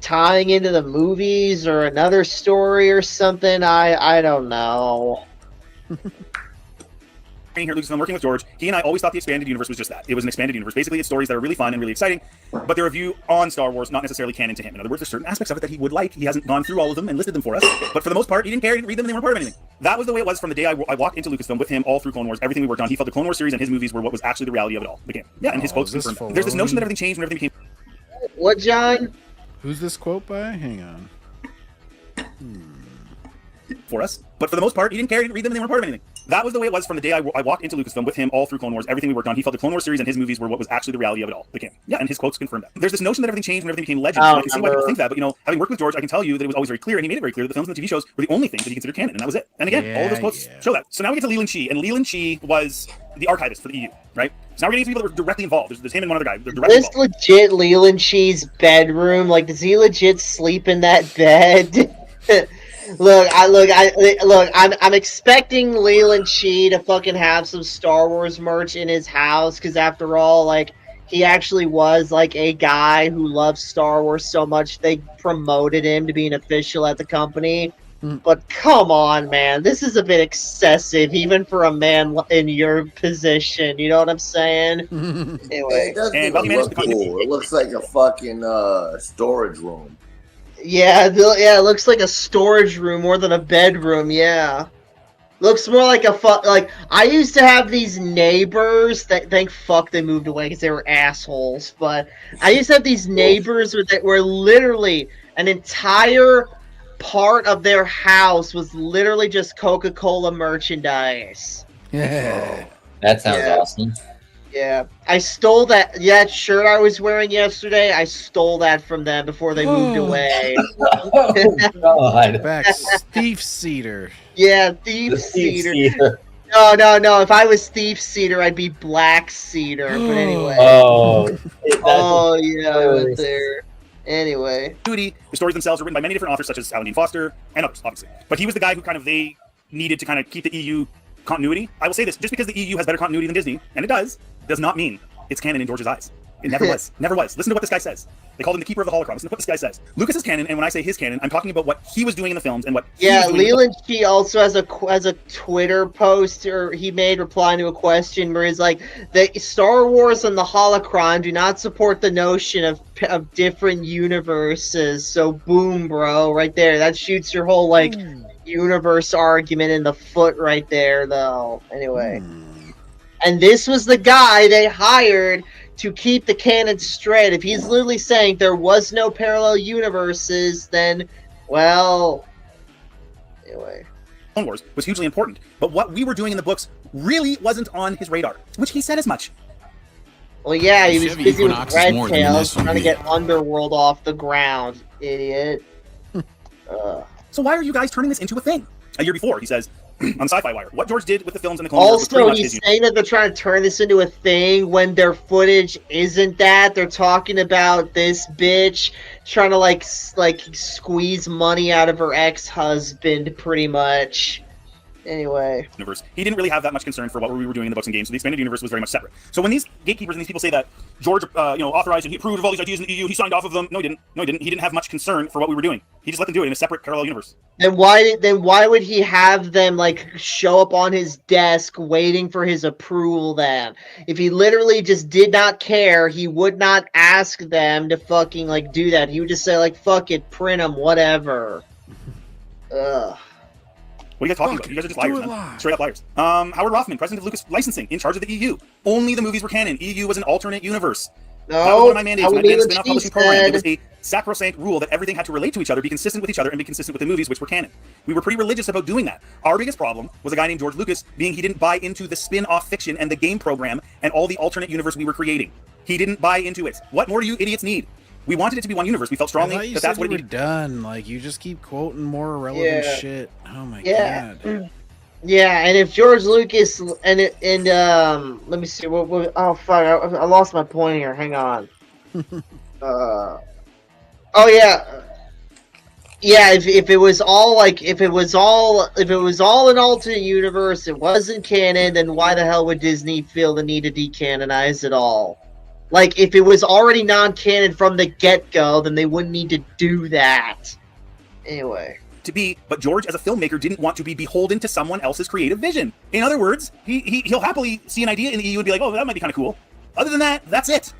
tying into the movies or another story or something. I don't know. Here, Lucasfilm, working with George, he and I always thought the expanded universe was just that. It was an expanded universe. Basically, it's stories that are really fun and really exciting, but they're a view on Star Wars, not necessarily canon to him. In other words, there's certain aspects of it that he would like. He hasn't gone through all of them and listed them for us, but for the most part, he didn't care, he didn't read them, and they weren't part of anything. That was the way it was from the day I walked into Lucasfilm with him all through Clone Wars. Everything we worked on, he felt the Clone Wars series and his movies were what was actually the reality of it all. The game. Yeah, and his quotes confirmed that. There's this notion that everything changed when everything became... What, John? Who's this quote by? Hang on. For us, but for the most part, he didn't care, he didn't read them, and they weren't part of anything. That was the way it was from the day I walked into Lucasfilm with him all through Clone Wars. Everything we worked on, he felt the Clone Wars series and his movies were what was actually the reality of it all. The game. Yeah, and his quotes confirmed that. There's this notion that everything changed when everything became legend. I can see why people think that, but having worked with George, I can tell you that it was always very clear, and he made it very clear that the films and the TV shows were the only things that he considered canon, and that was it. And again, all of those quotes show that. So now we get to Leland Chee, and Leland Chee was the archivist for the EU, right? So now we're getting people that were directly involved. There's him and one other guy. They're directly This legit Leland Chee's bedroom. Like, does he legit sleep in that bed? I'm expecting Leland Chee to fucking have some Star Wars merch in his house, because after all, like, he actually was like a guy who loves Star Wars so much they promoted him to be an official at the company. But come on, man, this is a bit excessive, even for a man in your position. You know what I'm saying? Anyway, it doesn't look cool. It looks like a fucking storage room. Yeah, it looks like a storage room more than a bedroom. Yeah, looks more like like I used to have these neighbors that thank fuck they moved away because they were assholes. But I used to have these neighbors that were literally an entire part of their house was literally just Coca-Cola merchandise. Yeah, that sounds awesome. Yeah, I stole that shirt I was wearing yesterday. I stole that from them before they moved away. God. Back Thief Cedar. Yeah, Thief Cedar. No. If I was Thief Cedar, I'd be Black Cedar. But anyway. Yeah, I went there. Anyway. The stories themselves are written by many different authors, such as Alan Dean Foster and others, obviously. But he was the guy who they needed to kind of keep the EU continuity. I will say this, just because the EU has better continuity than Disney, and it does not mean it's canon in George's eyes. It never was. Never was. Listen to what this guy says. They called him the keeper of the holocron. Listen to what this guy says. Lucas is canon, and when I say his canon, I'm talking about what he was doing in the films and what Leland Chee also has a Twitter post he made replying to a question where he's like, the Star Wars and the holocron do not support the notion of different universes. So boom, bro, right there. That shoots your whole universe argument in the foot right there, though. Anyway. And this was the guy they hired to keep the canon straight. If he's literally saying there was no parallel universes, then, well, anyway. Clone Wars was hugely important, but what we were doing in the books really wasn't on his radar, which he said as much. Well, yeah, he was busy with Red Tails trying to get Underworld off the ground, idiot. So why are you guys turning this into a thing? A year before, he says, on Sci-Fi Wire, what George did with the films and the Clone Wars was pretty Also, much he's his saying that they're trying to turn this into a thing when their footage isn't that. They're talking about this bitch trying to like squeeze money out of her ex-husband, pretty much. Anyway. Universe. He didn't really have that much concern for what we were doing in the books and games, so the expanded universe was very much separate. So when these gatekeepers and these people say that George, authorized and he approved of all these ideas in the EU, he signed off of them. No, he didn't. He didn't have much concern for what we were doing. He just let them do it in a separate parallel universe. Then why would he have them show up on his desk waiting for his approval then? If he literally just did not care, he would not ask them to fucking do that. He would just say fuck it, print them, whatever. Ugh. What are you guys talking about? You guys are just liars, man. Straight up liars. Howard Rothman, president of Lucas Licensing, in charge of the EU. Only the movies were canon. EU was an alternate universe. That was one of my mandates when I did a spin-off publishing program. It was a sacrosanct rule that everything had to relate to each other, be consistent with each other, and be consistent with the movies, which were canon. We were pretty religious about doing that. Our biggest problem was a guy named George Lucas being he didn't buy into the spin-off fiction and the game program and all the alternate universe we were creating. He didn't buy into it. What more do you idiots need? We wanted it to be one universe. We felt strongly that that's what it needed. Done. You just keep quoting more irrelevant shit. Oh my god. Yeah, and if George Lucas and let me see what oh fuck, I lost my point here. Hang on. If it was all an alternate universe, it wasn't canon, then why the hell would Disney feel the need to decanonize it all? Like, if it was already non-canon from the get-go, then they wouldn't need to do that. Anyway. But George, as a filmmaker, didn't want to be beholden to someone else's creative vision. In other words, he'll happily see an idea in the EU and be like, oh, that might be kind of cool. Other than that, that's it.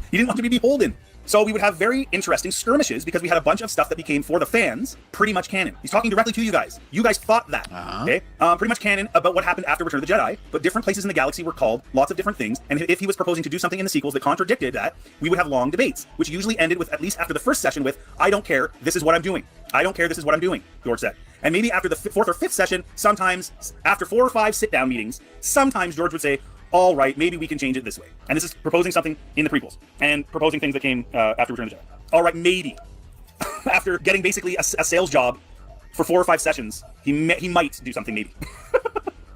He didn't want to be beholden. So we would have very interesting skirmishes because we had a bunch of stuff that became, for the fans, pretty much canon. He's talking directly to you guys. You guys thought that, okay? Pretty much canon about what happened after Return of the Jedi, but different places in the galaxy were called lots of different things, and if he was proposing to do something in the sequels that contradicted that, we would have long debates, which usually ended with, at least after the first session, with, I don't care, this is what I'm doing. I don't care, this is what I'm doing, George said. And maybe after the fourth or fifth session, sometimes, after 4 or 5 sit-down meetings, sometimes George would say, all right, maybe we can change it this way. And this is proposing something in the prequels, and proposing things that came after Return of the Jedi. All right, maybe. After getting basically a sales job for 4 or 5 sessions, he might do something, maybe.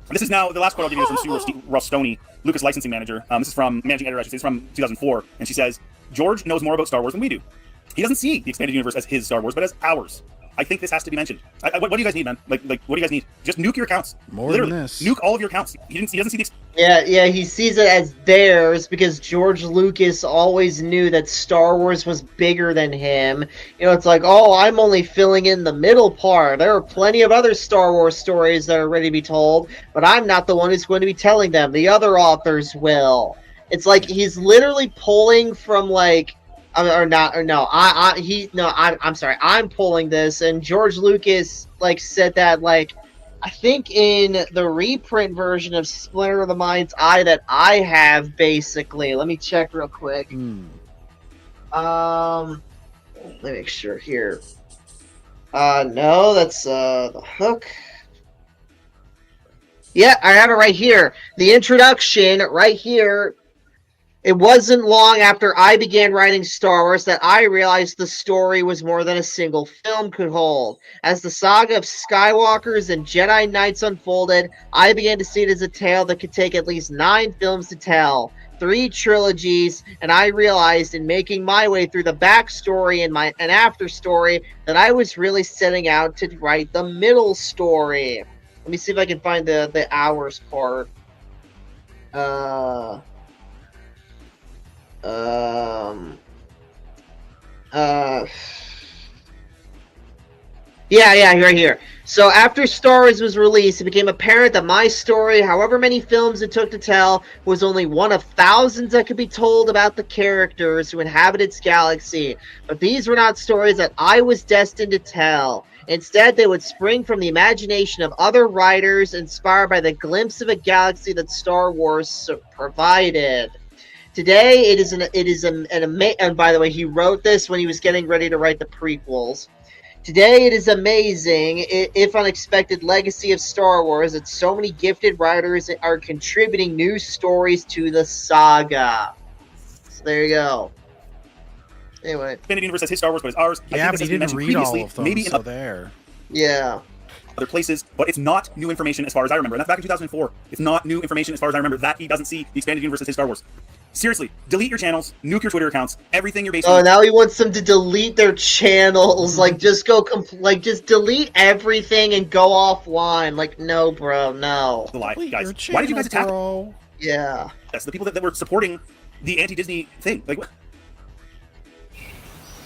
This is now, the last quote I'll give you is from Sue Rostoni, Lucas licensing manager. This is from, managing editor, I should say, it's from 2004. And she says, George knows more about Star Wars than we do. He doesn't see the expanded universe as his Star Wars, but as ours. I think this has to be mentioned. What do you guys need, man? Like, what do you guys need? Just nuke your accounts. Literally, than this. Nuke all of your accounts. He doesn't see the. Yeah, he sees it as theirs because George Lucas always knew that Star Wars was bigger than him. You know, it's like, oh, I'm only filling in the middle part. There are plenty of other Star Wars stories that are ready to be told, but I'm not the one who's going to be telling them. The other authors will. It's like he's literally pulling from like. I'm sorry. I'm pulling this, and George Lucas like said that like, I think in the reprint version of Splinter of the Mind's Eye that I have, basically. Let me check real quick. Let me make sure here. No, that's the hook. Yeah, I have it right here. The introduction right here. It wasn't long after I began writing Star Wars that I realized the story was more than a single film could hold. As the saga of Skywalkers and Jedi Knights unfolded, I began to see it as a tale that could take at least 9 films to tell, 3 trilogies, and I realized in making my way through the backstory and after story that I was really setting out to write the middle story. Let me see if I can find the hours part. Yeah, right here. So after Star Wars was released, it became apparent that my story, however many films it took to tell, was only one of thousands that could be told about the characters who inhabit its galaxy. But these were not stories that I was destined to tell. Instead, they would spring from the imagination of other writers, inspired by the glimpse of a galaxy that Star Wars provided. Today, and by the way, he wrote this when he was getting ready to write the prequels. Today, it is amazing, if unexpected, legacy of Star Wars that so many gifted writers are contributing new stories to the saga. So there you go. Anyway. Expanded universe as his Star Wars, but it's ours. Yeah, but he didn't read all of them, maybe so there. Yeah. Other places, but it's not new information as far as I remember. And that's back in 2004. It's not new information as far as I remember that he doesn't see the expanded universe as his Star Wars. Seriously, delete your channels, nuke your Twitter accounts, everything you're based on. Oh, now he wants them to delete their channels. Like, just just delete everything and go offline. Like, no, bro, no. The lie, guys. Why did you guys attack? Yeah. That's the people that were supporting the anti-Disney thing. Like, what?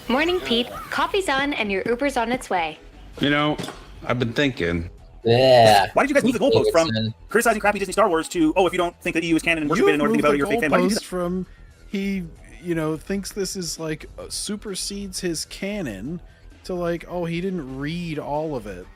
Morning, Pete. Coffee's on and your Uber's on its way. You know, I've been thinking. Yeah. Why did you guys move the goalpost from criticizing crappy Disney Star Wars to, oh, if you don't think that EU is canon and worship it and know everything about it, you're a fake fan? Why did you do that? From he, thinks this is like supersedes his canon to like, oh, he didn't read all of it.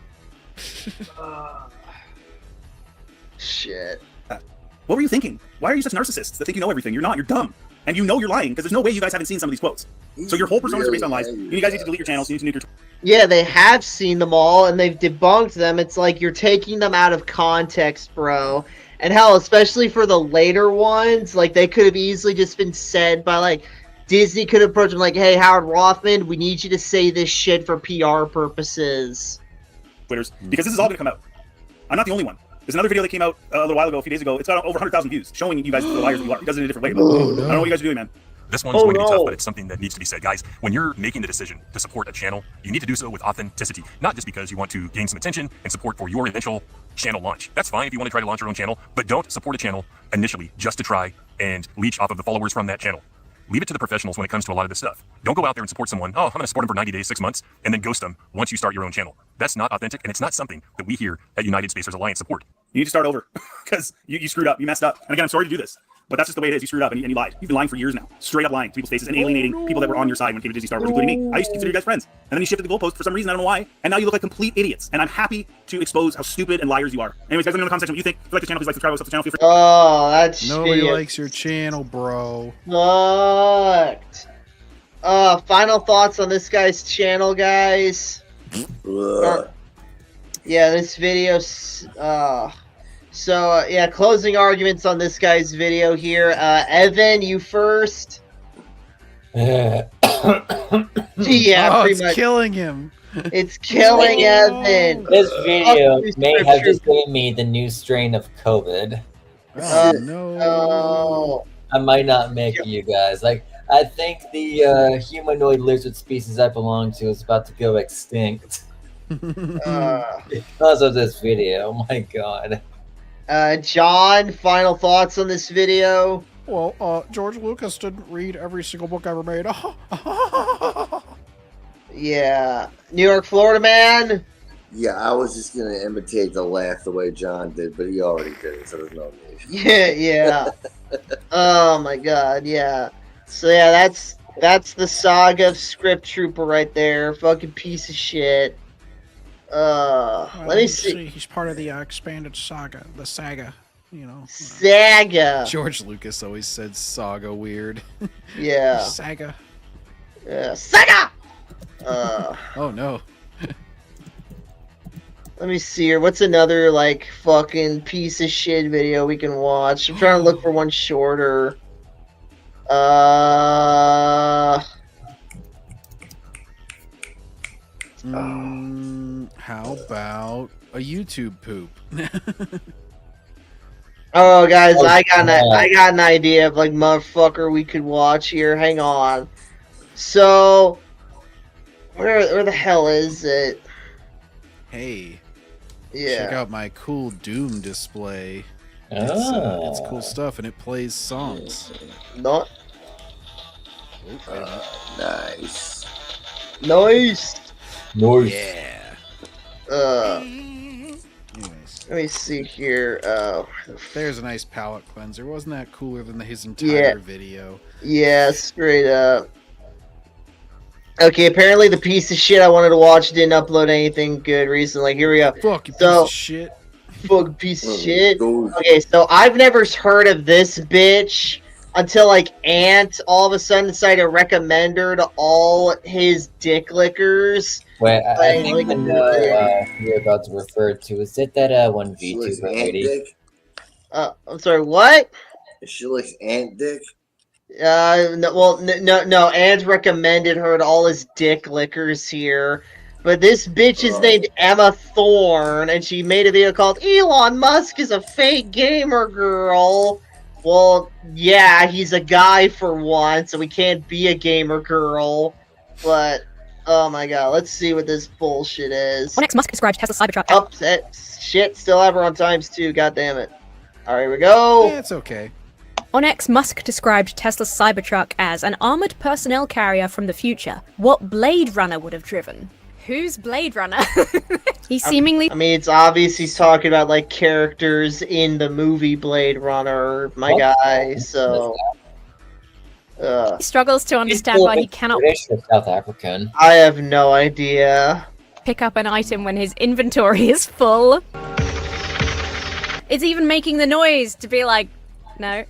Shit. What were you thinking? Why are you such narcissists that think you know everything? You're not. You're dumb. And you know you're lying because there's no way you guys haven't seen some of these quotes. So your whole personas are based on lies. You guys need to delete your channels. You need to nuke your... Yeah, they have seen them all, and they've debunked them. It's like you're taking them out of context, bro. And hell, especially for the later ones, like, they could have easily just been said by, like, Disney could approach them like, hey, Howard Rothman, we need you to say this shit for PR purposes. Twitters, because this is all going to come out. I'm not the only one. There's another video that came out a little while ago, a few days ago. It's got over 100,000 views, showing you guys the liars that you are. He does it in a different way. But I don't know what you guys are doing, man. This one's going to be tough, but it's something that needs to be said. Guys, when you're making the decision to support a channel, you need to do so with authenticity. Not just because you want to gain some attention and support for your eventual channel launch. That's fine if you want to try to launch your own channel, but don't support a channel initially just to try and leech off of the followers from that channel. Leave it to the professionals when it comes to a lot of this stuff. Don't go out there and support someone, oh, I'm going to support them for 90 days, 6 months, and then ghost them once you start your own channel. That's not authentic, and it's not something that we here at United Spacers Alliance support. You need to start over because you screwed up. You messed up. And again, I'm sorry to do this, but that's just the way it is. You screwed up and you lied. You've been lying for years now. Straight up lying to people's faces and alienating people that were on your side when it came to Disney Star Wars, including me. I used to consider you guys friends. And then you shifted the goalpost for some reason. I don't know why. And now you look like complete idiots. And I'm happy to expose how stupid and liars you are. Anyways, guys, let me know in the comment section what you think. If you like the channel, please like, subscribe, what's up the channel. Feel free. Oh, that's Nobody likes your channel, bro. Fucked. Final thoughts on this guy's channel, guys. Yeah, this video. Yeah, closing arguments on this guy's video here. Evan, you first. Yeah, pretty it's much. killing him. It's killing Evan. This video may have just given me the new strain of COVID. Oh, no. I might not make it, you guys. Like, I think the humanoid lizard species I belong to is about to go extinct. Because of this video. My God. John, final thoughts on this video? Well, George Lucas didn't read every single book ever made. Yeah. New York, Florida man? Yeah, I was just going to imitate the laugh the way John did, but he already did it, so there's no need. Yeah. Oh my God, yeah. So yeah, that's the saga of Script Trooper right there. Fucking piece of shit. Let me see. He's part of the expanded saga, the saga, you know. Saga. George Lucas always said saga weird. Yeah. Saga. Yeah, saga. Oh no. Let me see here. What's another like fucking piece of shit video we can watch? I'm trying to look for one shorter. How about a YouTube poop? Oh, guys, I got an idea of like motherfucker we could watch here. Hang on. So, where the hell is it? Hey. Yeah. Check out my cool Doom display. It's cool stuff, and it plays songs. Not. Nice. Nice. Yeah. Let me see here. There's a nice palette cleanser. Wasn't that cooler than his entire video? Yeah, straight up. Okay, apparently the piece of shit I wanted to watch didn't upload anything good recently. Here we go. Fuck, you piece of shit. Fuck, piece of shit. Okay, so I've never heard of this bitch until like Ant all of a sudden decided to recommend her to all his dick lickers. Wait, I think I know who you're about to refer to. Is it that one VTuber lady? I'm sorry, what? She looks Ant Dick. No. Ant recommended her to all his dick lickers here. But this bitch is named Emma Thorne, and she made a video called Elon Musk is a fake gamer girl. Well, yeah, he's a guy for once, so we can't be a gamer girl. But, oh my God, let's see what this bullshit is. Next, Musk describes Tesla Cybertruck. Upset. Shit, still have her on ×2, God damn it. Alright, here we go. Yeah, it's okay. On X, Musk described Tesla's Cybertruck as an armored personnel carrier from the future. What Blade Runner would have driven? Who's Blade Runner? He seemingly... I mean, it's obvious he's talking about, like, characters in the movie Blade Runner, my guy, so... He struggles to understand why he cannot... British or South African? I have no idea. Pick up an item when his inventory is full. It's even making the noise to be like, no,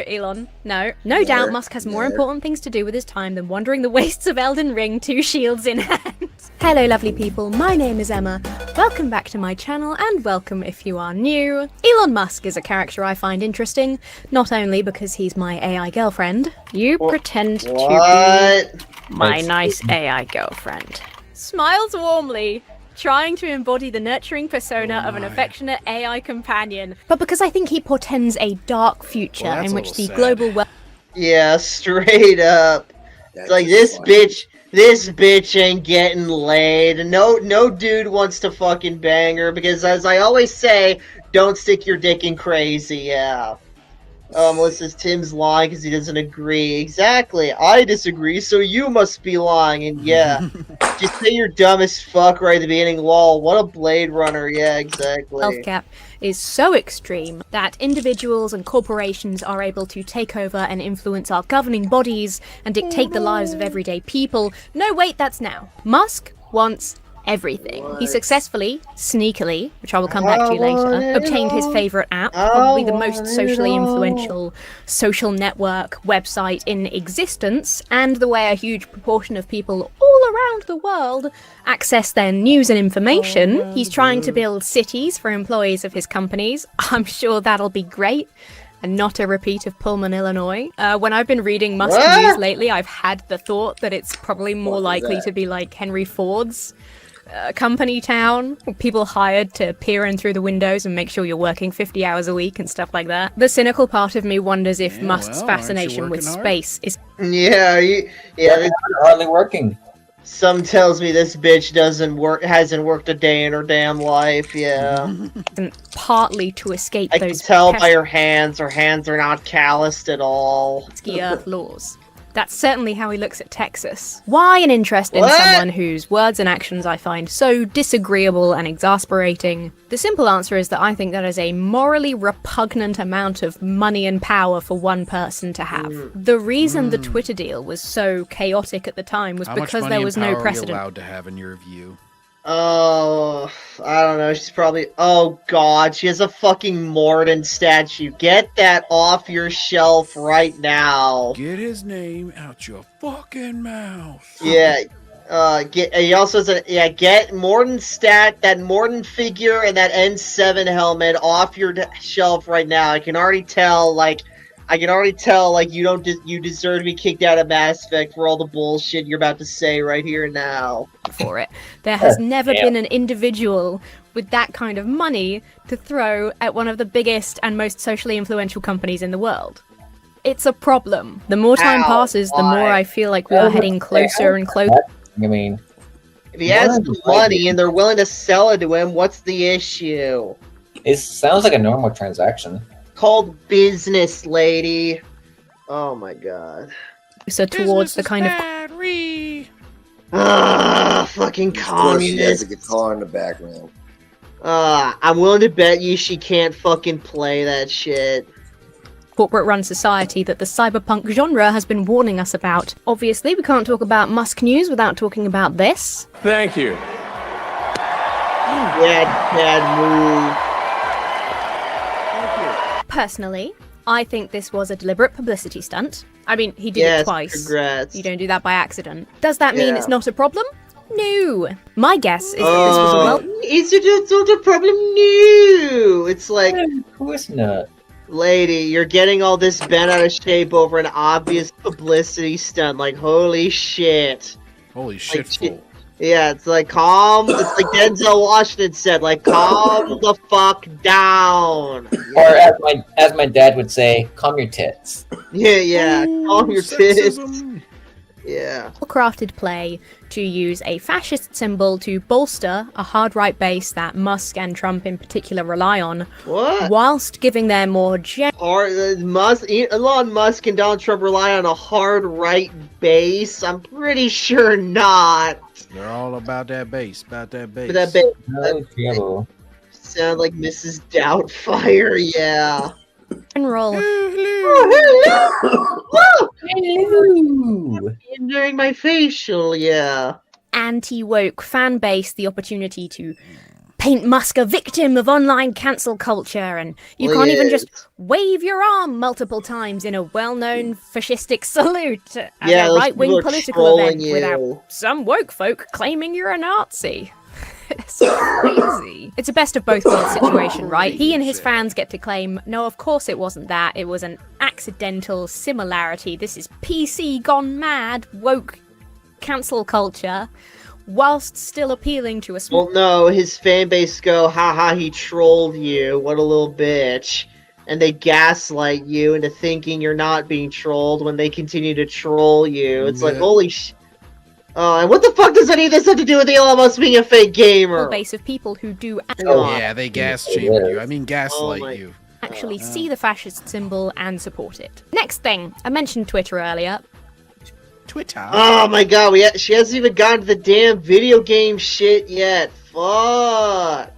Elon, no. No doubt Musk has more important things to do with his time than wandering the wastes of Elden Ring, 2 shields in hand. Hello lovely people, my name is Emma. Welcome back to my channel, and welcome if you are new. Elon Musk is a character I find interesting, not only because he's my AI girlfriend. You pretend to be my nice AI girlfriend. Smiles warmly, trying to embody the nurturing persona of an affectionate AI companion, but because I think he portends a dark future in which the global Yeah, straight up. It's like this bitch ain't getting laid. No dude wants to fucking bang her because, as I always say, don't stick your dick in crazy. Yeah. Melissa says Tim's lying because he doesn't agree. Exactly. I disagree, so you must be lying. And yeah, just say you're dumb as fuck right at the beginning. Lol. What a Blade Runner. Yeah, exactly. Health cap is so extreme that individuals and corporations are able to take over and influence our governing bodies and dictate the lives of everyday people. No, wait, that's now. Musk wants everything. He successfully, sneakily, which I will come back to later, obtained his favorite app, probably the most socially influential social network website in existence, and the way a huge proportion of people all around the world access their news and information. He's trying to build cities for employees of his companies. I'm sure that'll be great. And not a repeat of Pullman, Illinois. When I've been reading Musk news lately, I've had the thought that it's probably more likely to be like Henry Ford's company town, people hired to peer in through the windows and make sure you're working 50 hours a week and stuff like that. The cynical part of me wonders if Musk's fascination with space is... Yeah, They're hardly working. Some tells me this bitch hasn't worked a day in her damn life, yeah. And partly to escape I those... can tell by her hands are not calloused at all. Pesky Earth laws. That's certainly how he looks at Texas. Why an interest in someone whose words and actions I find so disagreeable and exasperating? The simple answer is that I think that is a morally repugnant amount of money and power for one person to have. The reason the Twitter deal was so chaotic at the time was because there was no precedent. How much money and power are you allowed to have in your view? Oh, I don't know. She's probably... Oh, God. She has a fucking Morden statue. Get that off your shelf right now. Get his name out your fucking mouth. Yeah. He also says, get Morden that Morden figure and that N7 helmet off your shelf right now. I can already tell, you deserve to be kicked out of Mass Effect for all the bullshit you're about to say right here and now. For it. There has never been an individual with that kind of money to throw at one of the biggest and most socially influential companies in the world. It's a problem. The more time passes, the more I feel like we are heading closer and closer. I mean, if he has the money and they're willing to sell it to him, what's the issue? It sounds like a normal transaction. Called business, lady. Oh my god. So towards the kind of... Fucking Of course, communist. she has a guitar in the background. I'm willing to bet you she can't fucking play that shit. Corporate-run society that the cyberpunk genre has been warning us about. Obviously, we can't talk about Musk news without talking about this. Thank you. Bad move. Personally, I think this was a deliberate publicity stunt. I mean, he did it twice. Congrats. You don't do that by accident. Does that mean it's not a problem? No. My guess is that this was Is it not a problem? No. It's like... Of course not. Lady, you're getting all this bent out of shape over an obvious publicity stunt. Like, holy shit. Holy shit, fool. Yeah, it's like calm. It's like Denzel Washington said, like calm the fuck down. Or as my dad would say, calm your tits. Yeah, calm your tits. Yeah. crafted play to use a fascist symbol to bolster a hard right base that Musk and Trump in particular rely on, whilst giving their more Elon Musk and Donald Trump rely on a hard right base? I'm pretty sure not. They're all about that base, But that base sound like Mrs. Doubtfire, yeah. General. During my facial, yeah. Anti-woke fan base the opportunity to paint Musk a victim of online cancel culture, and you can't even just wave your arm multiple times in a well-known fascistic salute at a right-wing political event without some woke folk claiming you're a Nazi. It's crazy. It's a best of both worlds situation, right? He and his fans get to claim, no, of course it wasn't that. It was an accidental similarity. This is PC gone mad, woke cancel culture, whilst still appealing to a small... Well, no, his fan base go, haha, he trolled you. What a little bitch. and they gaslight you into thinking you're not being trolled when they continue to troll you. It's like, holy sh... Oh, and what the fuck does any of this have to do with Elon Musk being a fake gamer? Base of people who do... Yeah, they gas chamber you. I mean, gaslight you. Actually see the fascist symbol and support it. Next thing, I mentioned Twitter earlier. Twitter? Oh my god, she hasn't even gotten to the damn video game shit yet. Fuck.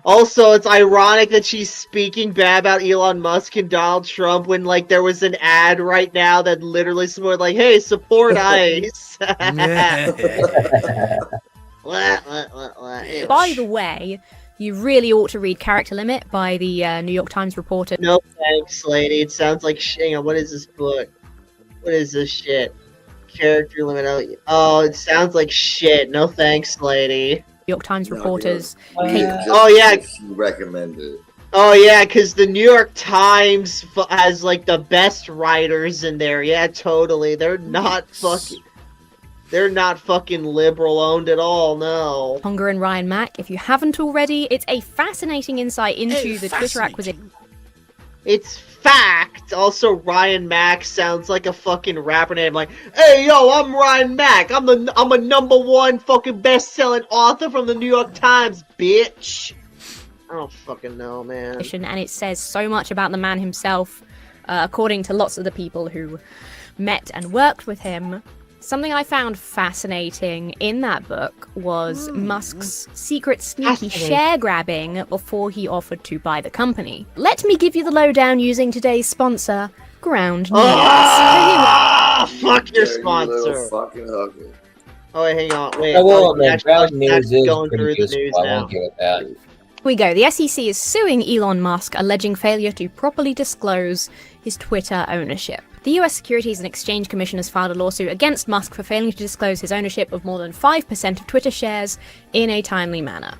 Also, it's ironic that she's speaking bad about Elon Musk and Donald Trump when, like, there was an ad right now that literally supported, like, hey, support ICE. By the way, you really ought to read Character Limit by the New York Times reporter. No thanks, lady. It sounds like hang on, what is this book? What is this shit? Character Limit. Oh, it sounds like shit. No thanks, lady. New York Times reporters. Oh yeah, she recommended it. Oh yeah, because the New York Times has like the best writers in there. Yeah, totally. They're not fucking liberal owned at all. No. Hunger and Ryan Mack. If you haven't already, it's a fascinating insight into the Twitter acquisition. It's fact. Also, Ryan Mack sounds like a fucking rapper name. Like, hey yo, I'm Ryan Mack. I'm a #1 fucking best-selling author from the New York Times, bitch. I don't fucking know, man. And it says so much about the man himself, according to lots of the people who met and worked with him. Something I found fascinating in that book was Musk's secret sneaky share grabbing before he offered to buy the company. Let me give you the lowdown using today's sponsor, Ground News. Fuck your sponsor. Fucking hooker. Oh, wait, hang on. Wait, Ground News is going pretty through the news useful. I now. won't give it that. Here we go. The SEC is suing Elon Musk, alleging failure to properly disclose his Twitter ownership. The US Securities and Exchange Commission has filed a lawsuit against Musk for failing to disclose his ownership of more than 5% of Twitter shares in a timely manner.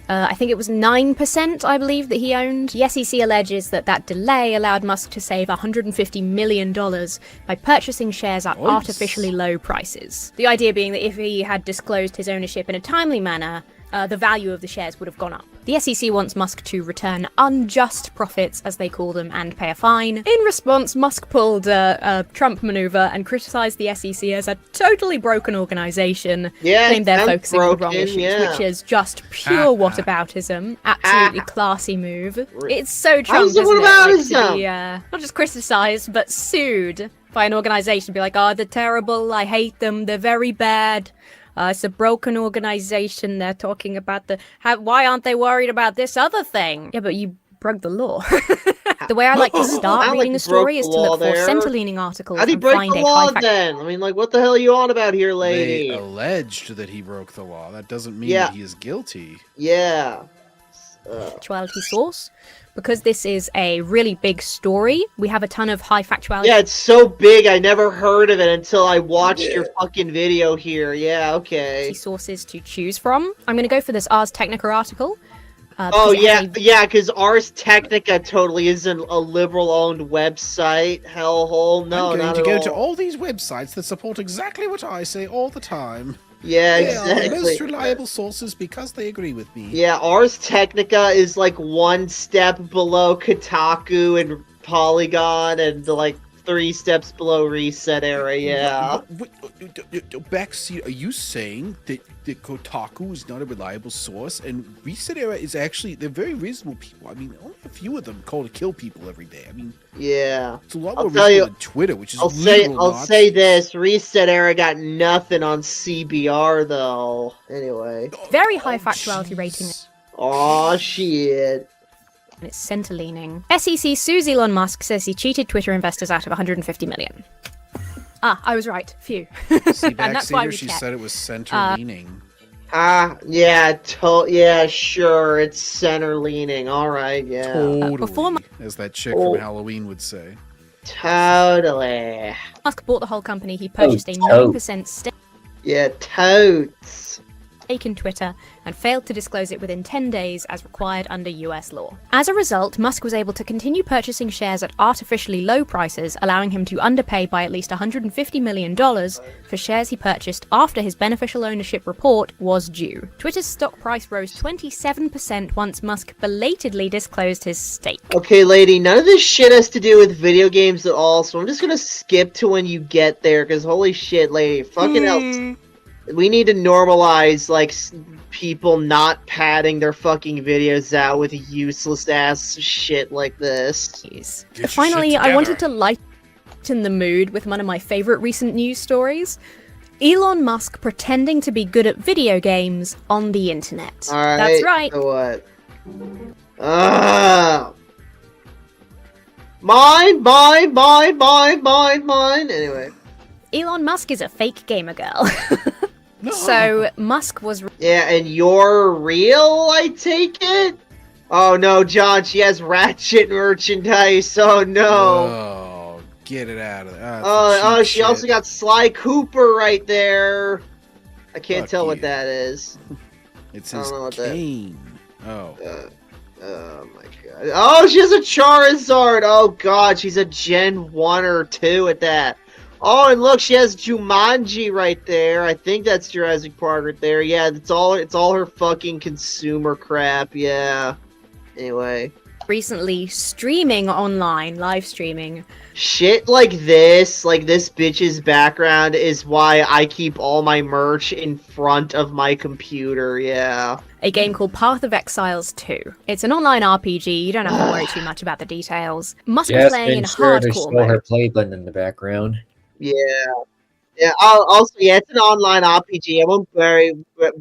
I think it was 9%, I believe, that he owned. The SEC alleges that delay allowed Musk to save $150 million by purchasing shares at artificially low prices. The idea being that if he had disclosed his ownership in a timely manner, the value of the shares would have gone up. The SEC wants Musk to return unjust profits, as they call them, and pay a fine. In response, Musk pulled a Trump maneuver and criticized the SEC as a totally broken organization. Yeah, claimed they're focusing on the wrong broken, issues, yeah. which is just pure whataboutism. Absolutely classy move. It's so Trump, isn't it? Like, to be, not just criticized, but sued by an organization. Be like, oh, they're terrible, I hate them, they're very bad. It's a broken organization. They're talking about why aren't they worried about this other thing? Yeah, but you broke the law. The way I like to start reading a story is to look for center-leaning articles How do you and break find the a law high then? I mean, like, what the hell are you on about here, lady? They alleged that he broke the law. That doesn't mean Yeah. that he is guilty. Yeah. factuality source. Because this is a really big story, we have a ton of high factuality. Yeah, it's so big, I never heard of it until I watched your fucking video here. Yeah, okay. Sources to choose from. I'm going to go for this Ars Technica article. Oh, yeah, because Ars Technica totally isn't a liberal-owned website. Hellhole. No, I'm going not to at go all. to all these websites that support exactly what I say all the time. Yeah, They are the exactly. most reliable sources because they agree with me. Yeah, Ars Technica is like one step below Kotaku and Polygon and like 3 steps below Reset Era, yeah. Backseat, are you saying that Kotaku is not a reliable source and Reset Era is actually, they're very reasonable people. I mean, only a few of them call to kill people every day. I mean, yeah. it's a lot I'll more tell reasonable you- than Twitter, which is I'll literal say this, Reset Era got nothing on CBR though. Anyway. Very high factuality rating. Aw, shit. And it's center-leaning. SEC sues Elon Musk, says he cheated Twitter investors out of $150 million. Ah, I was right. Phew. See, And that's why Backseater, we she check. said it was center-leaning. Yeah, sure, it's center-leaning. Alright, yeah. Totally, as that chick from Halloween would say. Totally. Musk bought the whole company. He purchased a totes. 9% stake. Yeah, totes. stake in Twitter and failed to disclose it within 10 days as required under US law. As a result, Musk was able to continue purchasing shares at artificially low prices, allowing him to underpay by at least $150 million for shares he purchased after his beneficial ownership report was due. Twitter's stock price rose 27% once Musk belatedly disclosed his stake. Okay, lady, none of this shit has to do with video games at all, so I'm just gonna skip to when you get there, because holy shit, lady, fucking hell. We need to normalize, like, people not padding their fucking videos out with useless ass shit like this. Finally, I wanted to lighten the mood with one of my favorite recent news stories. Elon Musk pretending to be good at video games on the internet. Alright, that's right. So what? Mine. Anyway. Elon Musk is a fake gamer girl. So, Musk was... Yeah, and you're real, I take it? Oh no, John, she has Ratchet merchandise, oh no. Oh, get it out of there. Oh, she also got Sly Cooper right there. I can't tell what that is. It's his cane. Oh. Oh my god. Oh, she has a Charizard! Oh god, she's a Gen 1 or 2 at that. Oh, and look, she has Jumanji right there. I think that's Jurassic Park right there. Yeah, it's all her fucking consumer crap, yeah. Anyway. Recently streaming online, live streaming. Shit like this bitch's background is why I keep all my merch in front of my computer, yeah. A game called Path of Exiles 2. It's an online RPG, you don't have to worry too much about the details. Musk is playing in sure to hardcore show her mode. play button in the background. Yeah. Yeah, also, yeah, it's an online RPG. I won't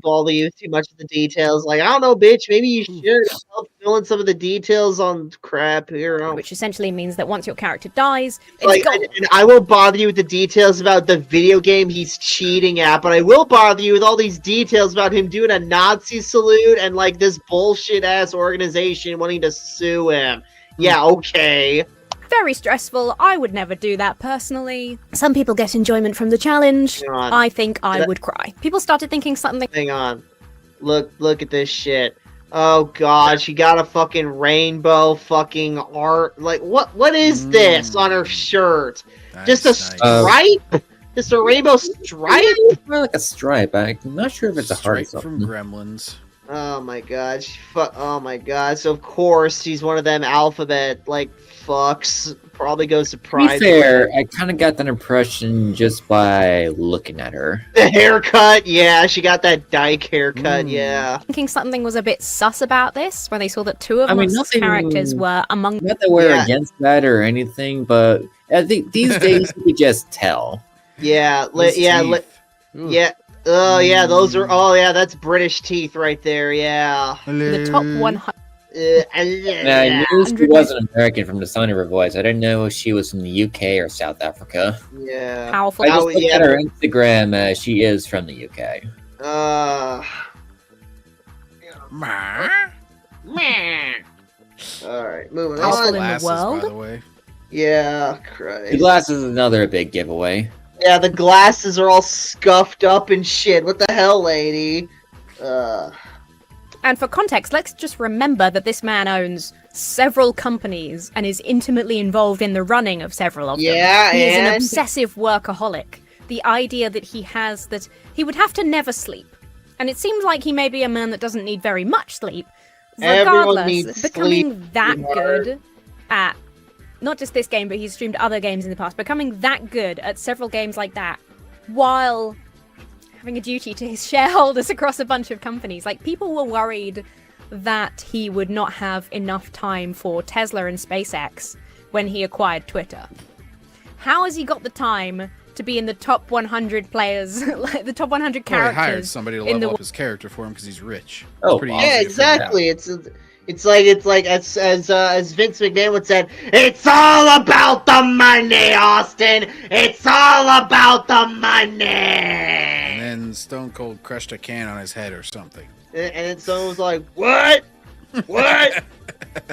bother you with too much of the details. Like, I don't know, bitch, maybe you should help fill in some of the details on crap here. Which essentially means that once your character dies, it's Like, gone. and I won't bother you with the details about the video game he's cheating at, but I will bother you with all these details about him doing a Nazi salute and, like, this bullshit-ass organization wanting to sue him. Yeah, okay. Very stressful. I would never do that personally. Some people get enjoyment from the challenge. Hang on. I think I would cry. People started thinking something. Hang on. Look at this shit. Oh god, she got a fucking rainbow fucking art. Like, what is this on her shirt? Just a stripe? Just a rainbow stripe? More like a stripe. I'm not sure if it's a heart. Straight from Gremlins. Oh my god. Oh my god. So of course she's one of them alphabet, like, fucks. Probably goes to To pride. be fair, I kind of got that impression just by looking at her. The haircut, yeah, she got that dyke haircut, yeah. Thinking something was a bit sus about this when they saw that two of I mean, Musk's nothing- characters were among. Not that we're against that or anything, but I think these days you could just tell. Yeah, yeah. Oh yeah, those are. Oh yeah, that's British teeth right there. Yeah. The top 100. Now, I knew she wasn't American from the sound of her voice. I didn't know if she was from the UK or South Africa. Yeah. Powerful. I just looked at her Instagram. She is from the UK. Alright, moving Powerful on. in the world. By the way. Yeah, Christ. The glasses is another big giveaway. Yeah, the glasses are all scuffed up and shit. What the hell, lady? And for context, let's just remember that this man owns several companies and is intimately involved in the running of several of them. Yeah, he is an and- obsessive workaholic. The idea that he would have to never sleep. And it seems like he may be a man that doesn't need very much sleep. Everyone Regardless, needs becoming sleep, that sweetheart. good at not just this game, but he's streamed other games in the past, becoming that good at several games like that while having a duty to his shareholders across a bunch of companies. Like, people were worried that he would not have enough time for Tesla and SpaceX when he acquired Twitter. How has he got the time to be in the top 100 players, like the top 100 Well, he hired characters somebody to in level the up his character for him because he's rich. Oh, It's pretty wow. easy Yeah, to figure out. exactly. It's like as Vince McMahon would say, it's all about the money, Austin. It's all about the money. And then Stone Cold crushed a can on his head or something. And then someone was like, "What? What?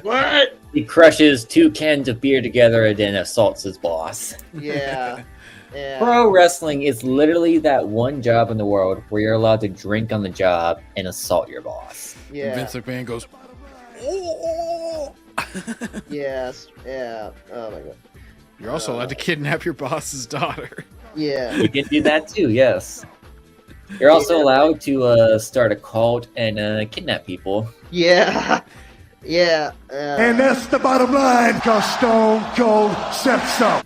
What?" He crushes 2 cans of beer together and then assaults his boss. Yeah. Yeah. Pro wrestling is literally that one job in the world where you're allowed to drink on the job and assault your boss. Yeah. And Vince McMahon goes, Yes. Yeah. Oh my god. you're also allowed to kidnap your boss's daughter. Yeah. You can do that too, yes. You're also allowed to start a cult and kidnap people. Yeah. Yeah. And that's the bottom line, because Stone Cold said so.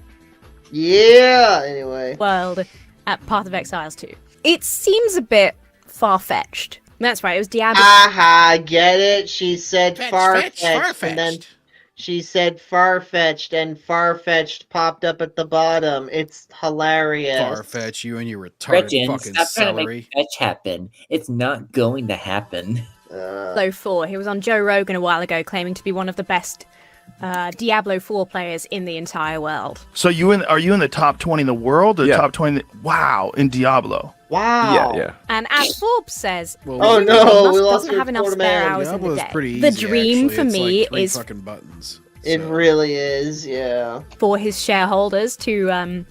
Yeah. Anyway. World at Path of Exiles 2. It seems a bit far-fetched. That's right, it was Diablo. Aha, get it? She said Fetch, far-fetched, far-fetched. and then she said far-fetched, and far-fetched popped up at the bottom. It's hilarious. Farfetch, you and your retarded Gretchen, fucking stop trying to celery. make fetch happen. It's not going to happen. Diablo 4. He was on Joe Rogan a while ago claiming to be one of the best Diablo 4 players in the entire world. So are you in the top 20 in the world or Yeah. top 20? Wow, in Diablo. Wow. Yeah. And as Forbes says, Oh, no, Musk we lost doesn't your have enough quarter spare man. hours in the Diablo's day. pretty The easy, dream actually. for It's me like 3 is fucking buttons. It really is, yeah. for his shareholders to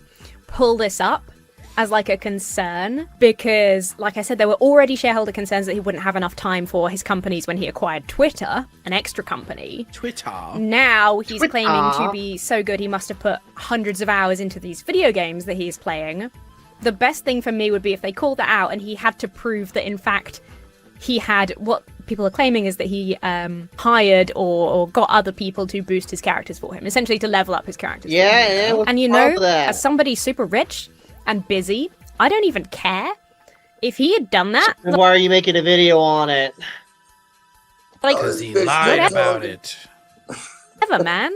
pull this up as like a concern, because like I said, there were already shareholder concerns that he wouldn't have enough time for his companies when he acquired Twitter, an extra company. Twitter. Now he's Twitter. claiming to be so good he must have put hundreds of hours into these video games that he's playing. The best thing for me would be if they called that out and he had to prove that in fact he had, what people are claiming is that he hired or got other people to boost his characters for him, essentially to level up his characters. Yeah, yeah. what's And you wrong know, with that? as somebody super rich and busy, I don't even care. If he had done that, Then why are you making a video on it? like, Because he lied whatever. about it. Whatever, man.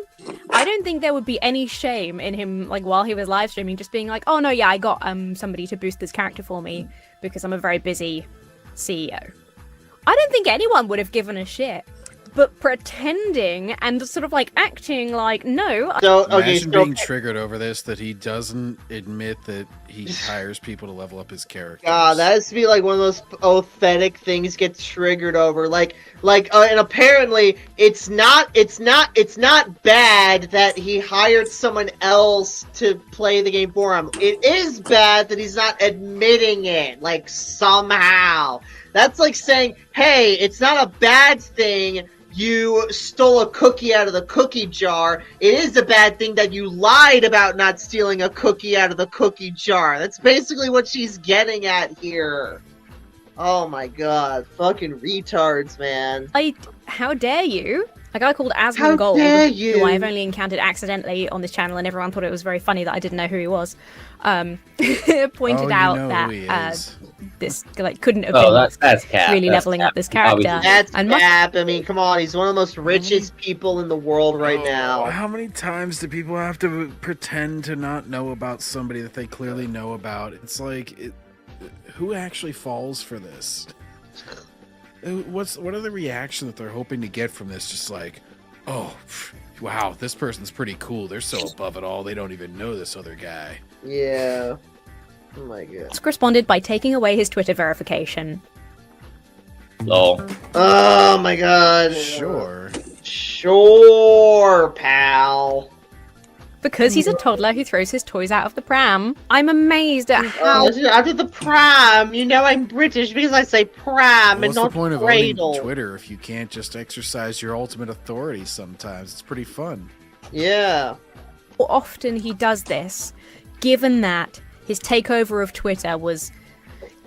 I don't think there would be any shame in him, like, while he was live streaming, just being like, oh no, yeah, I got somebody to boost this character for me because I'm a very busy CEO. I don't think anyone would have given a shit. But pretending and sort of like acting like, no. So, okay, Imagine so being triggered over this, that he doesn't admit that he hires people to level up his character. God, that has to be like one of those pathetic things get triggered over. And apparently it's not bad that he hired someone else to play the game for him. It is bad that he's not admitting it, like, somehow. That's like saying, hey, it's not a bad thing you stole a cookie out of the cookie jar. It is a bad thing that you lied about not stealing a cookie out of the cookie jar. That's basically what she's getting at here. Oh my god. Fucking retards, man. How dare you? A guy called How Asmongold, dare you? who I've only encountered accidentally on this channel, and everyone thought it was very funny that I didn't know who he was, pointed out that this couldn't have been that's Cap. really That's leveling Cap. up this character. That's And Musk- Cap. I mean, come on. He's one of the most richest people in the world right now. How many times do people have to pretend to not know about somebody that they clearly know about? It's like, who actually falls for this? What are the reaction that they're hoping to get from this? Just like, oh, wow, this person's pretty cool. They're so above it all, they don't even know this other guy. Yeah. Oh my god. Musk responded by taking away his Twitter verification. Lol. Oh my god. Sure. Sure, pal. Because he's a toddler who throws his toys out of the pram. I'm amazed at how... After the pram, you know I'm British because I say pram and What's the not point of cradle. owning Twitter if you can't just exercise your ultimate authority sometimes? It's pretty fun. Yeah. How often he does this, given that his takeover of Twitter was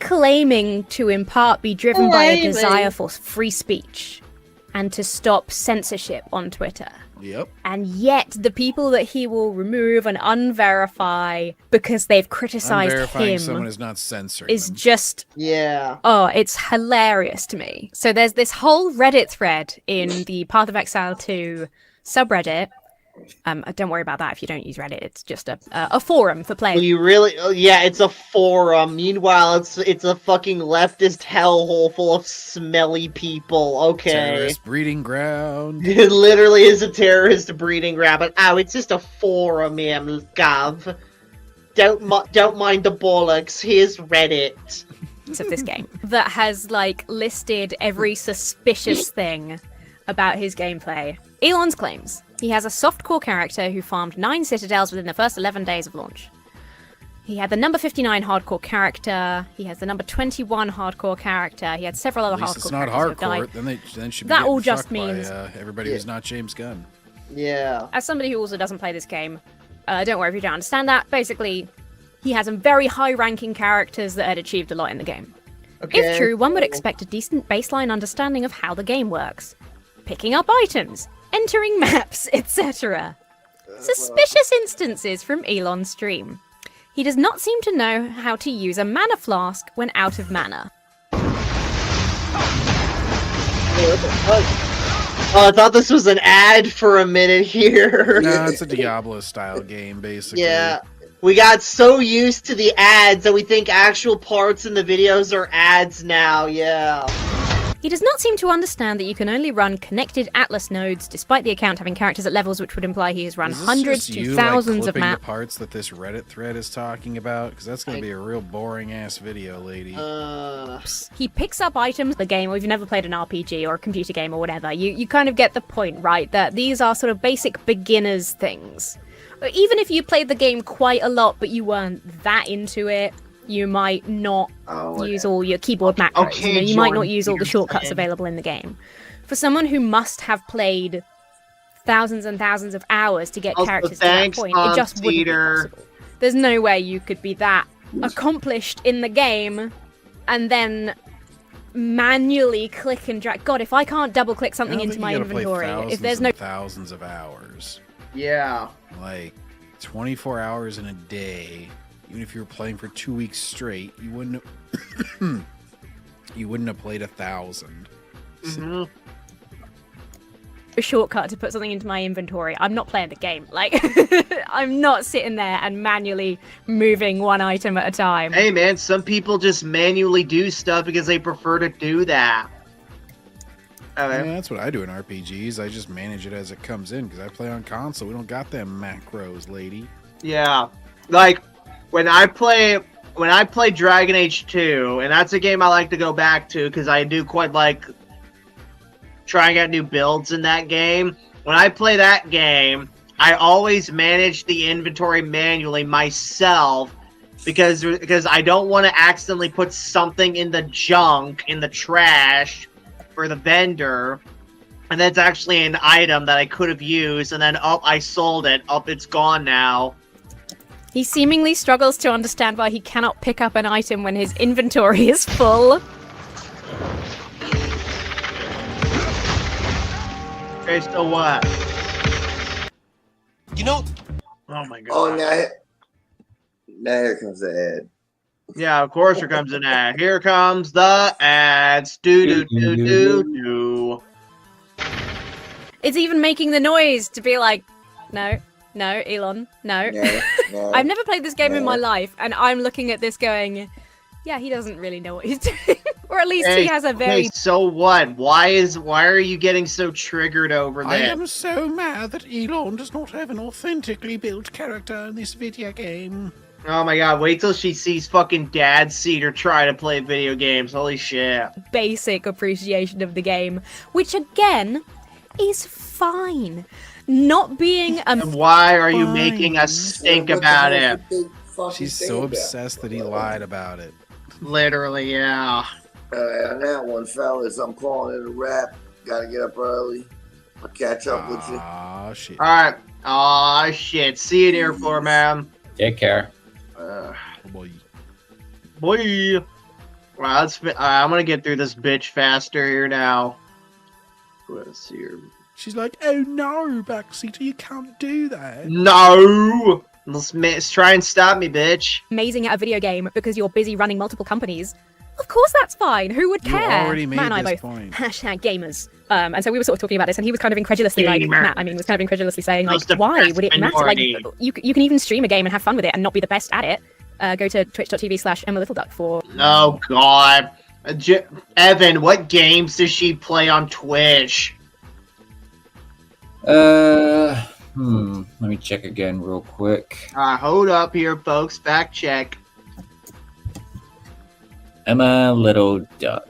claiming to in part be driven by a desire for free speech and to stop censorship on Twitter. Yep. And yet the people that he will remove and unverify because they've criticized Unverifying him someone is not censoring is them. just... Yeah. Oh, it's hilarious to me. So there's this whole Reddit thread in the Path of Exile 2 subreddit. Don't worry about that if you don't use Reddit. It's just a forum for playing. You really? Oh, yeah, it's a forum. Meanwhile, it's a fucking leftist hellhole full of smelly people. Okay. Terrorist breeding ground. It literally is a terrorist breeding ground. But it's just a forum, Gav. Don't mind the bollocks. Here's Reddit. Of this game that has listed every suspicious thing about his gameplay. Elon's claims he has a soft-core character who farmed 9 citadels within the first 11 days of launch. He had the number 59 hardcore character. He has the number 21 hardcore character. He had several other At least hardcore it's not characters who hardcore. have died. Then should be That all getting just fucked by, means everybody who's not James Gunn. Yeah. As somebody who also doesn't play this game, don't worry if you don't understand that. Basically, he has some very high-ranking characters that had achieved a lot in the game. Okay, If true, one would cool. expect a decent baseline understanding of how the game works. Picking up items, entering maps, etc. Suspicious instances from Elon's stream. He does not seem to know how to use a mana flask when out of mana. Oh, I thought this was an ad for a minute here. No, it's a Diablo-style game, basically. Yeah. We got so used to the ads that we think actual parts in the videos are ads now, yeah. He does not seem to understand that you can only run connected Atlas nodes, despite the account having characters at levels which would imply he has run Is this hundreds just to you, thousands of clipping maps. the parts that this Reddit thread is talking about? Because that's going to be a real boring-ass video, lady. He picks up items in the game, or if you've never played an RPG or a computer game or whatever, you kind of get the point, right? That these are sort of basic beginner's things. Even if you played the game quite a lot, but you weren't that into it, you might not use all your keyboard macros. Okay, you might not Jordan use all the shortcuts available in the game. For someone who must have played thousands and thousands of hours to get Also, characters to that thanks, point, it just wouldn't be Cedar. possible. There's no way you could be that accomplished in the game and then manually click and drag. God, if I can't double click something into my inventory, if there's no thousands of hours, yeah, like 24 hours in a day, even if you were playing for 2 weeks straight, you wouldn't have played 1,000. a shortcut to put something into my inventory, I'm not playing the game. Like, I'm not sitting there and manually moving one item at a time. Hey man, some people just manually do stuff because they prefer to do that. Yeah, that's what I do in RPGs. I just manage it as it comes in because I play on console. We don't got them macros, lady. Yeah, like when I play Dragon Age 2, and that's a game I like to go back to because I do quite like trying out new builds in that game. When I play that game, I always manage the inventory manually myself because I don't want to accidentally put something in the junk, in the trash for the vendor, and that's actually an item that I could have used, and then I sold it, it's gone now. He seemingly struggles to understand why he cannot pick up an item when his inventory is full. Okay, so what? You know... Oh my god. Oh, now here comes the ad. Yeah, of course here comes an ad. Here comes the ads. Do. It's even making the noise to be like, no, Elon, no. No, I've never played this game in my life, and I'm looking at this going, yeah, he doesn't really know what he's doing. Or at least he has a very... Hey, so what? Why are you getting so triggered over this? I am so mad that Elon does not have an authentically built character in this video game. Oh my god, wait till she sees fucking Dad Cedar try to play video games. Holy shit. Basic appreciation of the game, which again is fine. Not being a... Why are you making us stink about it? She's so obsessed that he lied about it. Literally, yeah. On that one, fellas, I'm calling it a wrap. Gotta get up early. I'll catch up with you. Aw, shit. Alright. Aw, shit. See you there, floor man. Take care. Boy. Well, I'm gonna get through this bitch faster here now. Let's see here. She's like, oh no, Backseat, you can't do that. No! Let's try and stop me, bitch. Amazing at a video game because you're busy running multiple companies. Of course that's fine. Who would care? You already made Matt and I this both. point. Hashtag gamers. And so we were sort of talking about this, and he was kind of incredulously like, Gamer. Matt, was kind of incredulously saying, like, Most why depressed would it matter? Like, minority. you can even stream a game and have fun with it and not be the best at it. Go to twitch.tv/EmmaLittleDuck for... Oh, God. Evan, what games does she play on Twitch? Let me check again real quick. Hold up here, folks. Fact check. Emma Little Duck.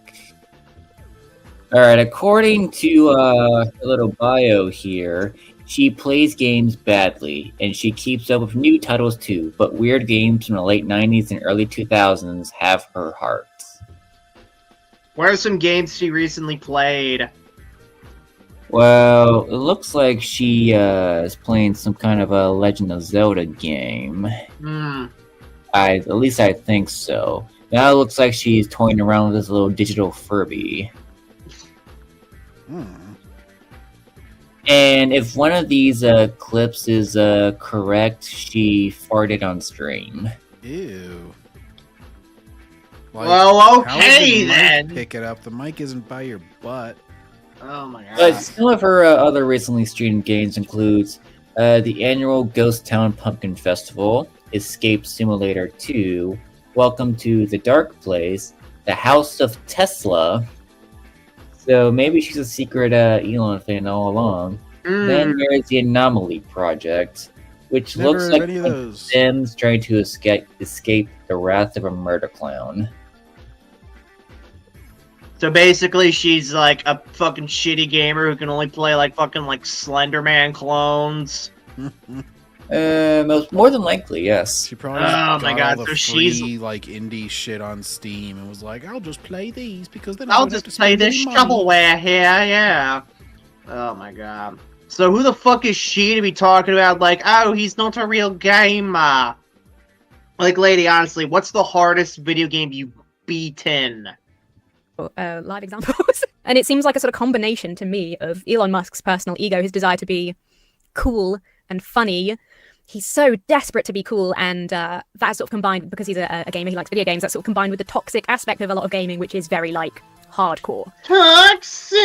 Alright, according to a little bio here, She plays games badly, and she keeps up with new titles too, but weird games from the late 90s and early 2000s have her heart. What are some games she recently played? Well, it looks like she is playing some kind of a Legend of Zelda game. At least I think so. Now it looks like she's toying around with this little digital Furby. And if one of these clips is correct, she farted on stream. Ew. Like, well, how okay would the then. mic pick it up. The mic isn't by your butt. Oh my god. But some of her other recently streamed games includes the annual Ghost Town Pumpkin Festival, Escape Simulator 2, Welcome to the Dark Place, The House of Tesla. So maybe she's a secret Elon fan all along. Then there's the Anomaly Project, which Never looks heard like any of those. Sims trying to escape the wrath of a murder clown. So basically, she's like a fucking shitty gamer who can only play like fucking like Slenderman clones. More than likely, yes. She probably Oh my god, all the so free, she's like indie shit on Steam and was like, I'll just play these because then I'll just play this shovelware here, yeah. Oh my god. So who the fuck is she to be talking about like, oh, he's not a real gamer? Like, lady, honestly, what's the hardest video game you've beaten? Live examples. And it seems like a sort of combination to me of Elon Musk's personal ego, his desire to be cool and funny. He's so desperate to be cool, and that sort of combined, because he's a gamer, he likes video games, that's sort of combined with the toxic aspect of a lot of gaming, which is very, like, hardcore. Toxic!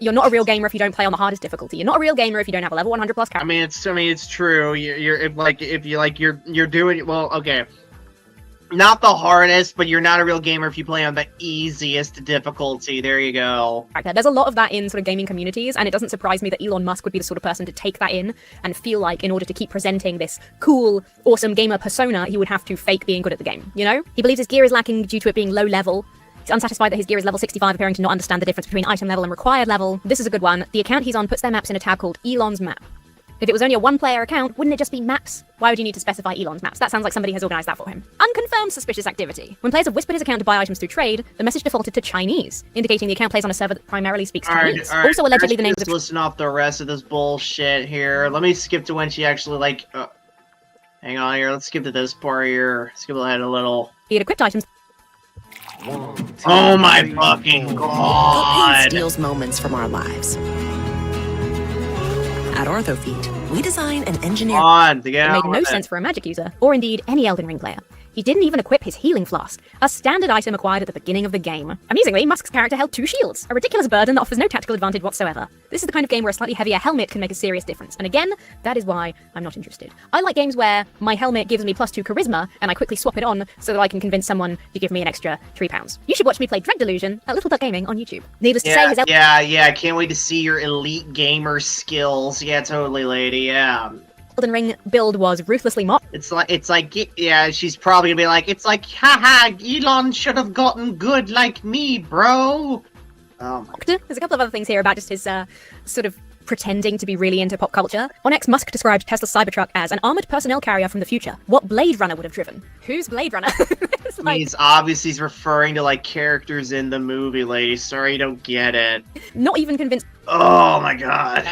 You're not a real gamer if you don't play on the hardest difficulty. You're not a real gamer if you don't have a level 100 plus character. I mean, it's true. You're doing well. Okay, not the hardest, but you're not a real gamer if you play on the easiest difficulty. There you go. There's a lot of that in sort of gaming communities, and it doesn't surprise me that Elon Musk would be the sort of person to take that in and feel like in order to keep presenting this cool, awesome gamer persona, he would have to fake being good at the game, you know? He believes his gear is lacking due to it being low level. He's unsatisfied that his gear is level 65, appearing to not understand the difference between item level and required level. This is a good one. The account he's on puts their maps in a tab called Elon's Map. If it was only a one-player account, wouldn't it just be maps? Why would you need to specify Elon's Maps? That sounds like somebody has organized that for him. Unconfirmed suspicious activity. When players have whispered his account to buy items through trade, the message defaulted to Chinese, indicating the account plays on a server that primarily speaks Chinese. Also, allegedly, the names of... Listen off the rest of this bullshit here. Let me skip to when she actually, like... hang on here. Let's skip to this part here. Skip ahead a little. He had equipped items. Oh my fucking god! Steals moments from our lives. At OrthoFeet, we design and engineer. It made no sense for a magic user, or indeed any Elden Ring player. He didn't even equip his healing flask, a standard item acquired at the beginning of the game. Amusingly, Musk's character held 2 shields, a ridiculous burden that offers no tactical advantage whatsoever. This is the kind of game where a slightly heavier helmet can make a serious difference, and again, that is why I'm not interested. I like games where my helmet gives me +2 charisma, and I quickly swap it on so that I can convince someone to give me an extra £3. You should watch me play Dread Delusion at Little Duck Gaming on YouTube. Needless to say, his I can't wait to see your elite gamer skills. Yeah, totally, lady, yeah. Elden Ring build was ruthlessly mocked. It's like, yeah, she's probably gonna be like, it's like, haha, Elon should have gotten good like me, bro. Oh my. There's a couple of other things here about just his sort of pretending to be really into pop culture. On X, Musk described Tesla's Cybertruck as an armored personnel carrier from the future. What Blade Runner would have driven? Who's Blade Runner? He's obviously referring to like characters in the movie, lady. Sorry, you don't get it. Not even convinced. Oh my god.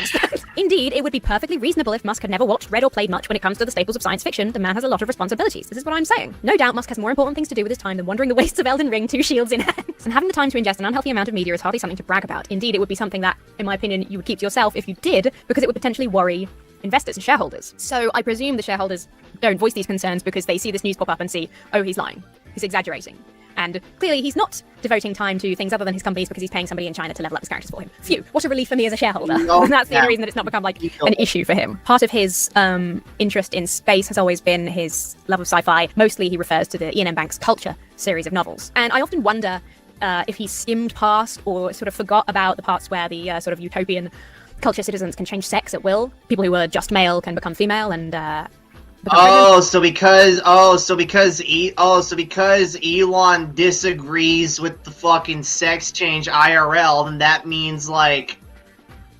Indeed, it would be perfectly reasonable if Musk had never watched, read, or played much when it comes to the staples of science fiction. The man has a lot of responsibilities. This is what I'm saying. No doubt Musk has more important things to do with his time than wandering the wastes of Elden Ring, 2 shields in hand. And having the time to ingest an unhealthy amount of media is hardly something to brag about. Indeed, it would be something that, in my opinion, you would keep to yourself if you did, because it would potentially worry investors and shareholders. So I presume the shareholders don't voice these concerns because they see this news pop up and see, oh, he's lying. He's exaggerating. And clearly he's not devoting time to things other than his companies because he's paying somebody in China to level up his characters for him. Phew, what a relief for me as a shareholder. And that's the only reason that it's not become like an issue for him. Part of his interest in space has always been his love of sci-fi. Mostly he refers to the Ian M. Banks Culture series of novels. And I often wonder if he skimmed past or sort of forgot about the parts where the sort of utopian culture citizens can change sex at will. People who were just male can become female and So because Elon disagrees with the fucking sex change IRL, then that means like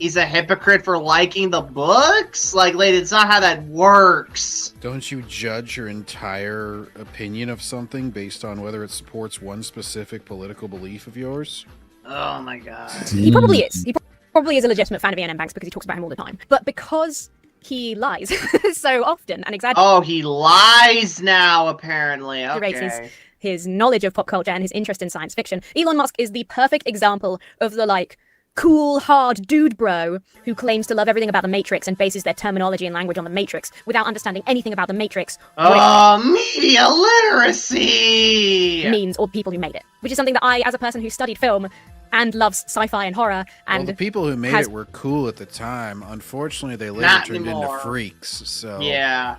he's a hypocrite for liking the books? Like, lady, it's not how that works. Don't you judge your entire opinion of something based on whether it supports one specific political belief of yours? Oh my god. He probably is. He probably is a legitimate fan of Ian M. Banks because he talks about him all the time. But because he lies so often and exaggerates. Oh, he lies now, apparently. Okay. His knowledge of pop culture and his interest in science fiction. Elon Musk is the perfect example of the, like, cool, hard dude bro who claims to love everything about the Matrix and bases their terminology and language on the Matrix without understanding anything about the Matrix. Media literacy! Means, or people who made it. Which is something that I, as a person who studied film and loves sci-fi and horror, and the people who made it were cool at the time. Unfortunately, they later turned into freaks, so... Yeah.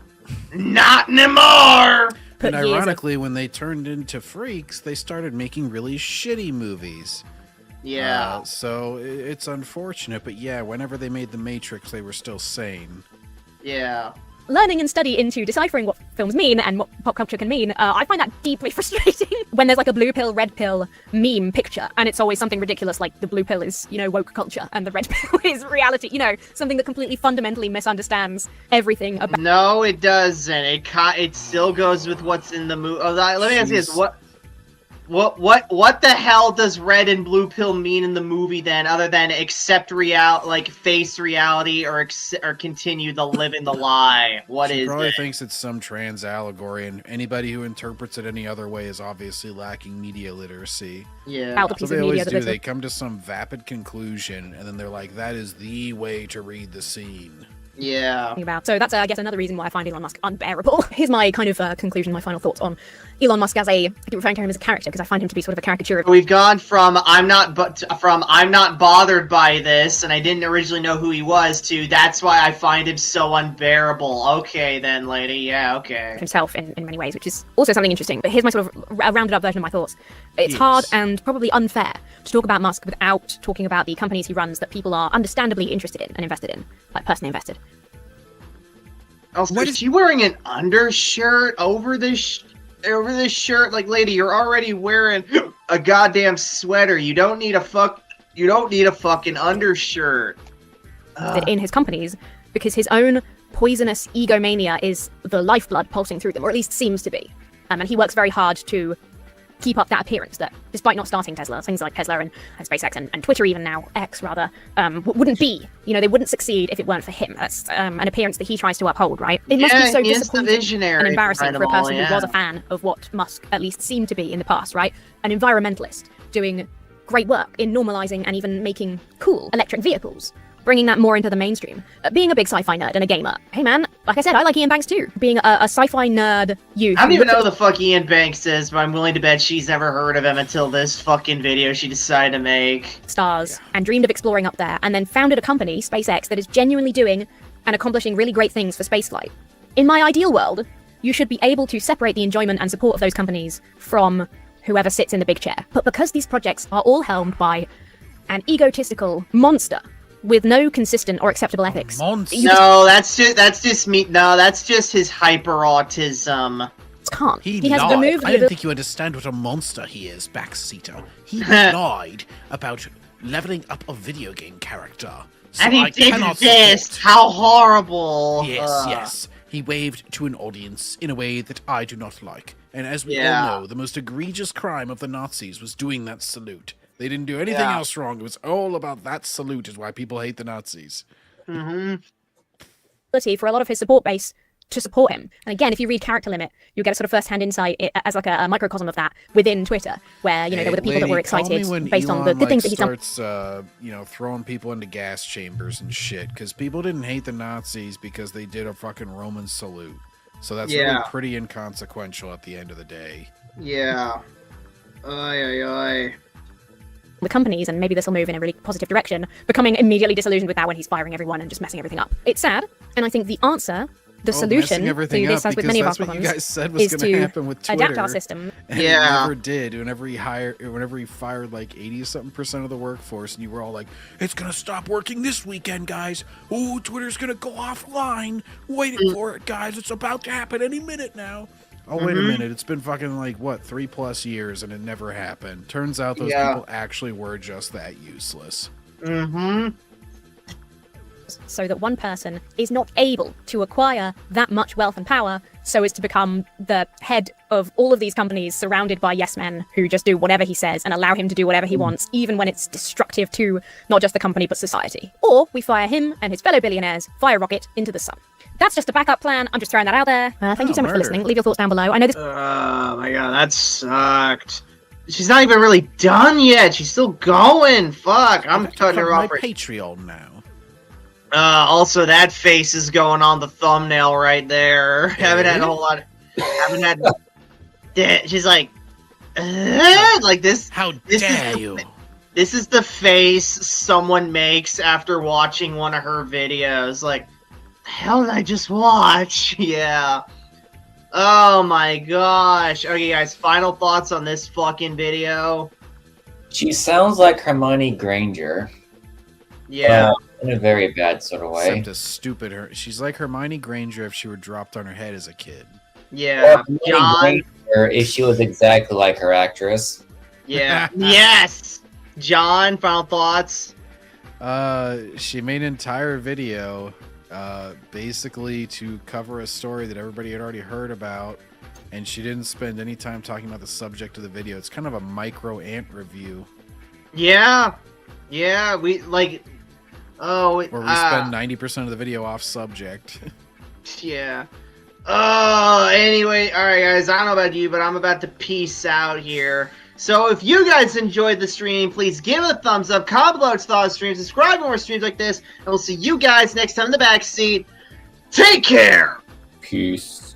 Not anymore! And ironically, when they turned into freaks, they started making really shitty movies. Yeah. So it's unfortunate, but yeah, whenever they made The Matrix, they were still sane. Yeah. Learning and study into deciphering what films mean and what pop culture can mean, I find that deeply frustrating. When there's like a blue pill, red pill meme picture, and it's always something ridiculous like the blue pill is, woke culture, and the red pill is reality, something that completely fundamentally misunderstands everything about... No, it doesn't. It still goes with what's in the movie. Oh, let me ask you this. What the hell does red and blue pill mean in the movie then, other than accept face reality or continue to live in the lie? She probably thinks it's some trans allegory, and anybody who interprets it any other way is obviously lacking media literacy. Yeah. So they always do. They come to some vapid conclusion, and then they're like, "That is the way to read the scene." Yeah. So that's, I guess, another reason why I find Elon Musk unbearable. Here's my kind of conclusion, my final thoughts on Elon Musk as I keep referring to him as a character because I find him to be sort of a caricature of... We've gone from I'm not bothered by this and I didn't originally know who he was to that's why I find him so unbearable. Okay then, lady. Yeah, okay. Himself in many ways, which is also something interesting. But here's my sort of rounded up version of my thoughts. It's hard and probably unfair to talk about Musk without talking about the companies he runs that people are understandably interested in and invested in, like personally invested. Also, is she wearing an undershirt over this shirt? Like, lady, you're already wearing a goddamn sweater. You don't need a fucking undershirt. In his companies, because his own poisonous egomania is the lifeblood pulsing through them, or at least seems to be. And he works very hard to keep up that appearance that, despite not starting Tesla, things like Tesla and SpaceX and Twitter even now, X rather, wouldn't be. They wouldn't succeed if it weren't for him. That's an appearance that he tries to uphold, right? It must be so disappointing and embarrassing for a person who was a fan of what Musk at least seemed to be in the past, right? An environmentalist doing great work in normalizing and even making cool electric vehicles. Bringing that more into the mainstream. Being a big sci-fi nerd and a gamer. Hey man, like I said, I like Ian Banks too. Being a sci-fi nerd youth. I don't even know who the fuck Ian Banks is, but I'm willing to bet she's never heard of him until this fucking video she decided to make. Stars, and dreamed of exploring up there, and then founded a company, SpaceX, that is genuinely doing and accomplishing really great things for spaceflight. In my ideal world, you should be able to separate the enjoyment and support of those companies from whoever sits in the big chair. But because these projects are all helmed by an egotistical monster, with no consistent or acceptable ethics. No, that's just me. No, that's just his hyper autism. Can't. He has lied. removed I don't think you understand what a monster he is, Backseater. He lied about leveling up a video game character. So and he did this. How horrible. Yes. He waved to an audience in a way that I do not like. And as we all know, the most egregious crime of the Nazis was doing that salute. They didn't do anything else wrong. It was all about that salute is why people hate the Nazis. For a lot of his support base to support him. And again, if you read Character Limit, you get a sort of first-hand insight as like a microcosm of that within Twitter, where, there were the people that were excited based on the good things that he's done. Starts, throwing people into gas chambers and shit, because people didn't hate the Nazis because they did a fucking Roman salute. So that's really pretty inconsequential at the end of the day. Yeah. The companies, and maybe this will move in a really positive direction, becoming immediately disillusioned with that when he's firing everyone and just messing everything up. It's sad, and I think the answer, the solution to this, as with many of our problems, is to adapt our system. And it never did. Whenever he fired like 80-something% of the workforce, and you were all like, "It's gonna stop working this weekend, guys. Ooh, Twitter's gonna go offline. Waiting for it, guys. It's about to happen any minute now." Oh, wait a minute. It's been fucking 3+ years and it never happened. Turns out those people actually were just that useless. individuals so that one person is not able to acquire that much wealth and power so as to become the head of all of these companies surrounded by yes men who just do whatever he says and allow him to do whatever he wants, even when it's destructive to not just the company but society. Or we fire him and his fellow billionaires via rocket into the sun. That's just a backup plan. I'm just throwing that out there. Thank you so much for listening. Leave your thoughts down below. I know this. Oh my god, that sucked. She's not even really done yet. She's still going. Fuck, I'm cutting her off. My Patreon now. Also, that face is going on the thumbnail right there. Haven't had a whole lot. Haven't had. She's like this. How dare you? This is the face someone makes after watching one of her videos. Like, the hell did I just watch? Yeah. Oh my gosh. Okay, guys, final thoughts on this fucking video. She sounds like Hermione Granger. Yeah. In a very bad sort of way. Except a stupid her. She's like Hermione Granger if she were dropped on her head as a kid. Yeah. John. If she was exactly like her actress. Yeah. Yes. John, final thoughts. She made an entire video, basically to cover a story that everybody had already heard about, and she didn't spend any time talking about the subject of the video. It's kind of a micro ant review. Yeah. Yeah. We like. Oh. Where we spend 90% of the video off subject. Yeah. Oh. Anyway, all right, guys. I don't know about you, but I'm about to peace out here. So if you guys enjoyed the stream, please give it a thumbs up, comment below your thoughts on streams, subscribe to more streams like this, and we'll see you guys next time in the backseat. Take care! Peace.